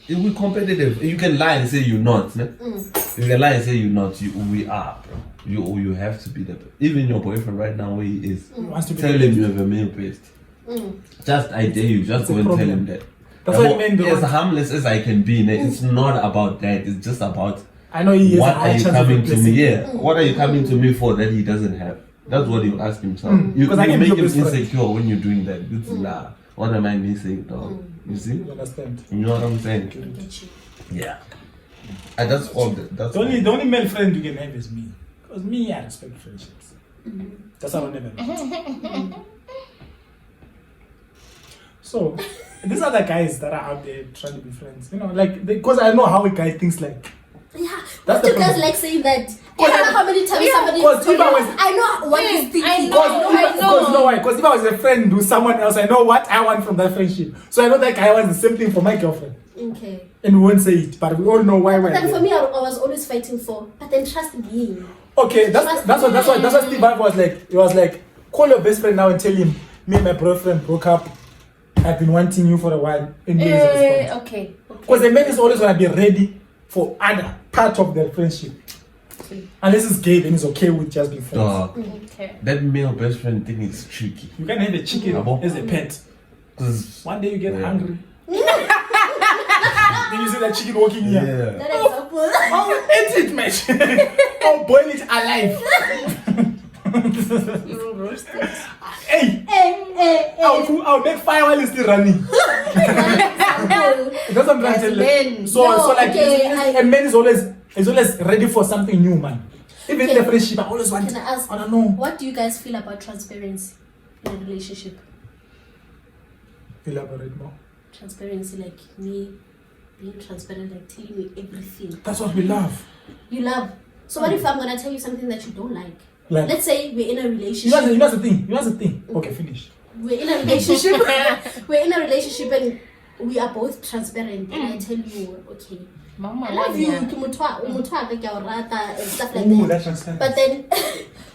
we're competitive. You can lie and say you're not. Ne? You can lie and say you're not. We are, bro. You have to be the best. Even your boyfriend right now, where he is,
Wants to be
tell
the
him
best.
you have a male best. Just I dare you, just
It's a
go and tell
problem.
him that.
That's why men don't
As
want-
harmless as I can be, ne, it's not about that. It's just about
I know he has
what
a
are
high
you
chance of
coming to me?
replacing.
Yeah, what are you coming to me for that he doesn't have? That's what you ask himself. You
Because I can be
make
your
him
best friend.
insecure when you're doing that. It's nah. What am I missing, dog? You see?
You understand?
You know what I'm saying?
I get you.
Yeah. And that's all. That's
The only male friend you can have is me. Because me, I respect friendships. That's how I never met. So, these are the guys that are out there trying to be friends. You know, like, because I know how a guy thinks like.
Yeah,
That's
but
the
you guys
problem.
like saying that. I don't know how many times somebody
because
told
if I
you,
was-
I know what he's thinking.
I know.
Because you know why? Because if I was a friend with someone else, I know what I want from that friendship. So I know that guy wants the same thing for my girlfriend.
Okay.
And we won't say it, but we all know why we're
But then
there.
for me, I was always fighting for. But then trust me.
Okay, that's what Steve Harvey was like. He was like, call your best friend now and tell him, me and my boyfriend broke up. I've been wanting you for a while. And me is a response.
okay.
Because the man is always gonna be ready for other part of their friendship. Unless it's gay, then he's okay with just being friends.
dog.
Okay.
That male best friend thing is tricky.
You can have a chicken
Abo.
as a pet.
Cause
One day you get
Yeah.
hungry. Then you see that chicken walking here.
yeah.
That example.
Oh, eat it, man. Oh, boil it alive.
You will roast it.
Hey,
Hey.
I'll make fire while it's still running. That's what I'm trying to tell you.
men.
So like
okay,
a man is always ready for something new, man. Even in the friendship, I always want.
Can I ask?
I don't know.
What do you guys feel about transparency in a relationship?
Elaborate more.
Transparency, like me being transparent, like telling you everything.
That's what we love.
You love. So what if I'm gonna tell you something that you don't like?
Like,
Let's say we're in a
you
relationship.
know the thing. You know the thing. Okay, finish.
We're in a relationship. We're in a relationship and we are both transparent. And I tell you, okay,
Mama,
I love you,
yeah.
ke motho wa ka ke a o rata, and stuff like
Ooh,
that.
that's transparent.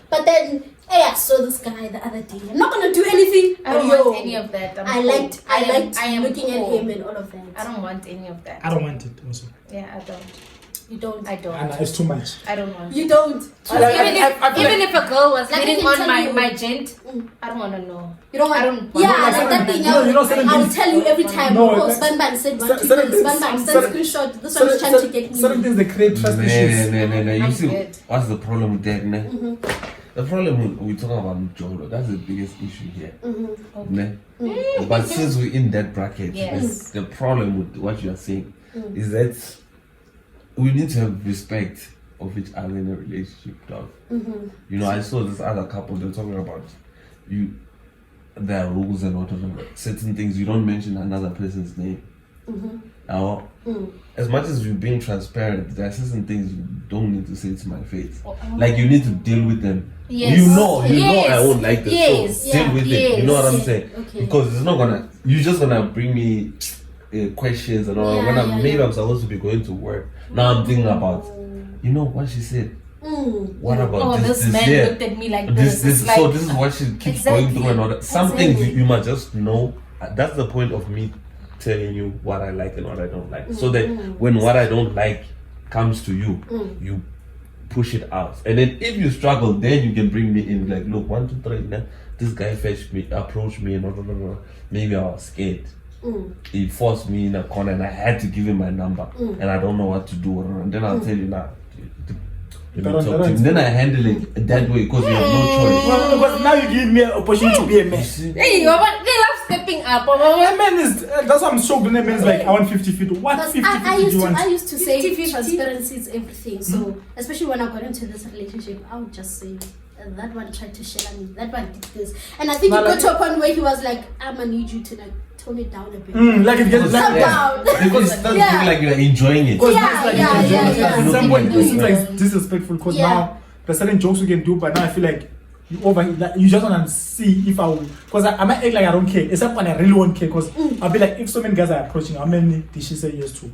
But then, hey, I saw this guy the other day. I'm not gonna do anything.
I don't
but
want any of that. I'm
I
cool.
liked
I am
looking
cool.
at him and all of that.
I don't want any of that.
I don't want it also.
Yeah, I don't.
You don't.
I don't.
Anna, it's too much.
I don't want.
You don't.
Even if a girl was
Like, I
hitting
can
on
tell
my
you-
my gent, I don't want to know.
You don't want.
I don't.
Yeah,
like
like
certain-
that thing.
you know certain
I'll
things-
tell you every time.
No,
Oh,
like-
Spanban said one, two,
certain things-
Spanban send
certain-
screenshot. This one's trying to get me.
certain things they create trust issues.
No. You
I'm
see,
good.
what's the problem with that, ne? The problem we're talking about Jolo, that's the biggest issue here. Ne? But since we're in that bracket,
Yes.
the problem with what you're saying is that we need to have respect of each other in a relationship, dog. You know, I saw this other couple, they're talking about there are rules and whatever. Certain things you don't mention another person's name. Now, as much as you're being transparent, there are certain things you don't need to say to my face. Like you need to deal with them.
Yes.
You know
Yes.
I won't like this.
Yes.
So deal with it. You know what I'm
Yes.
saying?
Okay.
Because it's not gonna. You're just gonna bring me questions and all. Maybe I'm supposed to be going to work. Now I'm thinking about. You know what she said. What about
Oh, this man
yeah.
looked at me like this.
This
It's like,
so this is what she keeps going through and all that. Some things
Exactly.
you must just know. That's the point of me telling you what I like and what I don't like. So that when what I don't like comes to you, you push it out. And then if you struggle, then you can bring me in. Like, look, 1, 2, 3. Now, this guy fetched me, approached me, and blah. Maybe I was scared. He forced me in a corner, and I had to give him my number, and I don't know what to do. And then I'll tell you now. Then I handle it that way because you have no choice.
Well, because now you give me an opportunity to be a man.
hey, they love stepping up.
A man is, that's what I'm shocked when a man is like, I want 50 feet. What
Because
50
I
feet do
used
you
to,
want?
I used to say
50-50.
transparency is everything. So especially when I got into this relationship, I would just say that one tried to share me, that one did this, and I think
No,
it got
like-
to a point where he was like, "I'm gonna need you to like tone it down a bit."
Like it gets
Calm
like
down.
Because it doesn't
Yeah.
feel like you're enjoying it.
Because
Yeah,
it's like
yeah,
you
yeah,
can
yeah.
At some point, it seems
Yeah.
like disrespectful because
Yeah.
now there's certain jokes we can do, but now I feel like you like, you just want to see if I will. Because I might act like I don't care, except when I really won't care. Because I'll be like, if so many guys are approaching, how many did she say yes to?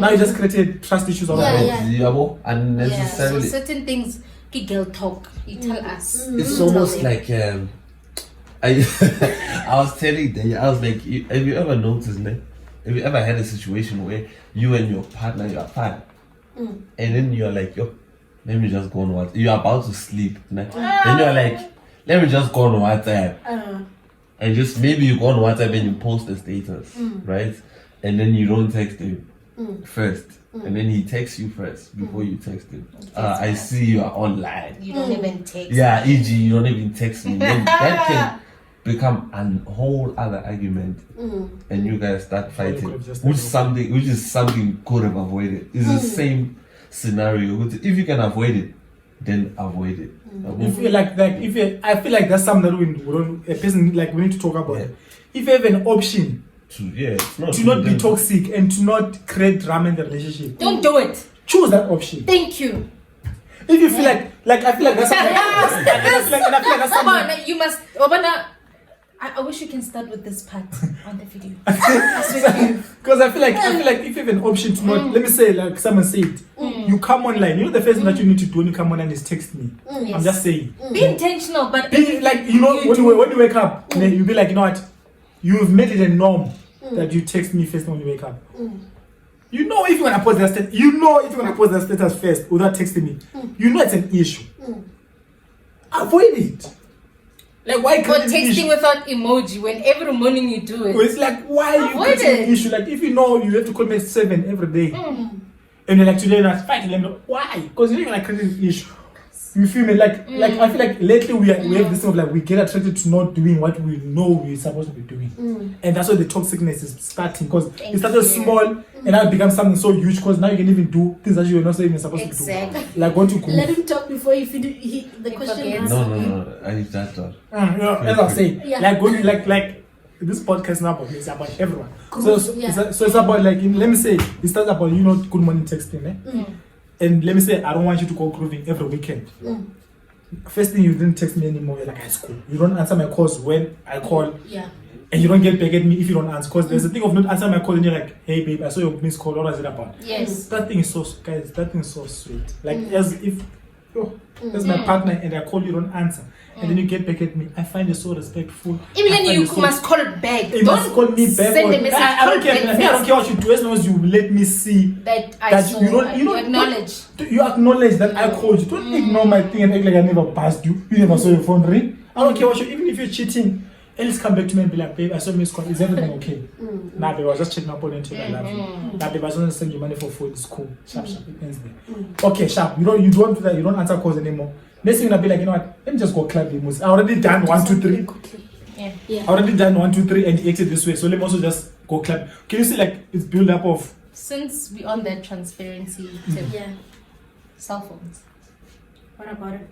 Now you just created trust issues all
Yeah,
around.
yeah.
Yeah, so
Unnecessarily.
certain things, girl talk, you tell us.
It's almost like I was telling them, I was like, have you ever noticed, ne? Have you ever had a situation where you and your partner, you are fine, and then you're like, yo, let me just go on WhatsApp. You're about to sleep, ne? Then you're like, let me just go on WhatsApp, and just maybe you go on WhatsApp and you post a status, right? And then you don't text him first, and then he texts you first before you text him. I see you are online.
You don't even text.
Yeah, e.g., you don't even text me. Then that can become a whole other argument, and you guys start fighting, which is something you could have avoided. It's the same scenario. If you can avoid it, then avoid it.
If you I feel like that's something that we don't, a person like we need to talk about.
Yeah.
If you have an option
It's not
to not be toxic and to not create drama in the relationship,
Don't do it.
choose that option.
Thank you.
If you feel like I feel like that's something. I feel like that's something.
Obana, you must. Obana, I wish you can start with this part on the video. I swear to you.
Because I feel like if you have an option to not, let me say like someone said, you come online. You know the first thing that you need to do when you come online is text me. I'm just saying.
Be intentional, but
Be like when you wake up, then you be like, you know what, you've made it a norm that you text me first when you wake up. You know if you wanna post that status, first without texting me, you know it's an issue. Avoid it. Like why
But
create an issue?
texting without emoji when every morning you do it.
It's like why you
Avoid
creating
it.
an issue? Like if you know you have to call me at 7 every day, and you're like today not fighting them, why? Because you're like creating an issue. You feel me? Like I feel like lately we have this thing of like we get attracted to not doing what we know we're supposed to be doing, and that's why the toxicness is starting. Because it started small and now it becomes something so huge. Because now you can even do things that you're not even supposed to
Exactly.
do. Like want to go.
Let him talk before he finish the question.
forgets.
No. I need that done.
As I say,
Yeah.
like going like this podcast now about me, it's about everyone. So
Yeah.
it's about like let me say it starts about good morning texting, and let me say I don't want you to go grooving every weekend. First thing you didn't text me anymore. You're like high school. You don't answer my calls when I call,
Yeah.
and you don't get back at me if you don't answer. Because there's a thing of not answering my call and you're like, hey babe, I saw your missed call. What was it about?
Yes.
That thing is so, guys. That thing is so sweet. Like as if yo, that's my partner, and I call you, don't answer. And then you get back at me. I find you so respectful.
Even
I
then,
find
you
so-
must call it back.
You must call me back.
Send
or-
a message.
I don't
Call
care.
back
I don't
first.
care what you do, as long as you let me see
That I
that
saw.
you
Acknowledge.
You acknowledge that I called you. Don't ignore my thing and act like I never passed you. You never saw your phone ring. I don't care what you. Even if you're cheating, at least come back to me and be like, babe, I saw Miss Call. Is everything okay? Nah, babe, I was just checking up on you until I love you. Nah, babe, I just want to send you money for food. It's cool. Sharp. It ends there. Okay, sharp. You don't do that. You don't answer calls anymore. Next thing you'll be like, you know what? Let me just go club the most. I already done 1, 2, 3.
Yeah.
I already done 1, 2, 3 and he exit this way. So let me also just go club. Can you see like it's build up of
Since we're on that transparency tip,
Yeah.
cell phones.
What about it?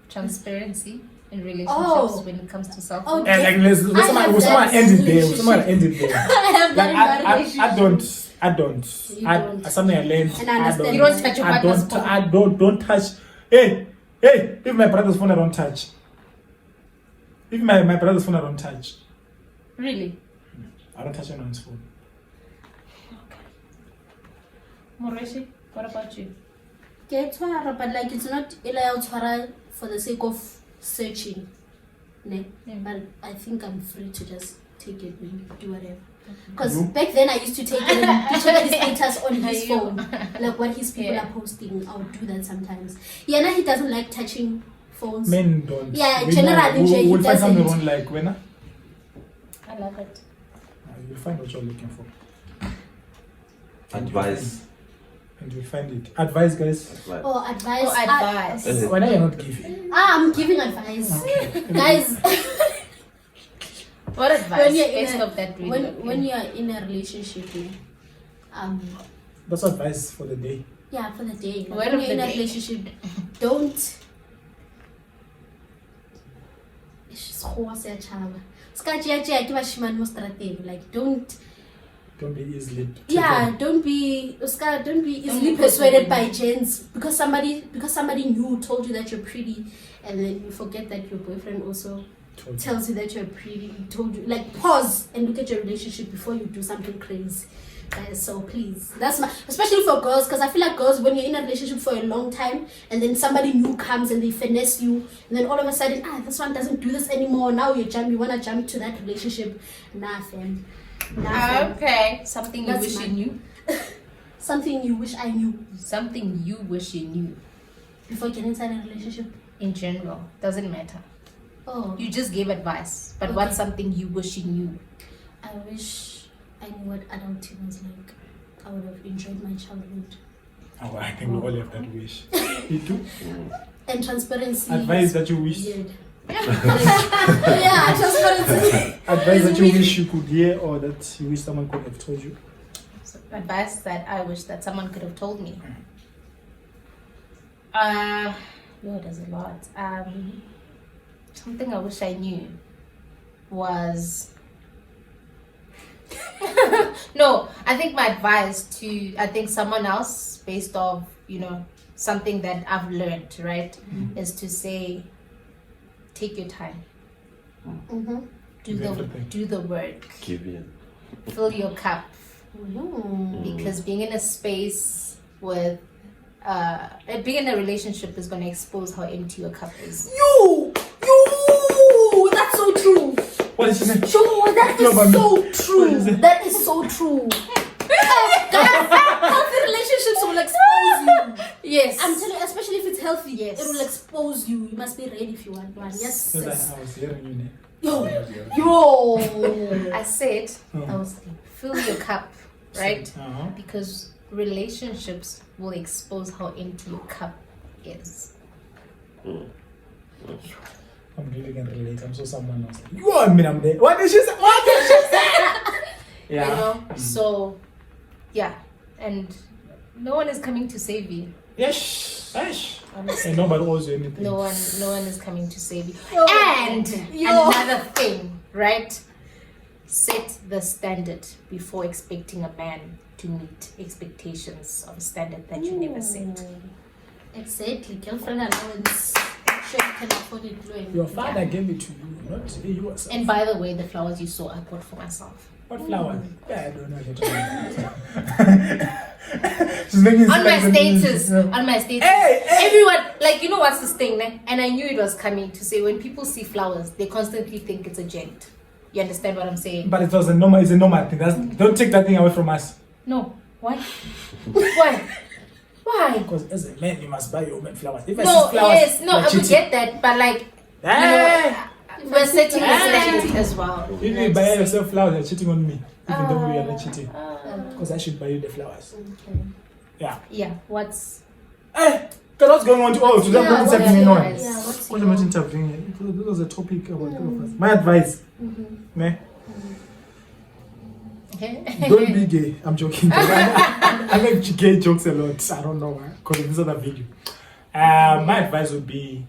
Transparency in relationships
Oh.
when it comes to cell
Oh,
phones.
and like let's
I have
someone
that
end it there.
relationship.
Someone end it there.
I have that in my
Like
relationship.
I don't.
You don't.
Something I learned.
And I understand
You don't touch your partner's phone.
I don't touch. Hey, if my brother's phone I don't touch. If my brother's phone I don't touch.
Really?
I don't touch anyone's phone.
Morweshy, what about you?
Get Twitter, but like it's not allowed Twitter for the sake of searching. Ne? But I think I'm free to just take it and do whatever. Because
You?
back then I used to take it and be checking his status on his
You.
phone. Like what his people
Yeah.
are posting. I would do that sometimes. Yeah, now he doesn't like touching phones.
Men don't.
Yeah,
We
generally,
know.
he
We'll find something
doesn't.
wrong like when.
I love it.
You'll find what you're looking for.
Advice.
And you'll find it. Advice, guys.
Advice.
Oh, advice.
Oh, advice.
Why are you not giving?
I'm giving advice. Guys,
What advice?
when you're in
Based
a,
off that video.
when you're in a relationship,
That's advice for the day.
yeah, for the day. Like,
Word
when
of
you're in
the
a
day.
relationship, don't. Like
Don't be easily.
don't be easily
be
persuaded by gents because somebody new told you that you're pretty, and then you forget that your boyfriend also tells you that you're pretty. Told you, like, pause and look at your relationship before you do something crazy. So please, that's my, especially for girls, because I feel like girls, when you're in a relationship for a long time and then somebody new comes and they finesse you, and then all of a sudden, this one doesn't do this anymore, now you want to jump to that relationship. Nah, fam.
Okay. Something you
That's
wish you
mine.
knew.
Something you wish I knew
Something you wish you knew.
before getting inside a relationship.
In general, doesn't matter.
Oh,
You just gave advice, but
Okay.
what's something you wish you knew?
I wish I knew what adulting was like. I would have enjoyed my childhood.
Oh, I think we all have that wish. You too?
And transparency.
Advice that you wish.
Weird. Yeah, transparency.
Advice that you
Weird.
wish you could hear or that you wish someone could have told you.
So, advice that I wish that someone could have told me. There's a lot. Something I wish I knew was no. I think my advice to someone else, based off something that I've learned, right, is to say, take your time,
Mm-hmm.
do the work,
Give in.
fill your cup.
No.
Because being in a space with being in a relationship is going to expose how empty your cup is.
You, that's so true.
What did she say?
Yo, that
No, but
is so
what
true.
is it?
That is so true. Guys, healthy relationships will expose you.
Yes.
I'm telling you, especially if it's healthy,
Yes.
it will expose you. You must be ready if you want one. Yes.
Because
Yes.
I was hearing you.
Yo.
I said,
Oh.
I was saying, fill your cup, right?
Uh-huh.
Because relationships will expose how empty your cup is.
I'm really gonna relate. I'm so someone else. You are me, I'm there. What did she say? What did she say? Yeah.
So, yeah. And no one is coming to save you.
Yes. Yes.
Honestly.
And nobody owes you anything.
No one is coming to save you.
Yo.
And
Yo.
another thing, right? Set the standard before expecting a man to meet expectations of a standard that you never set.
Exactly. Girlfriend allowance. Sure, you can afford it. Glenn.
Your father gave it to you, not you yourself.
And by the way, the flowers you saw, I bought for myself.
What flower? Yeah, I don't know. She's making it
on
seem
my
like
status,
Yeah.
on my status,
Hey, hey.
everyone, like, you know what's this thing, ne? And I knew it was coming to say when people see flowers, they constantly think it's a gent. You understand what I'm saying?
But it's a normal thing. Don't take that thing away from us.
No. Why? Why? Why?
Because as a man, you must buy your woman flowers. If I
No,
see flowers,
yes, no,
you're
I would
cheating.
get that, but like,
Hey!
we're setting a standard as well.
If you buy yourself flowers, you're cheating on me. Even though we are not cheating. Because I should buy you the flowers.
Okay.
Yeah.
Yeah, what's...
Hey! God, what's going on? Oh, today I'm not
what's
interviewing
your-
anyone.
Yeah, what's
What am I
your-
interviewing? This was a topic about two of us. My advice. Ne? Don't be gay. I'm joking. I make gay jokes a lot. I don't know why. Because of this other video. My advice would be...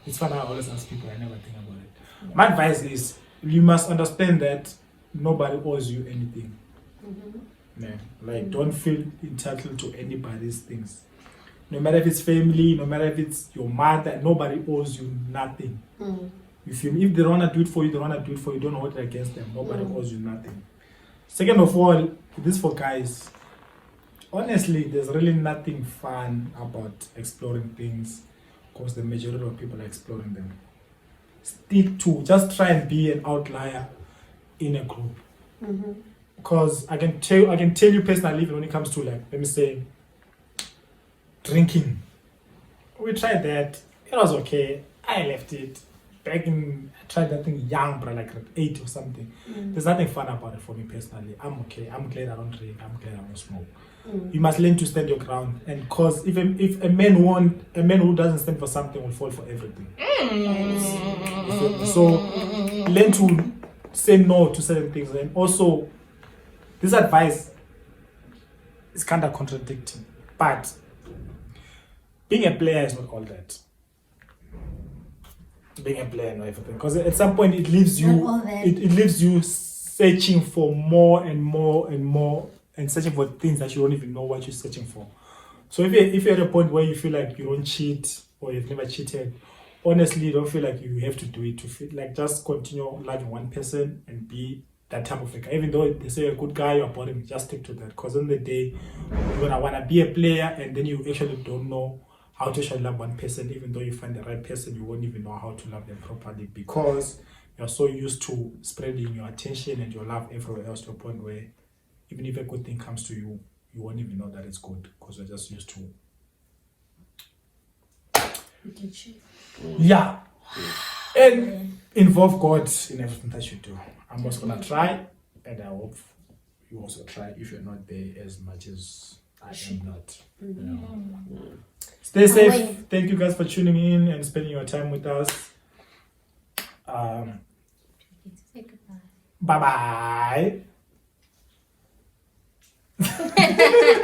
It's fun. I always ask people. I never think about it. My advice is you must understand that nobody owes you anything. Yeah. Like, don't feel entitled to anybody's things. No matter if it's family, no matter if it's your mother, nobody owes you nothing. If they don't want to do it for you, they don't want to do it for you. Don't hold it against them. Nobody owes you nothing. Second of all, this for guys. Honestly, there's really nothing fun about exploring things because the majority of people are exploring them. Stick to, just try and be an outlier in a group. Because I can tell you personally, even when it comes to, like, let me say, drinking. We tried that. It was okay. I left it. I tried that thing young, but like at 8 or something. There's nothing fun about it for me personally. I'm okay. I'm glad I don't drink. I'm glad I don't smoke. You must learn to stand your ground, and cause if a man who doesn't stand for something will fall for everything. So learn to say no to certain things, and also this advice is kind of contradicting, but being a player is not all that. Being a player and everything, because at some point it leaves you
Not all that.
it leaves you searching for more and more and more, and searching for things that you don't even know what you're searching for. So if you're at a point where you feel like you don't cheat or you've never cheated, honestly, you don't feel like you have to do it to feel like, just continue loving one person and be that type of a guy. Even though they say you're a good guy, you're boring, just stick to that, because on the day you're gonna want to be a player and then you actually don't know how to actually love one person. Even though you find the right person, you won't even know how to love them properly, because you're so used to spreading your attention and your love everywhere else, to a point where even if a good thing comes to you, you won't even know that it's good, because you're just used to. Yeah. And involve God in everything that you do. I'm also gonna try, and I hope you also try if you're not there as much as I am not. Yeah. Stay safe. Thank you guys for tuning in and spending your time with us.
Say goodbye.
Bye bye.